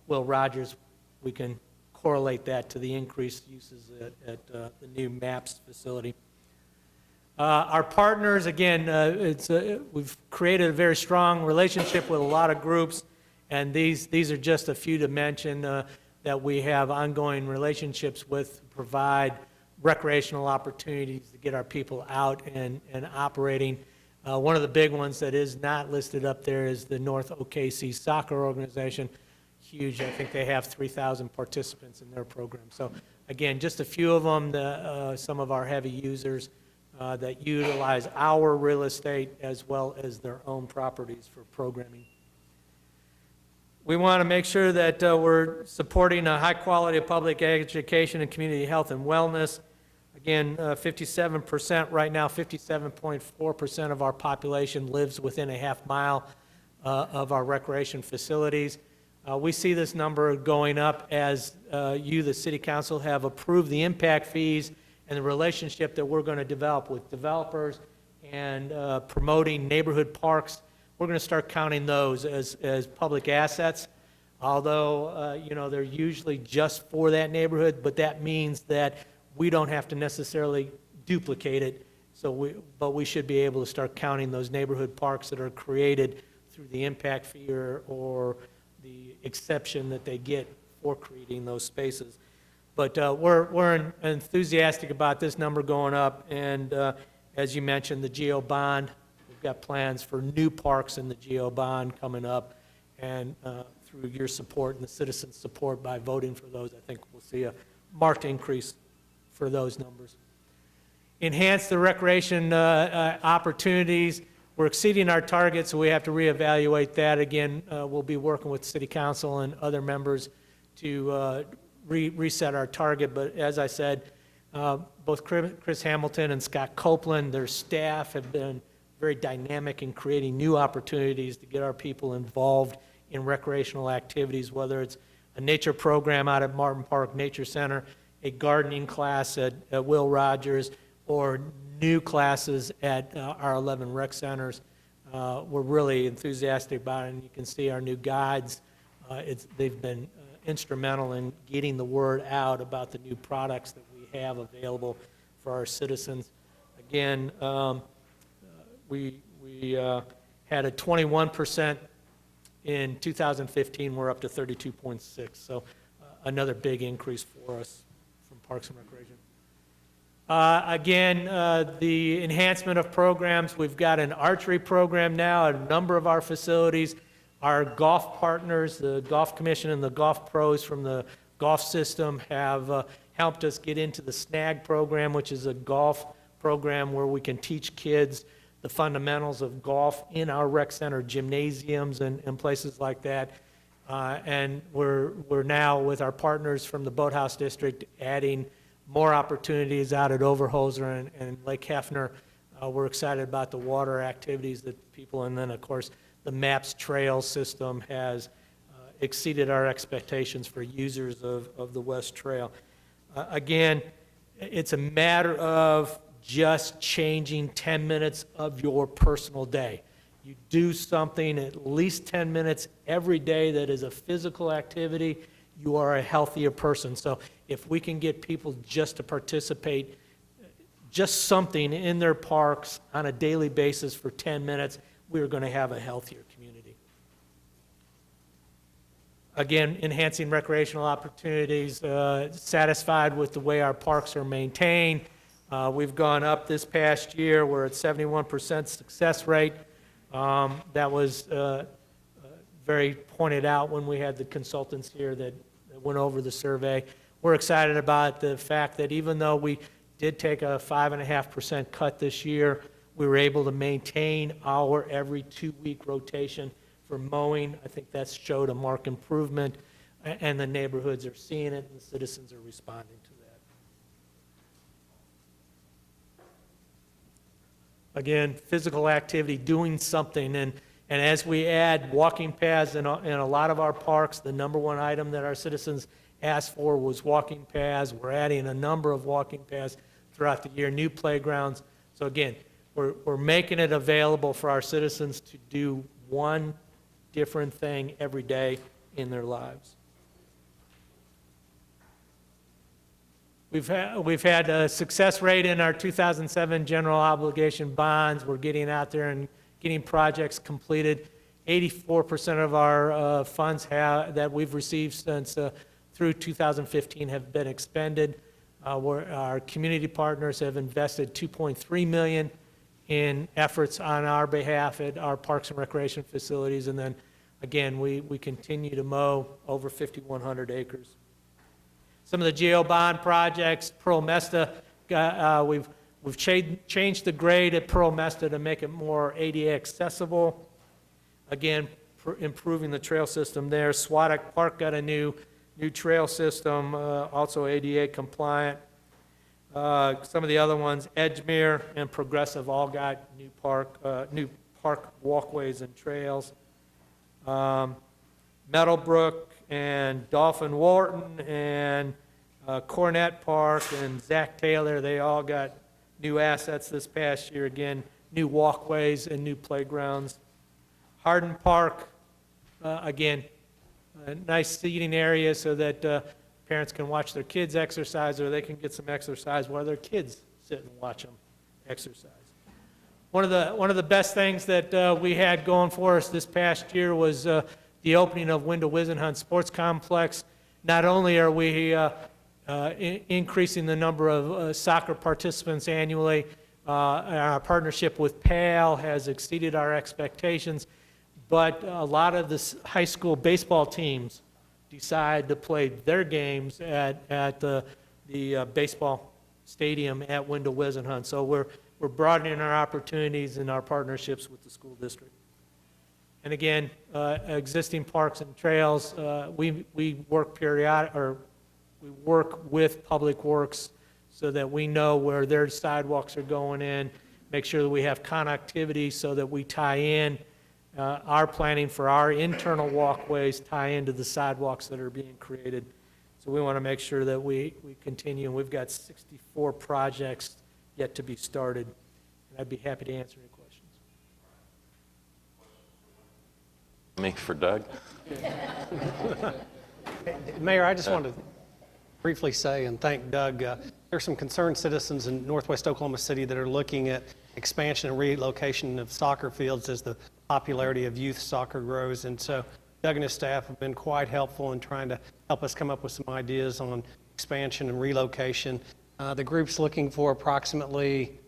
Will Rogers, we can correlate that to the increased uses at the new MAPS facility. Our partners, again, we've created a very strong relationship with a lot of groups, and these are just a few to mention that we have ongoing relationships with to provide recreational opportunities to get our people out and operating. One of the big ones that is not listed up there is the North OKC Soccer Organization. Huge. I think they have 3,000 participants in their program. So again, just a few of them, some of our heavy users that utilize our real estate as well as their own properties for programming. We want to make sure that we're supporting a high quality of public education and community health and wellness. Again, 57% right now, 57.4% of our population lives within a half mile of our recreation facilities. We see this number going up as you, the City Council, have approved the impact fees and the relationship that we're going to develop with developers and promoting neighborhood parks. We're going to start counting those as public assets, although you know, they're usually just for that neighborhood, but that means that we don't have to necessarily duplicate it. But we should be able to start counting those neighborhood parks that are created through the impact fee or the exception that they get for creating those spaces. But we're enthusiastic about this number going up, and as you mentioned, the GEO bond, we've got plans for new parks in the GEO bond coming up, and through your support and the citizens' support by voting for those, I think we'll see a marked increase for those numbers. Enhance the recreation opportunities. We're exceeding our targets, so we have to reevaluate that. Again, we'll be working with City Council and other members to reset our target. But as I said, both Chris Hamilton and Scott Copeland, their staff have been very dynamic in creating new opportunities to get our people involved in recreational activities, whether it's a nature program out at Martin Park Nature Center, a gardening class at Will Rogers, or new classes at our 11 rec centers. We're really enthusiastic about it, and you can see our new guides. They've been instrumental in getting the word out about the new products that we have available for our citizens. Again, we had a 21% in 2015. We're up to 32.6, so another big increase for us from Parks and Recreation. Again, the enhancement of programs. We've got an archery program now at a number of our facilities. Our golf partners, the Golf Commission and the golf pros from the golf system, have helped us get into the SNAG program, which is a golf program where we can teach kids the fundamentals of golf in our rec center gymnasiums and places like that. And we're now, with our partners from the Boathouse District, adding more opportunities out at Overholser and Lake Hefner. We're excited about the water activities that people, and then of course the MAPS trail system has exceeded our expectations for users of the West Trail. Again, it's a matter of just changing 10 minutes of your personal day. You do something at least 10 minutes every day that is a physical activity, you are a healthier person. So if we can get people just to participate, just something in their parks on a daily basis for 10 minutes, we're going to have a healthier community. Again, enhancing recreational opportunities, satisfied with the way our parks are maintained. We've gone up this past year. We're at 71% success rate. That was very pointed out when we had the consultants here that went over the survey. We're excited about the fact that even though we did take a 5.5% cut this year, we were able to maintain our every 2-week rotation for mowing. I think that showed a marked improvement, and the neighborhoods are seeing it, and the citizens are responding to that. Again, physical activity, doing something, and as we add walking paths in a lot of our parks, the number one item that our citizens asked for was walking paths. We're adding a number of walking paths throughout the year, new playgrounds. So again, we're making it available for our citizens to do one different thing every day in their lives. We've had a success rate in our 2007 general obligation bonds. We're getting out there and getting projects completed. 84% of our funds that we've received since through 2015 have been expended. Our community partners have invested $2.3 million in efforts on our behalf at our parks and recreation facilities, and then again we continue to mow over 5,100 acres. Some of the GO bond projects, Pearl Mesta, we've changed the grade at Pearl Mesta to make it more ADA accessible. Again, improving the trail system there. Swadek Park got a new trail system, also ADA compliant. Some of the other ones, Edgemere and Progressive, all got new park walkways and trails. Meadowbrook and Dolphin Wharton and Cornett Park and Zach Taylor, they all got new assets this past year. Again, new walkways and new playgrounds. Hardin Park, again, a nice seating area so that parents can watch their kids exercise, or they can get some exercise while their kids sit and watch them exercise. One of the best things that we had going for us this past year was the opening of Window-Wisenhunt Sports Complex. Not only are we increasing the number of soccer participants annually, our partnership with PAL has exceeded our expectations, but a lot of the high school baseball teams decide to play their games at the baseball stadium at Window-Wisenhunt. So we're broadening our opportunities and our partnerships with the school district. And again, existing parks and trails, we work we work with Public Works so that we know where their sidewalks are going in. make sure that we have connectivity so that we tie in our planning for our internal walkways, tie into the sidewalks that are being created. So we want to make sure that we continue, and we've got 64 projects yet to be started. And I'd be happy to answer any questions. Me for Doug? Mayor, I just wanted to briefly say and thank Doug. There's some concerned citizens in northwest Oklahoma City that are looking at expansion and relocation of soccer fields as the popularity of youth soccer grows. And so Doug and his staff have been quite helpful in trying to help us come up with some ideas on expansion and relocation. The group's looking for approximately,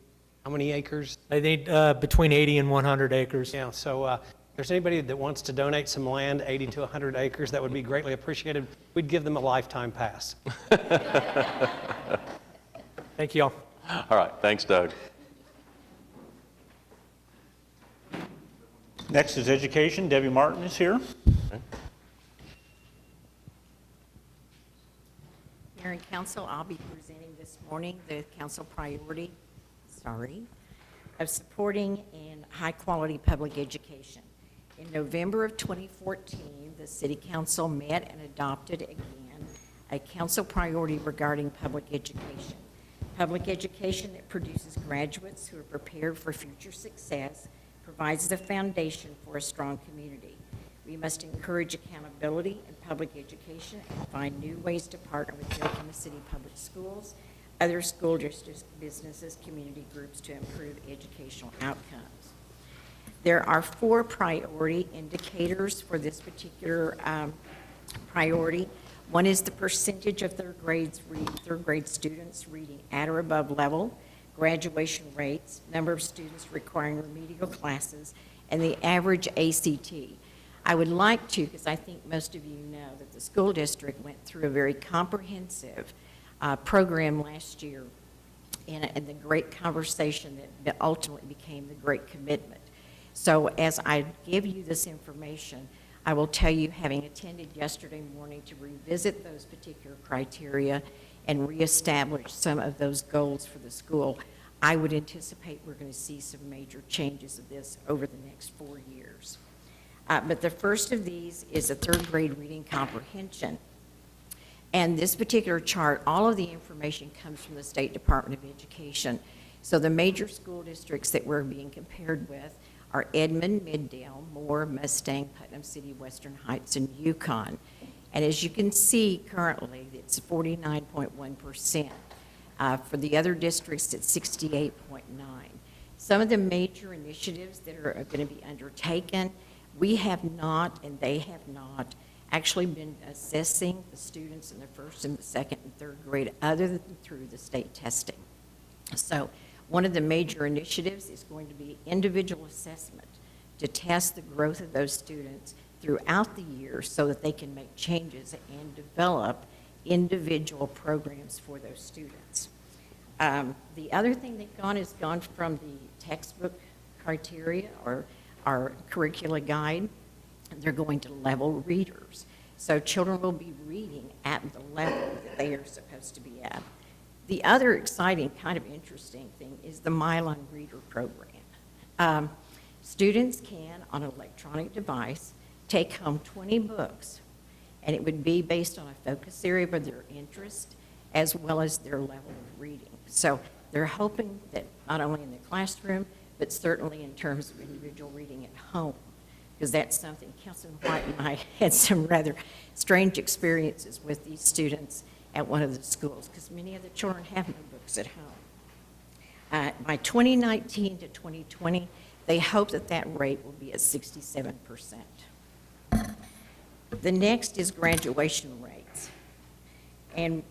how many acres? They need between 80 and 100 acres. Yeah, so if there's anybody that wants to donate some land, 80 to 100 acres, that would be greatly appreciated. We'd give them a lifetime pass. Thank you all. All right, thanks, Doug. Next is education. Debbie Martin is here. Mayor and Council, I'll be presenting this morning the council priority, of supporting and high-quality public education. In November of 2014, the City Council met and adopted again a council priority regarding public education. Public education that produces graduates who are prepared for future success provides the foundation for a strong community. We must encourage accountability in public education and find new ways to partner with the Oklahoma City Public Schools, other school districts, businesses, community groups to improve educational outcomes. There are 4 priority indicators for this particular priority. One is the percentage of third grade students reading at or above level, graduation rates, number of students requiring remedial classes, and the average ACT. I would like to, because I think most of you know, that the school district went through a very comprehensive program last year and the great conversation that ultimately became the Great Commitment. So as I give you this information, I will tell you, having attended yesterday morning to revisit those particular criteria and reestablish some of those goals for the school, I would anticipate we're going to see some major changes of this over the next 4 years. But the first of these is a third grade reading comprehension. And this particular chart, all of the information comes from the State Department of Education. So the major school districts that we're being compared with are Edmond, Middale, Moore, Mustang, Putnam City, Western Heights, and Yukon. And as you can see currently, it's 49.1%. For the other districts, it's 68.9%. Some of the major initiatives that are going to be undertaken, we have not, and they have not, actually been assessing the students in the first and the second and third grade other than through the state testing. So one of the major initiatives is going to be individual assessment to test the growth of those students throughout the year so that they can make changes and develop individual programs for those students. The other thing they've gone is gone from the textbook criteria or our curricula guide. They're going to level readers. So children will be reading at the level that they are supposed to be at. The other exciting, kind of interesting thing is the Mylon Reader program. Students can, on an electronic device, take home 20 books, and it would be based on a focus area of their interest as well as their level of reading. So they're hoping that not only in the classroom, but certainly in terms of individual reading at home, because that's something Councilman White and I had some rather strange experiences with these students at one of the schools, because many of the children have no books at home. By 2019 to 2020, they hope that that rate will be at 67%. The next is graduation rates. And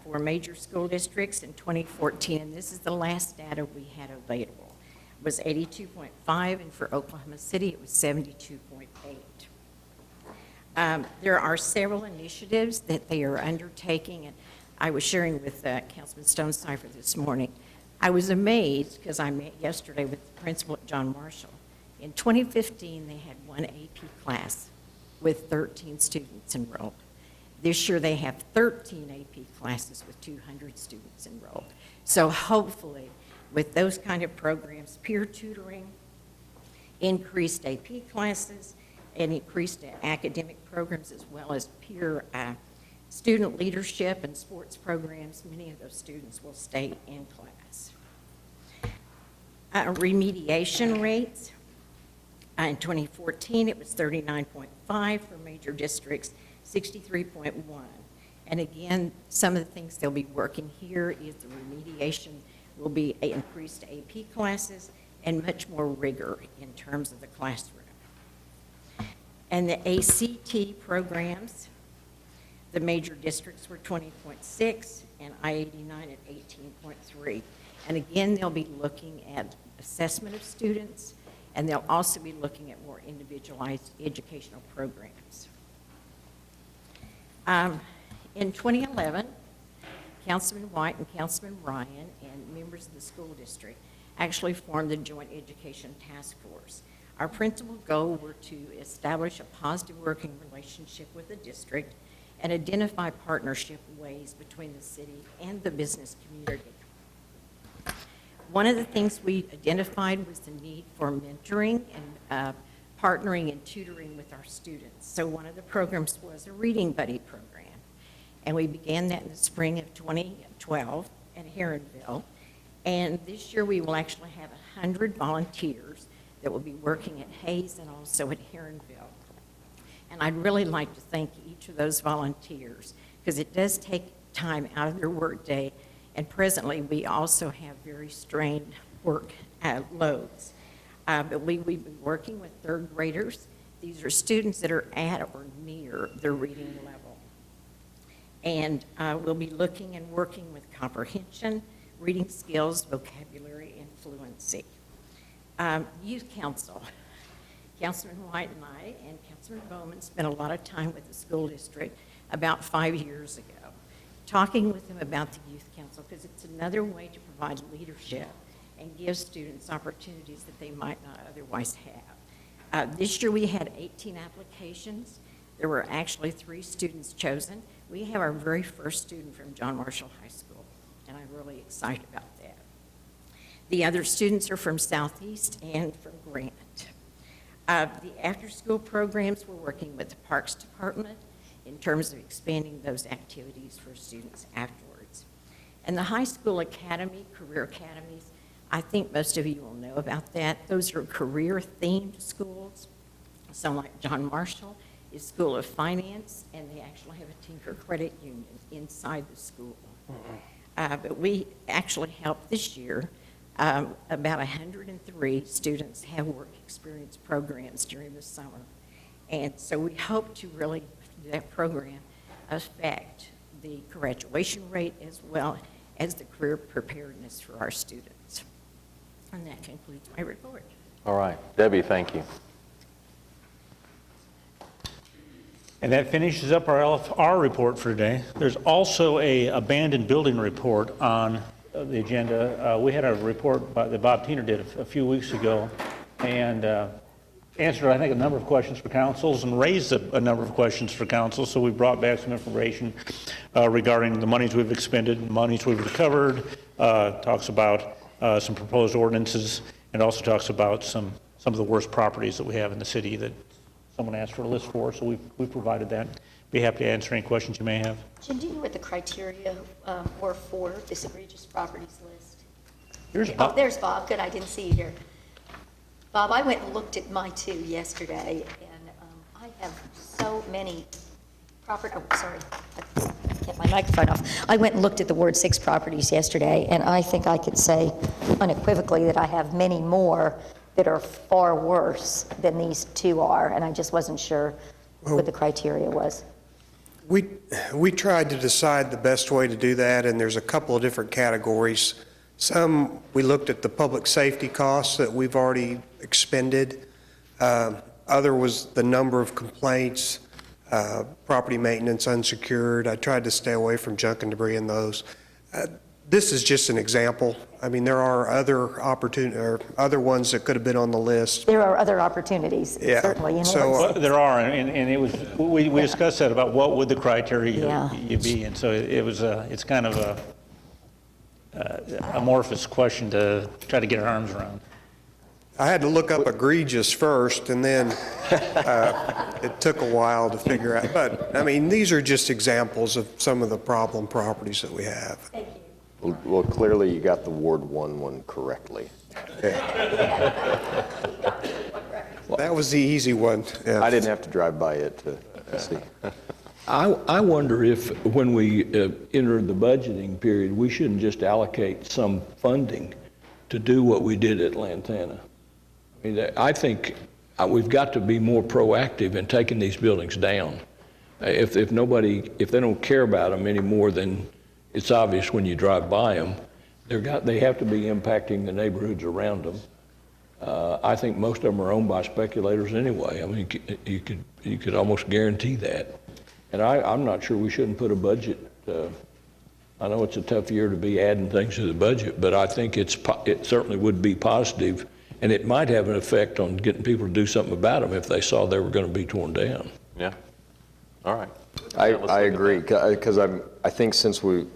for major school districts in 2014, and this is the last data we had available, was 82.5, and for Oklahoma City, it was 72.8. There are several initiatives that they are undertaking, and I was sharing with Councilman Stonecipher this morning. I was amazed because I met yesterday with the principal at John Marshall. In 2015, they had one AP class with 13 students enrolled. This year, they have 13 AP classes with 200 students enrolled. So hopefully, with those kind of programs, peer tutoring, increased AP classes, and increased academic programs, as well as peer student leadership and sports programs. Many of those students will stay in class. Remediation rates. In 2014, it was 39.5 for major districts, 63.1. And again, some of the things they'll be working here is the remediation will be increased AP classes and much more rigor in terms of the classroom. And the ACT programs, the major districts were 20.6 and I-89 at 18.3. And again, they'll be looking at assessment of students, and they'll also be looking at more individualized educational programs. In 2011, Councilman White and Councilman Ryan and members of the school district actually formed the Joint Education Task Force. Our principal goal were to establish a positive working relationship with the district and identify partnership ways between the city and the business community. One of the things we identified was the need for mentoring and partnering and tutoring with our students. So one of the programs was a Reading Buddy program. And we began that in the spring of 2012 at Heronville. And this year we will actually have 100 volunteers that will be working at Hayes and also at Heronville. And I'd really like to thank each of those volunteers, because it does take time out of their workday. And presently, we also have very strained work loads. But we've been working with third graders. These are students that are at or near their reading level. And we'll be looking and working with comprehension, reading skills, vocabulary, and fluency. Youth Council. Councilman White and I and Councilman Bowman spent a lot of time with the school district about 5 years ago, talking with them about the Youth Council, because it's another way to provide leadership and give students opportunities that they might not otherwise have. This year we had 18 applications. There were actually 3 students chosen. We have our very first student from John Marshall High School, and I'm really excited about that. The other students are from Southeast and from Grant. The after-school programs, we're working with the Parks Department in terms of expanding those activities for students afterwards. And the high school academy, career academies, I think most of you will know about that. Those are career-themed schools. So like John Marshall is School of Finance, and they actually have a Tinker Credit Union inside the school. But we actually helped this year about 103 students have work experience programs during the summer. And so we hope to really, that program, affect the graduation rate as well as the career preparedness for our students. And that concludes my report. All right. Debbie, thank you. And that finishes up our LFR report for today. There's also a abandoned building report on the agenda. We had a report that Bob Tiner did a few weeks ago, and answered, I think, a number of questions for councils and raised a number of questions for council. So we brought back some information regarding the monies we've expended and monies we've recovered, talks about some proposed ordinances, and also talks about some of the worst properties that we have in the city that someone asked for a list for, so we've provided that. Be happy to answer any questions you may have. Jim, do you know what the criteria were for this egregious properties list? Here's Oh, Bob. there's Bob. Good, I didn't see you here. Bob, I went and looked at my 2 yesterday, and I have so many property, oh, sorry, I kept my microphone off. I went and looked at the Ward 6 properties yesterday, and I think I could say unequivocally that I have many more that are far worse than these 2 are, and I just wasn't sure what the criteria was. We tried to decide the best way to do that, and there's a couple of different categories. Some, we looked at the public safety costs that we've already expended. Other was the number of complaints, property maintenance unsecured. I tried to stay away from junk and debris in those. This is just an example. I mean, there are other other ones that could have been on the list. There are other opportunities, Yeah. certainly. Well, there are, and it was, we discussed that about what would the criteria be, and so it was, it's kind of a, amorphous question to try to get our arms around. I had to look up egregious first, and then it took a while to figure out. But, I mean, these are just examples of some of the problem properties that we have. Well, clearly you got the Ward 1 one correctly. That was the easy one. Yeah. I didn't have to drive by it to see. I wonder if, when we enter the budgeting period, we shouldn't just allocate some funding to do what we did at Lantana. I mean, I think we've got to be more proactive in taking these buildings down. If they don't care about them anymore, then it's obvious when you drive by them. They have to be impacting the neighborhoods around them. I think most of them are owned by speculators anyway. I mean, you could almost guarantee that. And I'm not sure we shouldn't put a budget. I know it's a tough year to be adding things to the budget, but I think it certainly would be positive, and it might have an effect on getting people to do something about them if they saw they were going to be torn down. Yeah. All right. I agree, because I think since we've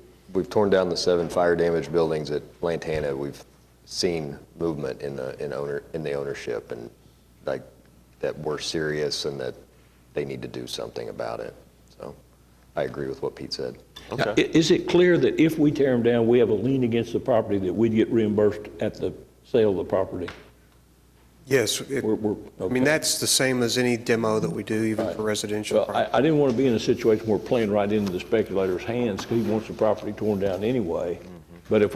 torn down the 7 fire damaged buildings at Lantana, we've seen movement in the ownership, and like that we're serious and that they need to do something about it. So I agree with what Pete said. Okay. Now, is it clear that if we tear them down, we have a lien against the property that we'd get reimbursed at the sale of the property? Yes. I mean, that's the same as any demo that we do, even for residential Well, property. I didn't want to be in a situation where we're playing right into the speculator's hands because he wants the property torn down anyway. But if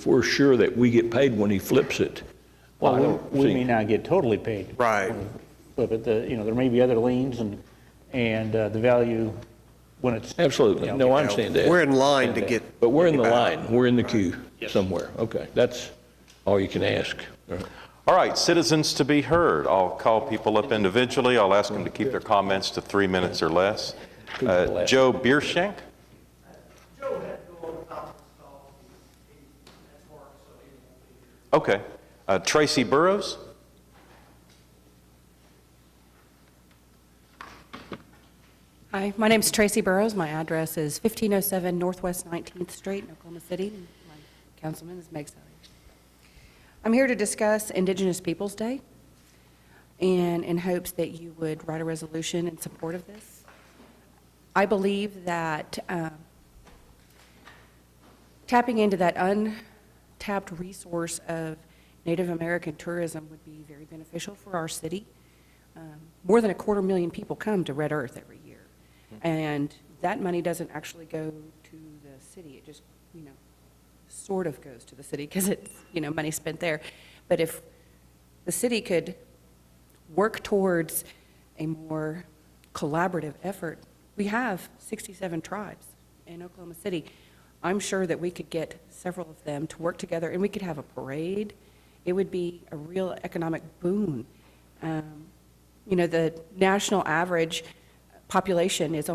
we're sure that we get paid when he flips it, Well, we may not get totally paid. Right. But there may be other liens and the value when it's. Absolutely. No, I understand that. We're in line to get. But we're in the line. We're in the queue somewhere. Okay. That's all you can ask. All right, citizens to be heard. I'll call people up individually. I'll ask them to keep their comments to 3 minutes or less. Joe Biershank. Okay. Tracy Burrows. Hi, my name's Tracy Burrows. My address is 1507 Northwest 19th Street in Oklahoma City. My councilman is Meg Sally. I'm here to discuss Indigenous Peoples Day, and in hopes that you would write a resolution in support of this. I believe that tapping into that untapped resource of Native American tourism would be very beneficial for our city. More than 250,000 people come to Red Earth every year, and that money doesn't actually go to the city. It just, sort of goes to the city because it's, money spent there. But if the city could work towards a more collaborative effort, we have 67 tribes in Oklahoma City. I'm sure that we could get several of them to work together and we could have a parade. It would be a real economic boon. The national average population is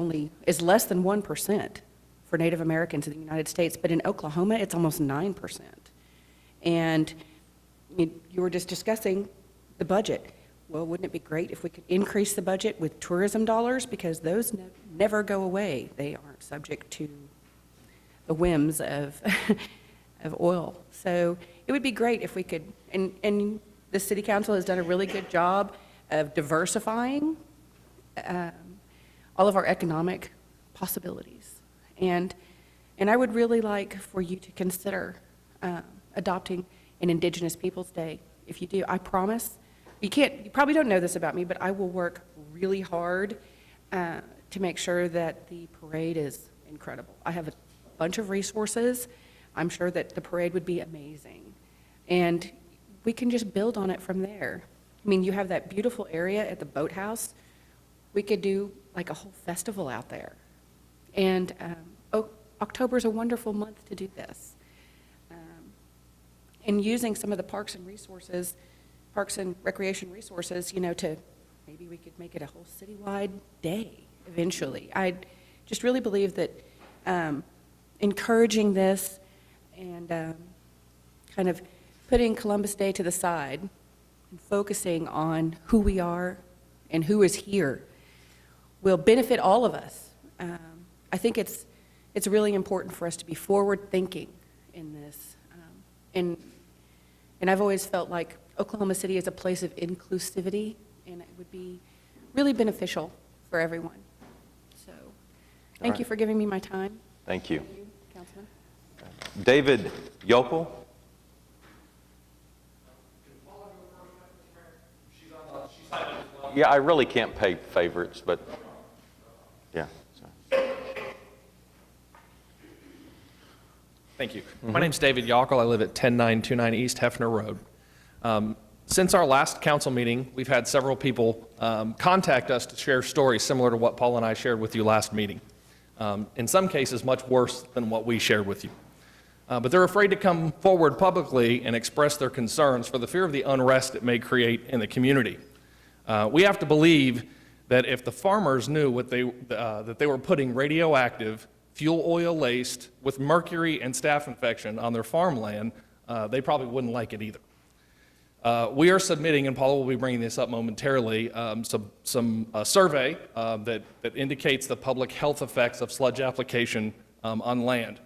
less than 1% for Native Americans in the United States, but in Oklahoma, it's almost 9%. And you were just discussing the budget. Well, wouldn't it be great if we could increase the budget with tourism dollars, because those never go away. They aren't subject to the whims of of oil. So it would be great if we could, and the city council has done a really good job of diversifying all of our economic possibilities. And I would really like for you to consider adopting an Indigenous Peoples Day. If you do, I promise, you probably don't know this about me, but I will work really hard to make sure that the parade is incredible. I have a bunch of resources. I'm sure that the parade would be amazing. And we can just build on it from there. I mean, you have that beautiful area at the boathouse. We could do like a whole festival out there. And October is a wonderful month to do this. And using some of the parks and recreation resources, to maybe we could make it a whole citywide day eventually. I just really believe that encouraging this and kind of putting Columbus Day to the side and focusing on who we are and who is here will benefit all of us. I think it's really important for us to be forward-thinking in this. And I've always felt like Oklahoma City is a place of inclusivity, and it would be really beneficial for everyone. So, thank you for giving me my time. Thank you. Thank you, Councilman. David Yokel. Yeah, I really can't pay favorites, but yeah. Thank you. My name's David Yockel. I live at 10929 East Hefner Road. Since our last council meeting, we've had several people contact us to share stories similar to what Paul and I shared with you last meeting. In some cases, much worse than what we shared with you. But they're afraid to come forward publicly and express their concerns for the fear of the unrest it may create in the community. We have to believe that if the farmers knew that they were putting radioactive, fuel oil laced with mercury and staph infection on their farmland, they probably wouldn't like it either. We are submitting, and Paula will be bringing this up momentarily, some survey that indicates the public health effects of sludge application on land.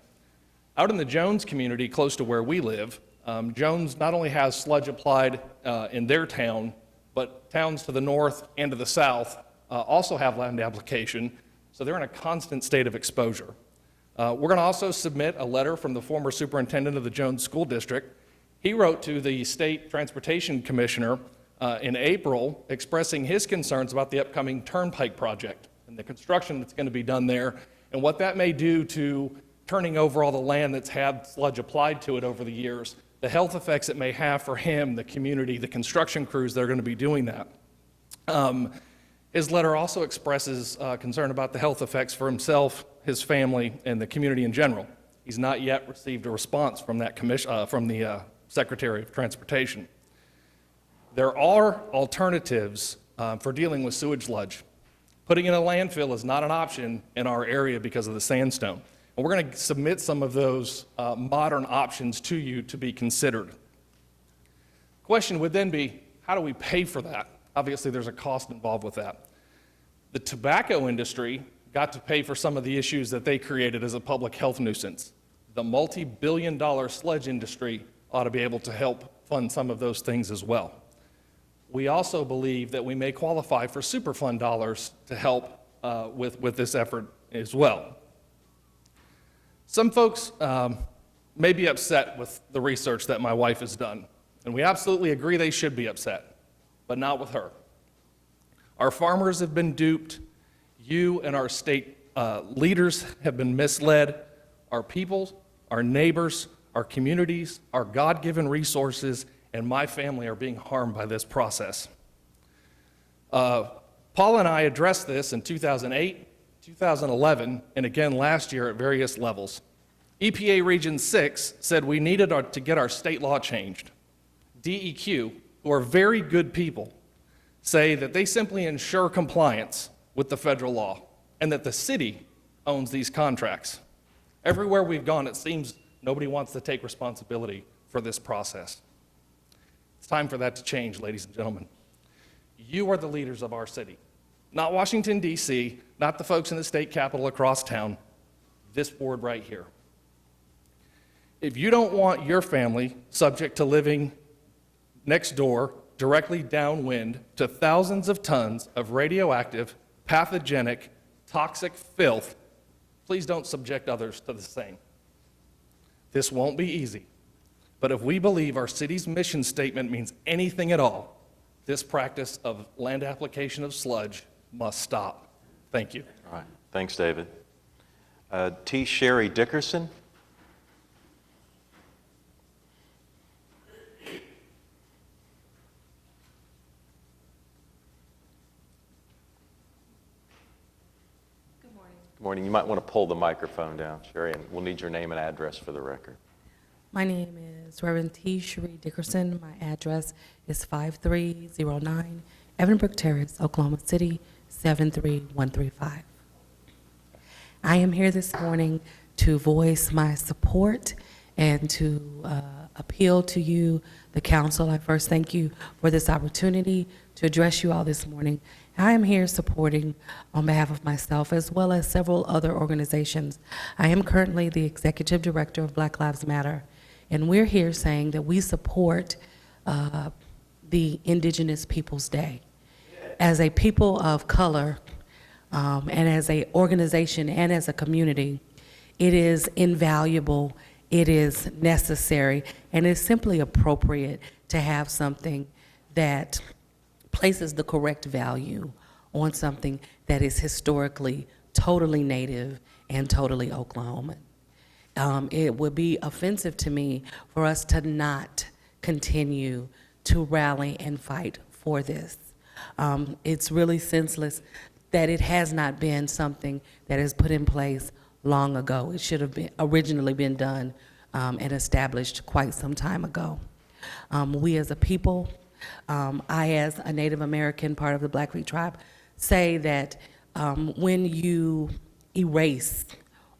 Out in the Jones community, close to where we live, Jones not only has sludge applied in their town, but towns to the north and to the south also have land application, so they're in a constant state of exposure. We're going to also submit a letter from the former superintendent of the Jones School District. He wrote to the State Transportation Commissioner in April expressing his concerns about the upcoming Turnpike project and the construction that's going to be done there and what that may do to turning over all the land that's had sludge applied to it over the years, the health effects it may have for him, the community, the construction crews that are going to be doing that. His letter also expresses concern about the health effects for himself, his family, and the community in general. He's not yet received a response from that from the Secretary of Transportation. There are alternatives for dealing with sewage sludge. Putting in a landfill is not an option in our area because of the sandstone. And we're going to submit some of those modern options to you to be considered. The question would then be, how do we pay for that? Obviously, there's a cost involved with that. The tobacco industry got to pay for some of the issues that they created as a public health nuisance. The multi-billion-dollar sludge industry ought to be able to help fund some of those things as well. We also believe that we may qualify for Superfund dollars to help with this effort as well. Some folks may be upset with the research that my wife has done, and we absolutely agree they should be upset, but not with her. Our farmers have been duped. You and our state leaders have been misled. Our people, our neighbors, our communities, our God-given resources, and my family are being harmed by this process. Paul and I addressed this in 2008, 2011, and again last year at various levels. EPA Region 6 said we needed to get our state law changed. DEQ, who are very good people, say that they simply ensure compliance with the federal law and that the city owns these contracts. Everywhere we've gone, it seems nobody wants to take responsibility for this process. It's time for that to change, ladies and gentlemen. You are the leaders of our city. Not Washington, D.C., not the folks in the state capitol across town, this board right here. If you don't want your family subject to living next door, directly downwind to thousands of tons of radioactive, pathogenic, toxic filth, please don't subject others to the same. This won't be easy, but if we believe our city's mission statement means anything at all, this practice of land application of sludge must stop. Thank you. All right. Thanks, David. T. Sherry Dickerson. Good morning. You might want to pull the microphone down, Sherry, and we'll need your name and address for the record. My name is Reverend T. Cherie Dickerson. My address is 5309 Evanbrook Terrace, Oklahoma City, 73135. I am here this morning to voice my support and to appeal to you, the council. I first thank you for this opportunity to address you all this morning. I am here supporting on behalf of myself as well as several other organizations. I am currently the executive director of Black Lives Matter, and we're here saying that we support the Indigenous Peoples Day. As a people of color, and as an organization and as a community, it is invaluable, it is necessary, and it's simply appropriate to have something that places the correct value on something that is historically totally Native and totally Oklahoman. It would be offensive to me for us to not continue to rally and fight for this. It's really senseless that it has not been something that is put in place long ago. It should have been originally been done and established quite some time ago. We as a people, I as a Native American, part of the Blackfeet tribe, say that when you erase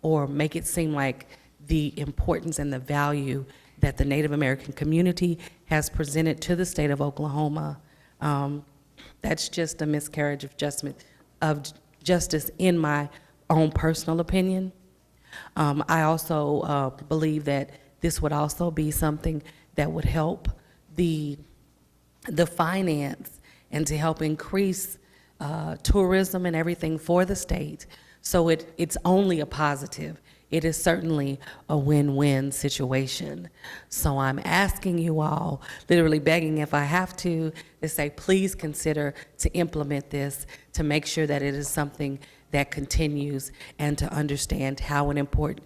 or make it seem like the importance and the value that the Native American community has presented to the state of Oklahoma, that's just a miscarriage of justice in my own personal opinion. I also believe that this would also be something that would help the finance and to help increase tourism and everything for the state. So it's only a positive. It is certainly a win-win situation. So I'm asking you all, literally begging if I have to say, please consider to implement this, to make sure that it is something that continues, and to understand how important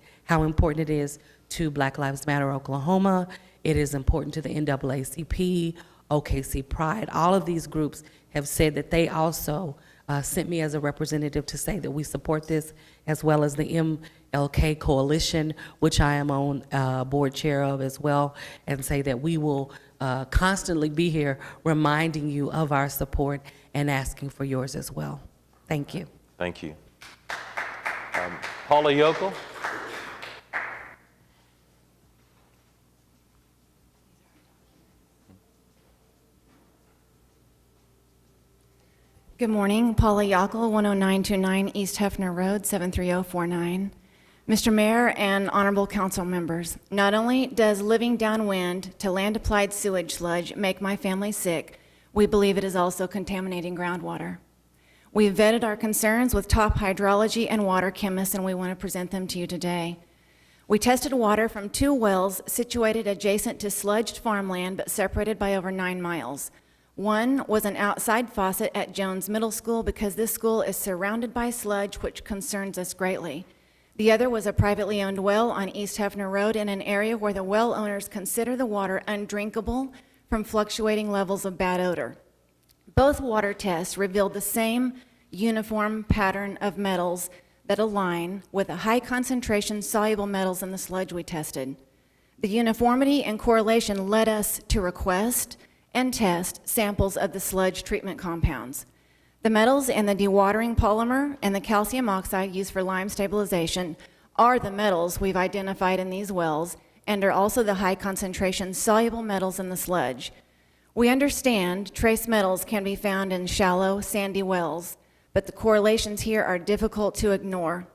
it is to Black Lives Matter Oklahoma. It is important to the NAACP, OKC Pride. All of these groups have said that they also sent me as a representative to say that we support this, as well as the MLK Coalition, which I am on board chair of as well, and say that we will constantly be here reminding you of our support and asking for yours as well. Thank you. Thank you. Paula Yokel. Good morning, Paula Yockel, 10929 East Hefner Road, 73049. Mr. Mayor and honorable council members, not only does living downwind to land-applied sewage sludge make my family sick, we believe it is also contaminating groundwater. We've vetted our concerns with top hydrology and water chemists, and we want to present them to you today. We tested water from 2 wells situated adjacent to sludged farmland but separated by over 9 miles. One was an outside faucet at Jones Middle School because this school is surrounded by sludge, which concerns us greatly. The other was a privately owned well on East Hefner Road in an area where the well owners consider the water undrinkable from fluctuating levels of bad odor. Both water tests revealed the same uniform pattern of metals that align with the high concentration soluble metals in the sludge we tested. The uniformity and correlation led us to request and test samples of the sludge treatment compounds. The metals in the dewatering polymer and the calcium oxide used for lime stabilization are the metals we've identified in these wells and are also the high concentration soluble metals in the sludge. We understand trace metals can be found in shallow, sandy wells, but the correlations here are difficult to ignore.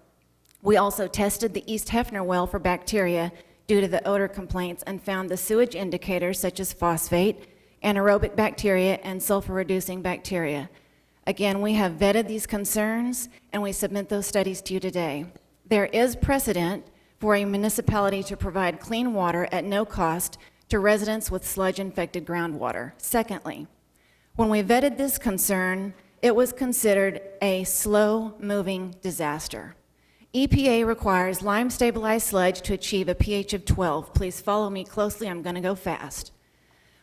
We also tested the East Hefner well for bacteria due to the odor complaints and found the sewage indicators such as phosphate, anaerobic bacteria, and sulfur-reducing bacteria. Again, we have vetted these concerns, and we submit those studies to you today. There is precedent for a municipality to provide clean water at no cost to residents with sludge-infected groundwater. Secondly, when we vetted this concern, it was considered a slow-moving disaster. EPA requires lime-stabilized sludge to achieve a pH of 12. Please follow me closely, I'm going to go fast.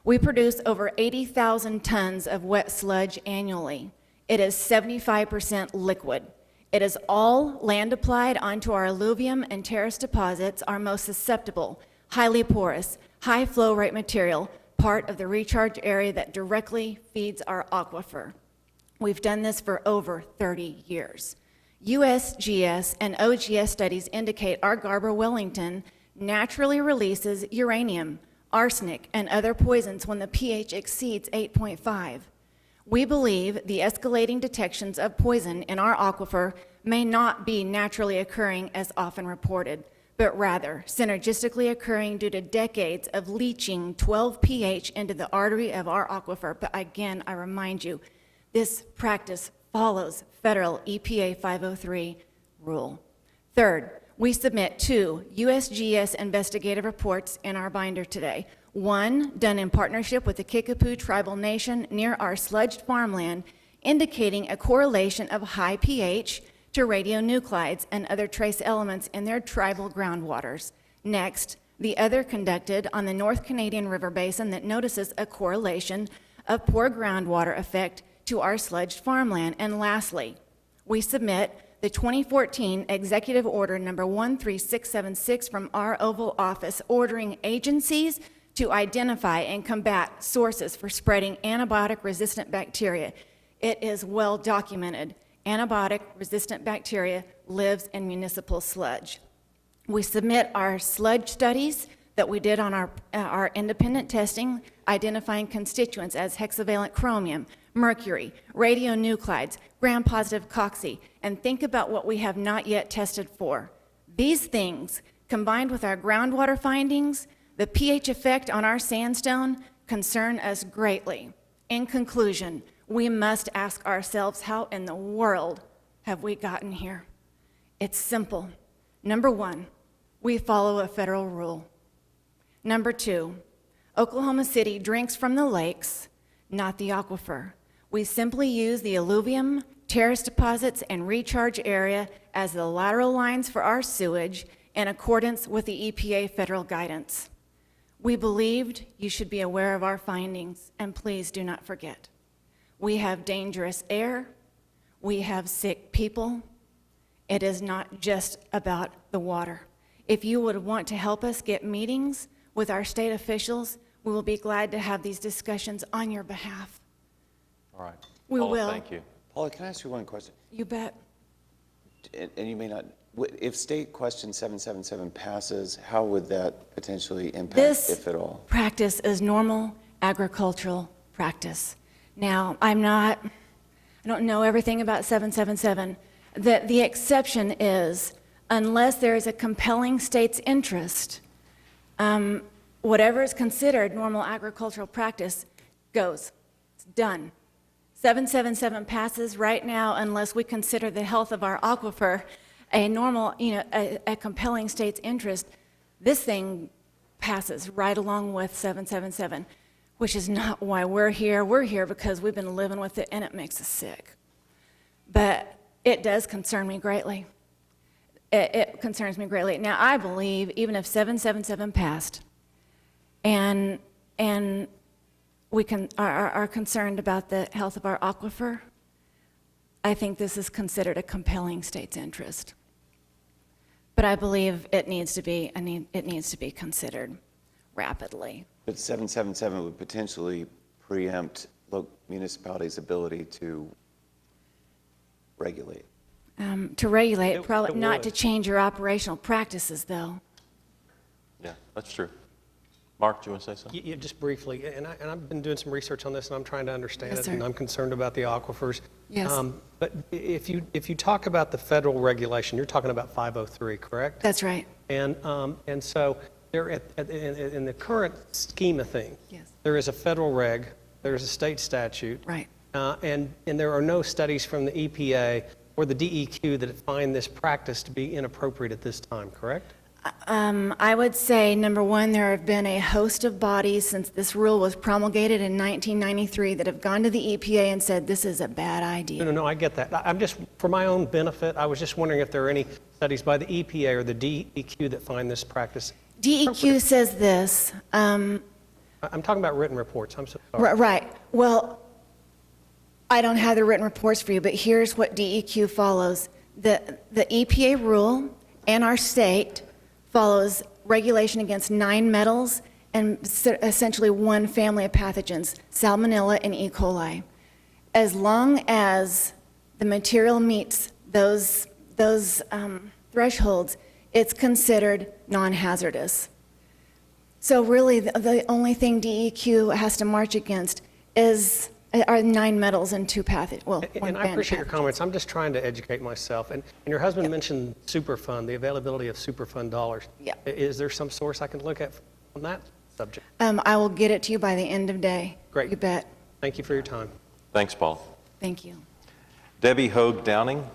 We produce over 80,000 tons of wet sludge annually. It is 75% liquid. It is all land applied onto our alluvium and terrace deposits, our most susceptible, highly porous, high flow rate material, part of the recharge area that directly feeds our aquifer. We've done this for over 30 years. USGS and OGS studies indicate our Garber Wellington naturally releases uranium, arsenic, and other poisons when the pH exceeds 8.5. We believe the escalating detections of poison in our aquifer may not be naturally occurring as often reported, but rather synergistically occurring due to decades of leaching 12 pH into the artery of our aquifer. But again, I remind you, this practice follows federal EPA 503 rule. Third, we submit 2 USGS investigative reports in our binder today. One, done in partnership with the Kickapoo Tribal Nation near our sludged farmland, indicating a correlation of high pH to radionuclides and other trace elements in their tribal groundwaters. Next, the other conducted on the North Canadian River Basin that notices a correlation of poor groundwater effect to our sludged farmland. And lastly, we submit the 2014 Executive Order number 13676 from our Oval Office ordering agencies to identify and combat sources for spreading antibiotic-resistant bacteria. It is well documented. Antibiotic-resistant bacteria lives in municipal sludge. We submit our sludge studies that we did on our independent testing, identifying constituents as hexavalent chromium, mercury, radionuclides, gram-positive cocci, and think about what we have not yet tested for. These things, combined with our groundwater findings, the pH effect on our sandstone, concern us greatly. In conclusion, we must ask ourselves, how in the world have we gotten here? It's simple. Number 1, we follow a federal rule. Number 2, Oklahoma City drinks from the lakes, not the aquifer. We simply use the alluvium, terrace deposits, and recharge area as the lateral lines for our sewage in accordance with the EPA federal guidance. We believed you should be aware of our findings, and please do not forget. We have dangerous air. We have sick people. It is not just about the water. If you would want to help us get meetings with our state officials, we will be glad to have these discussions on your behalf. All right. We Paula, will. Thank you. Paula, can I ask you one question? You bet. And you may not, if state question 777 passes, how would that potentially impact, This if at all? practice is normal agricultural practice. Now, I don't know everything about 777. The exception is, unless there is a compelling state's interest, whatever is considered normal agricultural practice goes. It's done. 777 passes right now unless we consider the health of our aquifer a normal, a compelling state's interest. This thing passes right along with 777, which is not why we're here. We're here because we've been living with it and it makes us sick. But it does concern me greatly. It concerns me greatly. Now, I believe even if 777 passed and we are concerned about the health of our aquifer, I think this is considered a compelling state's interest. But I believe it needs to be considered rapidly. But 777 would potentially preempt municipalities' ability to regulate. To regulate, probably it not would. to change your operational practices, though. Yeah, that's true. Mark, do you want to say something? Yeah, just briefly, and I've been doing some research on this, and I'm trying to understand Yes, it, sir. and I'm concerned about the aquifers. Yes. But if you talk about the federal regulation, you're talking about 503, correct? That's right. And so there, in the current scheme of things, Yes. there is a federal reg, there is a state statute, Right. and there are no studies from the EPA or the DEQ that find this practice to be inappropriate at this time, correct? I would say, number one, there have been a host of bodies since this rule was promulgated in 1993 that have gone to the EPA and said this is a bad idea. No, I get that. I'm just, for my own benefit, I was just wondering if there are any studies by the EPA or the DEQ that find this practice. DEQ says this. I'm talking about written reports. I'm so sorry. Right. Well, I don't have the written reports for you, but here's what DEQ follows. The EPA rule and our state follows regulation against 9 metals and essentially 1 family of pathogens, Salmonella and E. coli. As long as the material meets those thresholds, it's considered non-hazardous. So really, the only thing DEQ has to march against are 9 metals and 2 pathogens. Well, one And I band of appreciate your pathogens. comments. I'm just trying to educate myself. And your husband mentioned Superfund, the availability of Superfund dollars. Yeah. Is there some source I can look at on that subject? I will get it to you by the end of day. Great. You bet. Thank you for your time. Thanks, Paul. Thank you. Debbie Hoag Downing.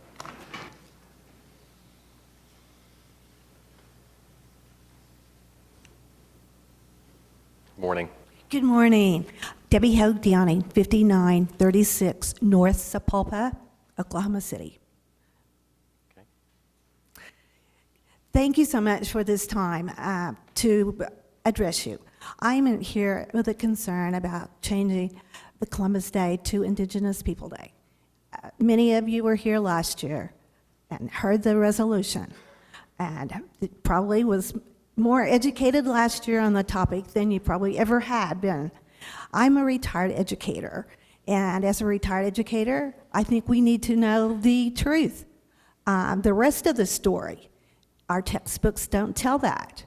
Morning. Good morning. Debbie Hoag Downing, 5936 North Sapulpa, Oklahoma City. Thank you so much for this time to address you. I'm here with a concern about changing the Columbus Day to Indigenous People Day. Many of you were here last year and heard the resolution, and it probably was more educated last year on the topic than you probably ever had been. I'm a retired educator, and as a retired educator, I think we need to know the truth. The rest of the story, our textbooks don't tell that.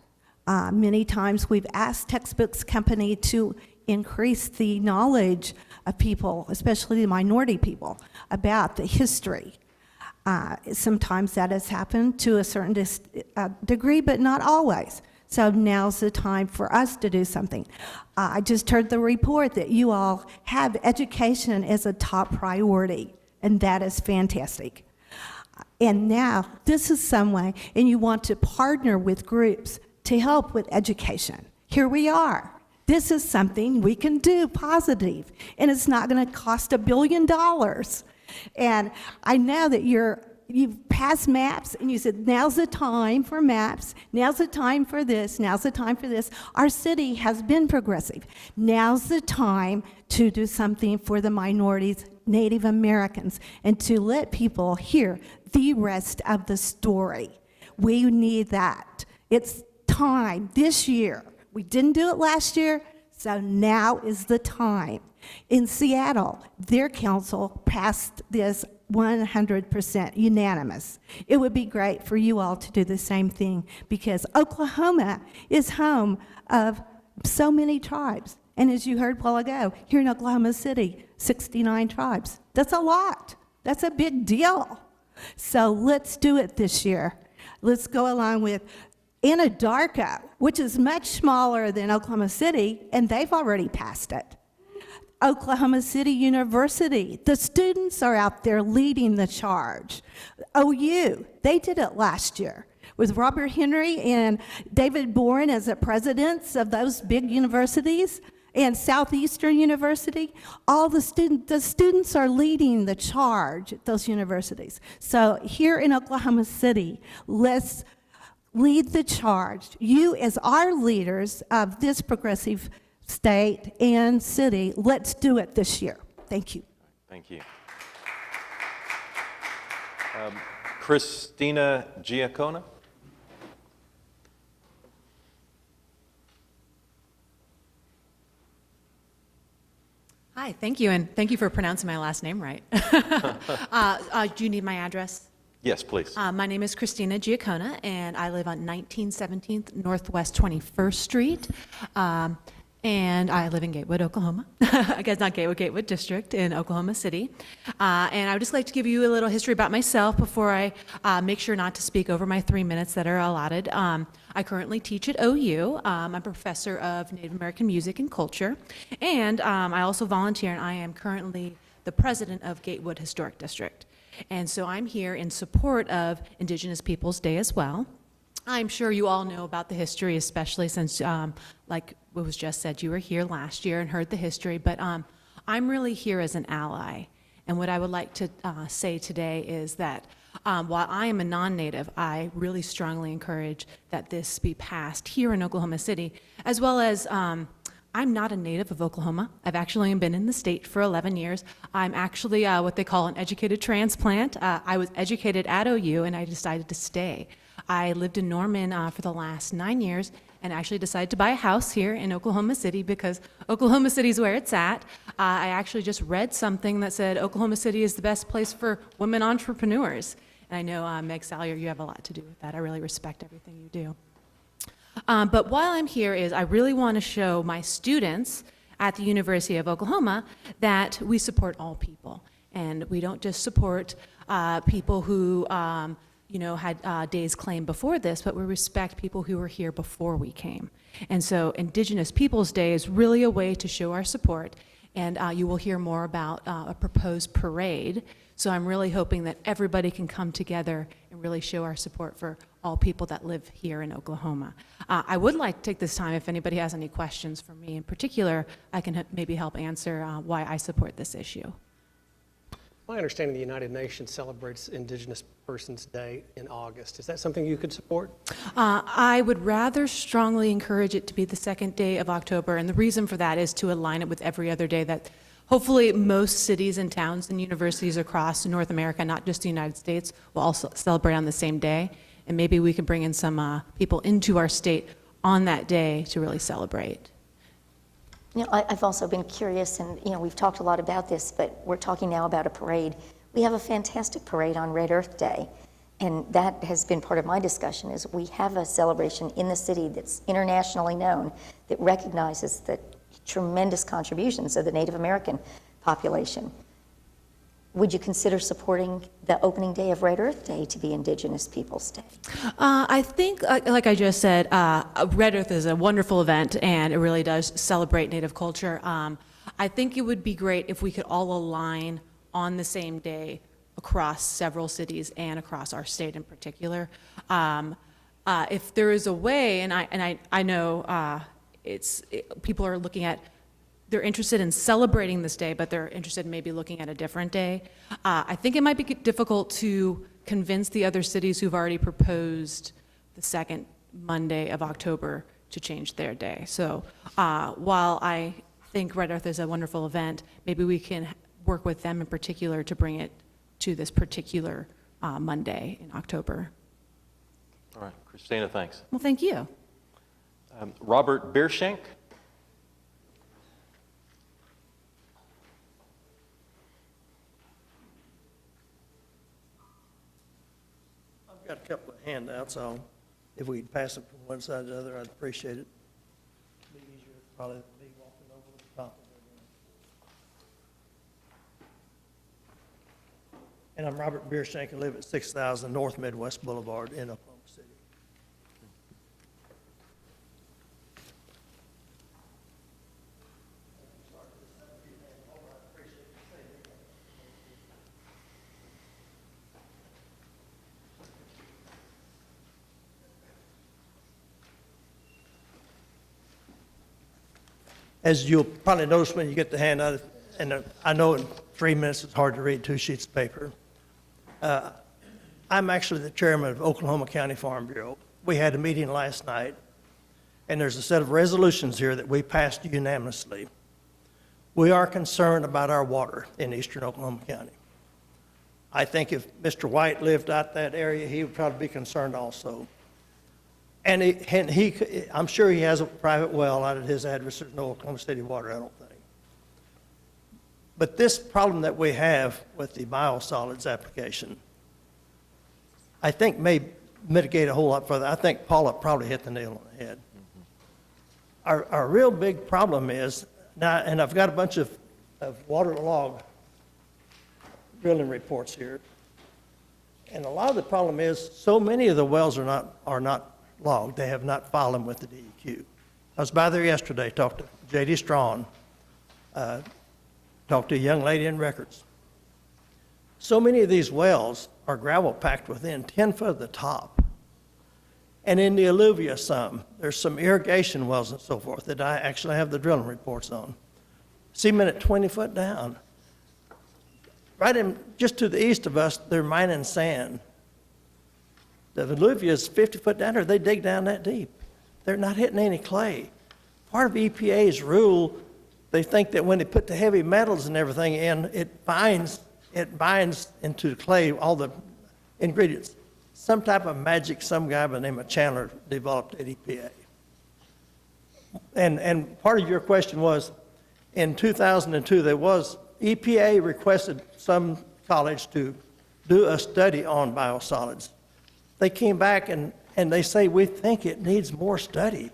Many times we've asked textbooks company to increase the knowledge of people, especially the minority people, about the history. Sometimes that has happened to a certain degree, but not always. So now's the time for us to do something. I just heard the report that you all have education as a top priority, and that is fantastic. And now, this is some way, and you want to partner with groups to help with education. Here we are. This is something we can do positive, and it's not going to cost $1 billion. And I know that you've passed maps, and you said, now's the time for maps, now's the time for this, now's the time for this. Our city has been progressive. Now's the time to do something for the minorities, Native Americans, and to let people hear the rest of the story. We need that. It's time this year. We didn't do it last year, so now is the time. In Seattle, their council passed this 100% unanimous. It would be great for you all to do the same thing, because Oklahoma is home of so many tribes. And as you heard a while ago, here in Oklahoma City, 69 tribes. That's a lot. That's a big deal. So let's do it this year. Let's go along with Anadarko, which is much smaller than Oklahoma City, and they've already passed it. Oklahoma City University, the students are out there leading the charge. OU, they did it last year with Robert Henry and David Boren as the presidents of those big universities, and Southeastern University. All the students are leading the charge at those universities. So here in Oklahoma City, let's lead the charge. You, as our leaders of this progressive state and city, let's do it this year. Thank you. Thank you. Christina Giacona. Hi, thank you, and thank you for pronouncing my last name right. Do you need my address? Yes, please. My name is Christina Giacona, and I live on 1917th Northwest 21st Street, and I live in Gatewood, Oklahoma. I guess not Gatewood, Gatewood District in Oklahoma City. And I would just like to give you a little history about myself before I make sure not to speak over my 3 minutes that are allotted. I currently teach at OU. I'm a professor of Native American music and culture, and I also volunteer, and I am currently the president of Gatewood Historic District. And so I'm here in support of Indigenous Peoples Day as well. I'm sure you all know about the history, especially since, like what was just said, you were here last year and heard the history, but I'm really here as an ally. And what I would like to say today is that while I am a non-native, I really strongly encourage that this be passed here in Oklahoma City, as well as I'm not a native of Oklahoma. I've actually been in the state for 11 years. I'm actually what they call an educated transplant. I was educated at OU, and I decided to stay. I lived in Norman for the last 9 years, and actually decided to buy a house here in Oklahoma City because Oklahoma City is where it's at. I actually just read something that said Oklahoma City is the best place for women entrepreneurs. And I know, Meg Salyer, you have a lot to do with that. I really respect everything you do. But while I'm here is I really want to show my students at the University of Oklahoma that we support all people. And we don't just support people who had days claim before this, but we respect people who were here before we came. And so Indigenous Peoples Day is really a way to show our support. And you will hear more about a proposed parade. So I'm really hoping that everybody can come together and really show our support for all people that live here in Oklahoma. I would like to take this time, if anybody has any questions for me in particular, I can maybe help answer why I support this issue. My understanding, the United Nations celebrates Indigenous Persons Day in August. Is that something you could support? I would rather strongly encourage it to be the second day of October, and the reason for that is to align it with every other day that hopefully most cities and towns and universities across North America, not just the United States, will also celebrate on the same day. And maybe we can bring in some people into our state on that day to really celebrate. You know, I've also been curious, and we've talked a lot about this, but we're talking now about a parade. We have a fantastic parade on Red Earth Day, and that has been part of my discussion, is we have a celebration in the city that's internationally known that recognizes the tremendous contributions of the Native American population. Would you consider supporting the opening day of Red Earth Day to be Indigenous Peoples Day? I think, like I just said, Red Earth is a wonderful event, and it really does celebrate Native culture. I think it would be great if we could all align on the same day across several cities and across our state in particular. If there is a way, and I know people are looking at, they're interested in celebrating this day, but they're interested in maybe looking at a different day. I think it might be difficult to convince the other cities who've already proposed the second Monday of October to change their day. So while I think Red Earth is a wonderful event, maybe we can work with them in particular to bring it to this particular Monday in October. All right, Christina, thanks. Well, thank you. Robert Biershank. I've got a couple of handouts. If we could pass them from one side to the other, I'd appreciate it. It'd be easier probably than me walking over the top of it. And I'm Robert Biershank. I live at 6000 North Midwest Boulevard in Oklahoma City. As you'll probably notice when you get the handout, and I know in 3 minutes it's hard to read 2 sheets of paper. I'm actually the chairman of Oklahoma County Farm Bureau. We had a meeting last night, and there's a set of resolutions here that we passed unanimously. We are concerned about our water in eastern Oklahoma County. I think if Mr. White lived out that area, he would probably be concerned also. And I'm sure he has a private well out at his address. There's no Oklahoma City water, I don't think. But this problem that we have with the biosolids application, I think may mitigate a whole lot further. I think Paula probably hit the nail on the head. Our real big problem is, now, and I've got a bunch of waterlogged drilling reports here, and a lot of the problem is so many of the wells are not logged. They have not filed them with the DEQ. I was by there yesterday, talked to J.D. Strawn, talked to a young lady in records. So many of these wells are gravel packed within 10 foot of the top. And in the alluvia there's some irrigation wells and so forth that I actually have the drilling reports on. Cement at 20 foot down. Right just to the east of us, they're mining sand. The alluvia is 50 foot down there. They dig down that deep. They're not hitting any clay. Part of EPA's rule, they think that when they put the heavy metals and everything in, it binds into the clay all the ingredients. Some type of magic some guy by the name of Chandler developed at EPA. And part of your question was, in 2002, EPA requested some college to do a study on biosolids. They came back and and they say, we think it needs more study.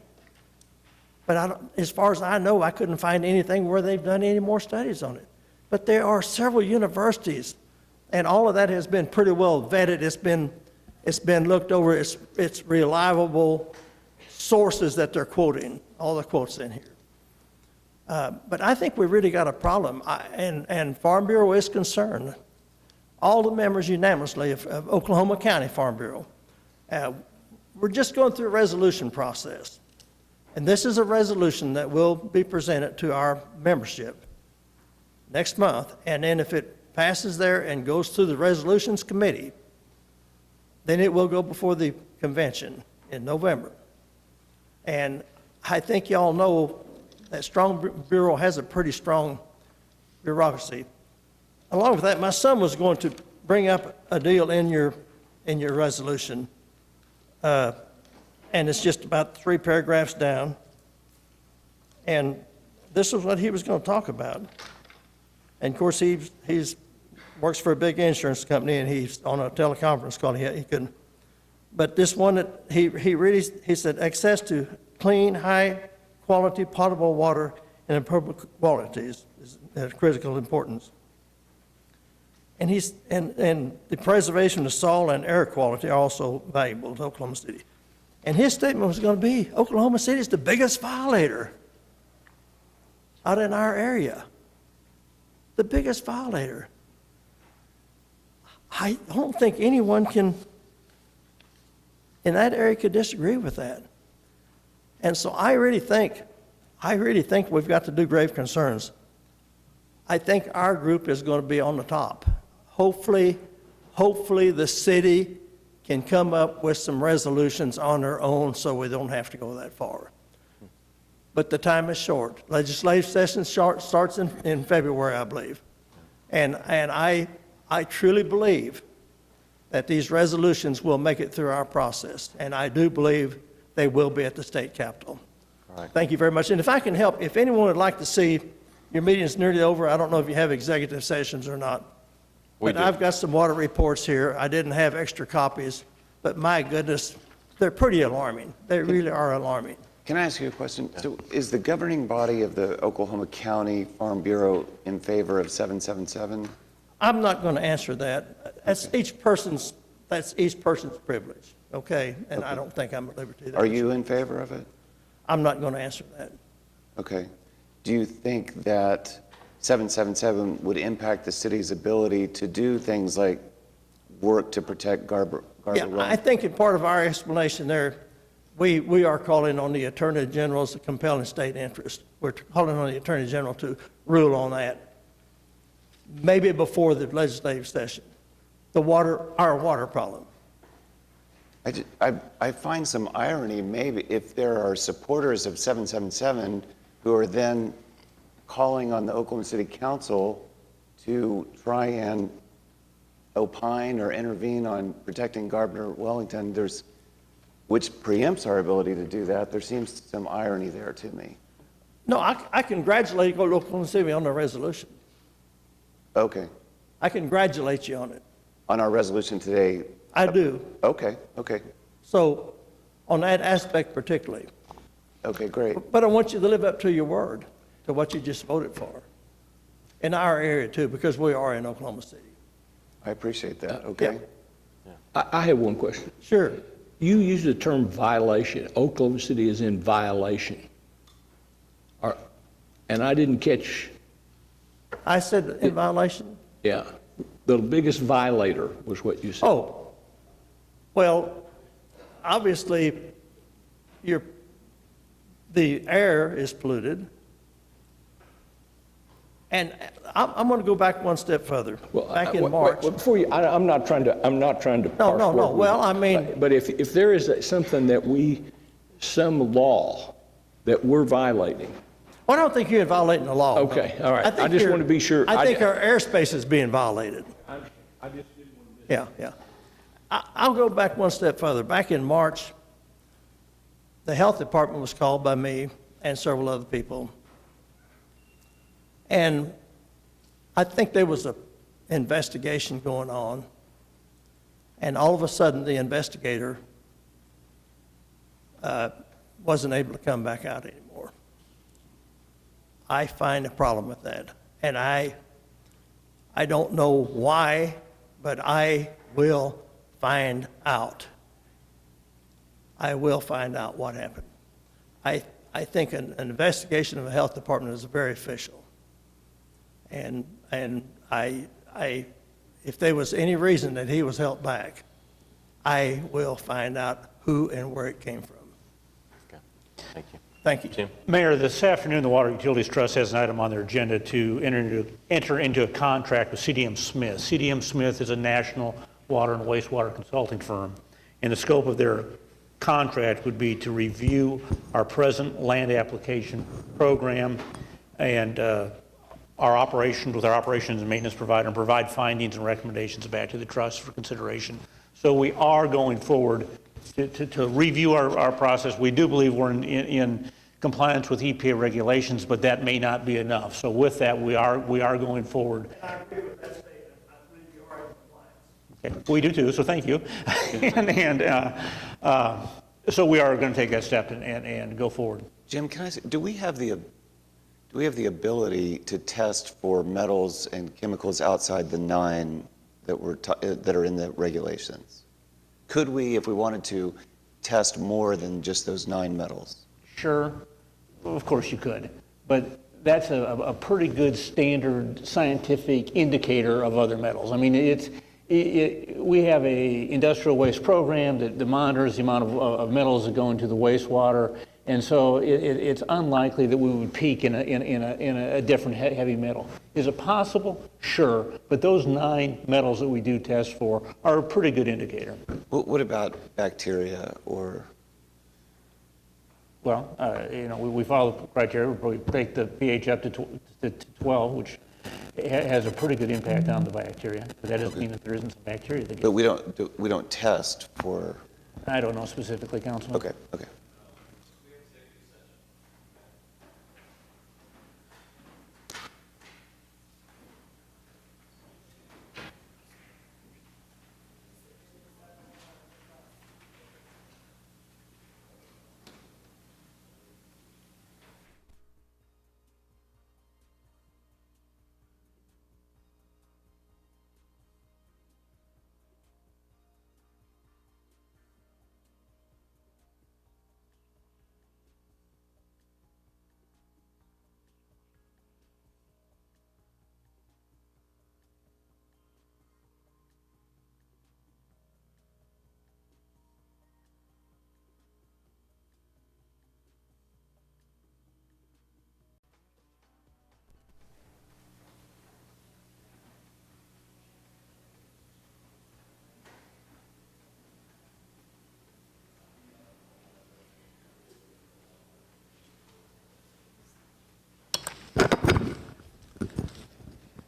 But I don't, as far as I know, I couldn't find anything where they've done any more studies on it. But there are several universities, and all of that has been pretty well vetted. It's been looked over. It's reliable sources that they're quoting, all the quotes in here. But I think we've really got a problem, and Farm Bureau is concerned. All the members unanimously of Oklahoma County Farm Bureau. We're just going through a resolution process. And this is a resolution that will be presented to our membership next month. And then if it passes there and goes through the resolutions committee, then it will go before the convention in November. And I think y'all know that Strong Bureau has a pretty strong bureaucracy. Along with that, my son was going to bring up a deal in your resolution, and it's just about 3 paragraphs down. And this is what he was going to talk about. And of course, he's works for a big insurance company, and he's on a teleconference call. He couldn't. But this one that he said, access to clean, high-quality potable water and public qualities is of critical importance. And the preservation of soil and air quality are also valuable to Oklahoma City. And his statement was going to be, Oklahoma City is the biggest violator out in our area. The biggest violator. I don't think anyone in that area could disagree with that. And so I really think we've got to do grave concerns. I think our group is going to be on the top. Hopefully the city can come up with some resolutions on their own so we don't have to go that far. But the time is short. Legislative session starts in February, I believe. And I truly believe that these resolutions will make it through our process. And I do believe they will be at the state capitol. Right. Thank you very much. And if I can help, if anyone would like to see, your meeting is nearly over. I don't know if you have executive sessions or not. But I've got some water reports here. I didn't have extra copies, but my goodness, they're pretty alarming. They really are alarming. Can I ask you a question? So is the governing body of the Oklahoma County Farm Bureau in favor of 777? I'm not going to answer that. That's each person's privilege, okay? And I don't think I'm at liberty to. Are you in favor of it? I'm not going to answer that. Okay. Do you think that 777 would impact the city's ability to do things like work to protect Garber Yeah, Run? I think in part of our explanation there, we are calling on the Attorney General's compelling state interest. We're calling on the Attorney General to rule on that, maybe before the legislative session. Our water problem. I find some irony, maybe, if there are supporters of 777 who are then calling on the Oklahoma City Council to try and opine or intervene on protecting Gardner-Wellington, which preempts our ability to do that. There seems some irony there to me. No, I congratulate Oklahoma City on the resolution. Okay. I congratulate you on it. On our resolution today? I do. Okay. So, on that aspect particularly. Okay, great. But I want you to live up to your word, to what you just voted for. In our area too, because we are in Oklahoma City. I appreciate that. Okay. I have one question. Sure. You use the term violation. Oklahoma City is in violation. And I didn't catch. I said in violation? Yeah. The biggest violator was what you said. Oh, well, obviously, the air is polluted. And I'm going to go back one step further. Back in March. Before you, I'm not trying to. No. Well, I mean. But if there is something some law that we're violating. Well, I don't think you're violating the law. Okay, no. all right. I just want to be sure. I think our airspace is being violated. I just didn't want to. Yeah. I'll go back one step further. Back in March, the health department was called by me and several other people. And I think there was an investigation going on. And all of a sudden, the investigator wasn't able to come back out anymore. I find a problem with that. And I don't know why, but I will find out. I will find out what happened. I think an investigation of the health department is very official. And if there was any reason that he was held back, I will find out who and where it came from. Okay. Thank you. Thank you. Tim? Mayor, this afternoon, the Water Utilities Trust has an item on their agenda to enter into a contract with CDM Smith. CDM Smith is a national water and wastewater consulting firm, and the scope of their contract would be to review our present land application program and our operations with our operations and maintenance provider, and provide findings and recommendations back to the trust for consideration. So we are going forward to review our process. We do believe we're in compliance with EPA regulations, but that may not be enough. So with that, we are going forward. I agree with that statement. I believe you are in compliance. Okay. We do too, so thank you. So we are going to take that step and go forward. Jim, can I say, do we have the ability to test for metals and chemicals outside the 9 that are in the regulations? Could we, if we wanted to, test more than just those 9 metals? Sure, of course you could, but that's a pretty good standard scientific indicator of other metals. I mean, we have a industrial waste program that monitors the amount of metals that go into the wastewater, and so it's unlikely that we would peak in a different heavy metal. Is it possible? Sure, but those 9 metals that we do test for are a pretty good indicator. What about bacteria or? Well, we follow the criteria. We take the pH up to 12, which has a pretty good impact on the bacteria. But that doesn't mean that there isn't some bacteria that But we don't test for. I don't know specifically, Councilman. Okay.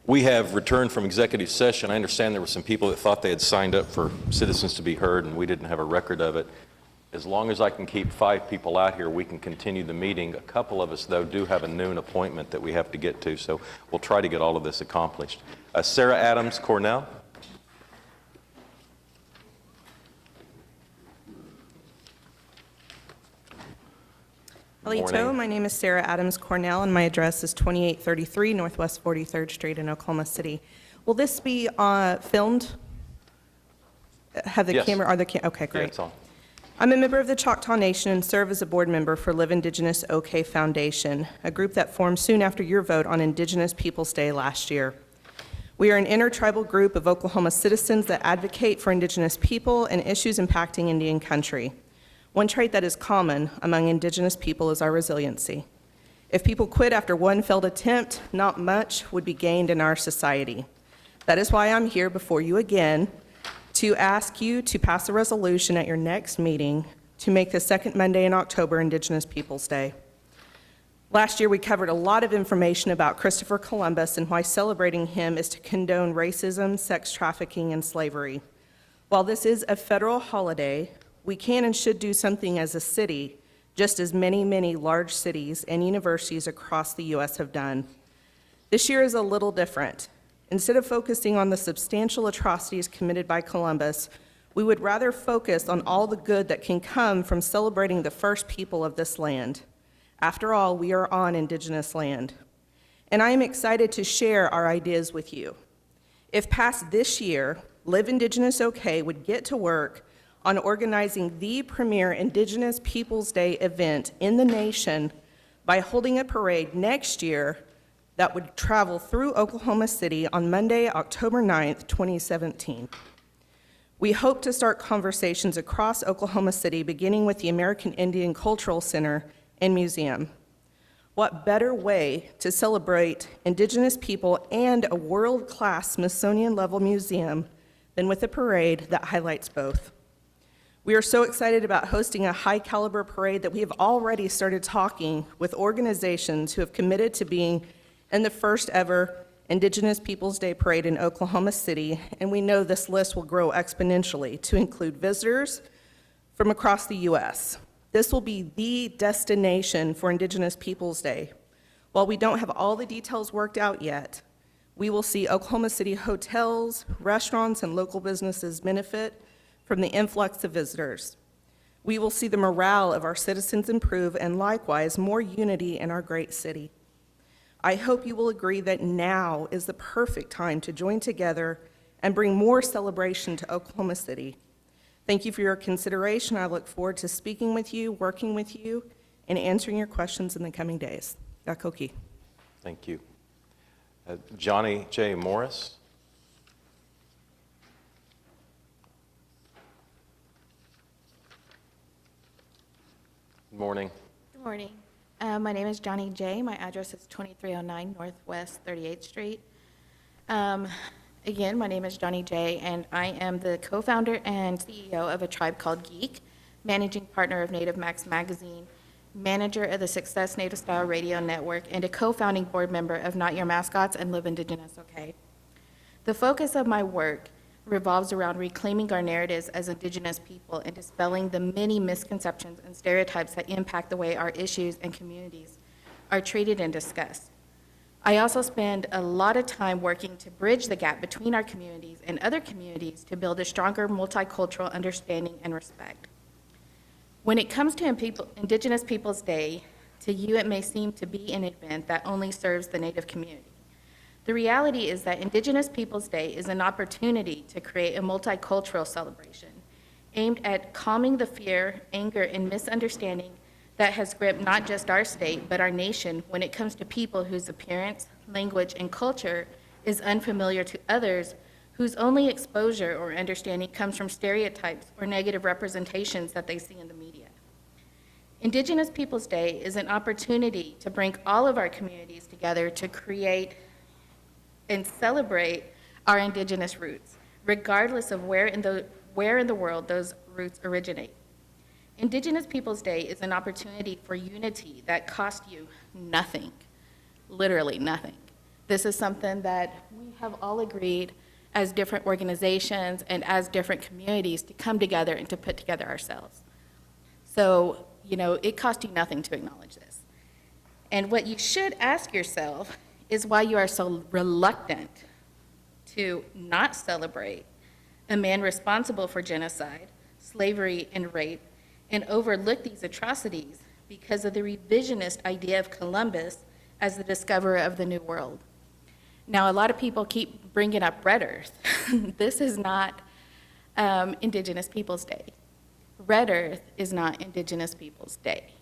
We have returned from executive session. I understand there were some people that thought they had signed up for citizens to be heard, and we didn't have a record of it. As long as I can keep 5 people out here, we can continue the meeting. A couple of us, though, do have a noon appointment that we have to get to, so we'll try to get all of this accomplished. Sarah Adams Cornell. Alito, my name is Sarah Adams Cornell, and my address is 2833 Northwest 43rd Street in Oklahoma City. Will this be filmed? Have the Yes. camera? Okay, great. Yeah, it's on. I'm a member of the Choctaw Nation and serve as a board member for Live Indigenous OK Foundation, a group that formed soon after your vote on Indigenous Peoples Day last year. We are an intertribal group of Oklahoma citizens that advocate for Indigenous people and issues impacting Indian country. One trait that is common among Indigenous people is our resiliency. If people quit after one failed attempt, not much would be gained in our society. That is why I'm here before you again to ask you to pass a resolution at your next meeting to make the second Monday in October Indigenous Peoples Day. Last year, we covered a lot of information about Christopher Columbus and why celebrating him is to condone racism, sex trafficking, and slavery. While this is a federal holiday, we can and should do something as a city, just as many, many large cities and universities across the U.S. have done. This year is a little different. Instead of focusing on the substantial atrocities committed by Columbus, We would rather focus on all the good that can come from celebrating the first people of this land. After all, we are on Indigenous land. And I am excited to share our ideas with you. If passed this year, Live Indigenous OK would get to work on organizing the premier Indigenous Peoples Day event in the nation by holding a parade next year that would travel through Oklahoma City on Monday, October 9th, 2017. We hope to start conversations across Oklahoma City, beginning with the American Indian Cultural Center and Museum. What better way to celebrate Indigenous people and a world-class Smithsonian-level museum than with a parade that highlights both? We are so excited about hosting a high-caliber parade that we have already started talking with organizations who have committed to being in the first ever Indigenous Peoples Day Parade in Oklahoma City, and we know this list will grow exponentially to include visitors from across the U.S. This will be the destination for Indigenous Peoples Day. While we don't have all the details worked out yet, we will see Oklahoma City hotels, restaurants, and local businesses benefit from the influx of visitors. We will see the morale of our citizens improve and likewise more unity in our great city. I hope you will agree that now is the perfect time to join together and bring more celebration to Oklahoma City. Thank you for your consideration. I look forward to speaking with you, working with you, and answering your questions in the coming days. Yakoki. Thank you. Johnny J. Morris. Good morning. Good morning. My name is Johnny J. My address is 2309 Northwest 38th Street. Again, my name is Johnny J., and I am the co-founder and CEO of a tribe called Geek, managing partner of Native Max Magazine, manager of the Success Native Style Radio Network, and a co-founding board member of Not Your Mascots and Live Indigenous OK. The focus of my work revolves around reclaiming our narratives as Indigenous people and dispelling the many misconceptions and stereotypes that impact the way our issues and communities are treated and discussed. I also spend a lot of time working to bridge the gap between our communities and other communities to build a stronger multicultural understanding and respect. When it comes to Indigenous Peoples Day, to you it may seem to be an event that only serves the Native community. The reality is that Indigenous Peoples Day is an opportunity to create a multicultural celebration aimed at calming the fear, anger, and misunderstanding that has gripped not just our state, but our nation when it comes to people whose appearance, language, and culture is unfamiliar to others whose only exposure or understanding comes from stereotypes or negative representations that they see in the media. Indigenous Peoples Day is an opportunity to bring all of our communities together to create and celebrate our Indigenous roots, regardless of where in the world those roots originate. Indigenous Peoples Day is an opportunity for unity that costs you nothing, literally nothing. This is something that we have all agreed as different organizations and as different communities to come together and to put together ourselves. So, it costs you nothing to acknowledge this. And what you should ask yourself is why you are so reluctant to not celebrate a man responsible for genocide, slavery, and rape, and overlook these atrocities because of the revisionist idea of Columbus as the discoverer of the New World. Now, a lot of people keep bringing up Red Earth. This is not Indigenous Peoples Day. Red Earth is not Indigenous Peoples Day.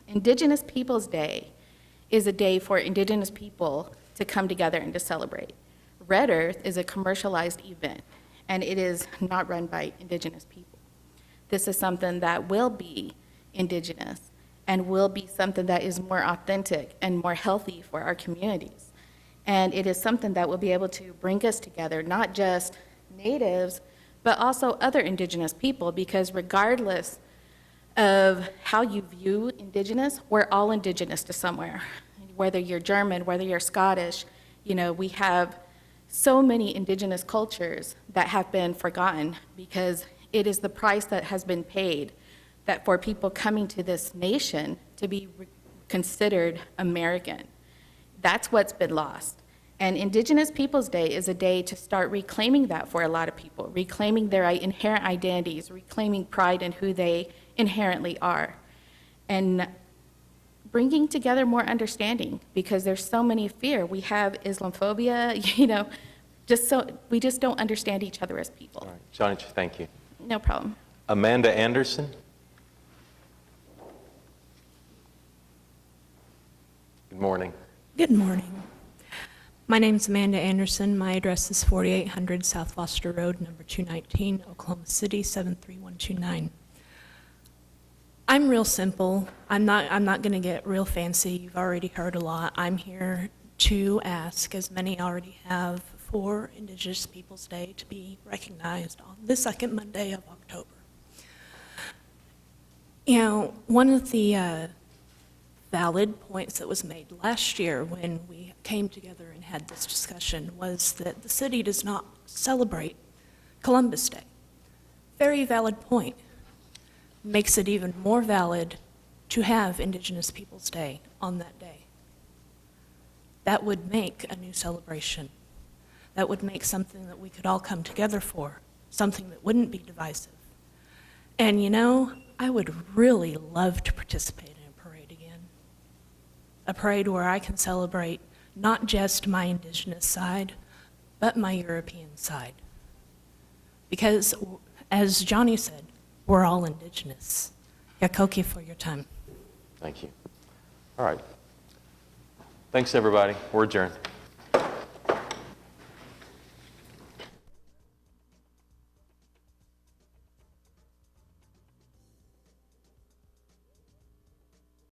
Indigenous Peoples Day is a day for Indigenous people to come together and to celebrate. Red Earth is a commercialized event, and it is not run by Indigenous people. This is something that will be Indigenous and will be something that is more authentic and more healthy for our communities. And it is something that will be able to bring us together, not just Natives, but also other Indigenous people, because regardless of how you view Indigenous, we're all Indigenous to somewhere. Whether you're German, whether you're Scottish, we have so many Indigenous cultures that have been forgotten because it is the price that has been paid that for people coming to this nation to be considered American. That's what's been lost. And Indigenous Peoples Day is a day to start reclaiming that for a lot of people, reclaiming their inherent identities, reclaiming pride in who they inherently are, and bringing together more understanding, because there's so many fear. We have Islamophobia, you know, we just don't understand each other as people. All right. Johnny, thank you. No problem. Amanda Anderson. Good morning. Good morning. My name's Amanda Anderson. My address is 4800 South Foster Road, number 219, Oklahoma City, 73129. I'm real simple. I'm not going to get real fancy. You've already heard a lot. I'm here to ask, as many already have, for Indigenous Peoples Day to be recognized on the second Monday of October. You know, one of the valid points that was made last year when we came together and had this discussion was that the city does not celebrate Columbus Day. Very valid point. Makes it even more valid to have Indigenous Peoples Day on that day. That would make a new celebration. That would make something that we could all come together for, something that wouldn't be divisive. And you know, I would really love to participate in a parade again. A parade where I can celebrate not just my Indigenous side, but my European side. Because, as Johnny said, we're all Indigenous. Yakoki for your time. Thank you. All right. Thanks, everybody. We're adjourned.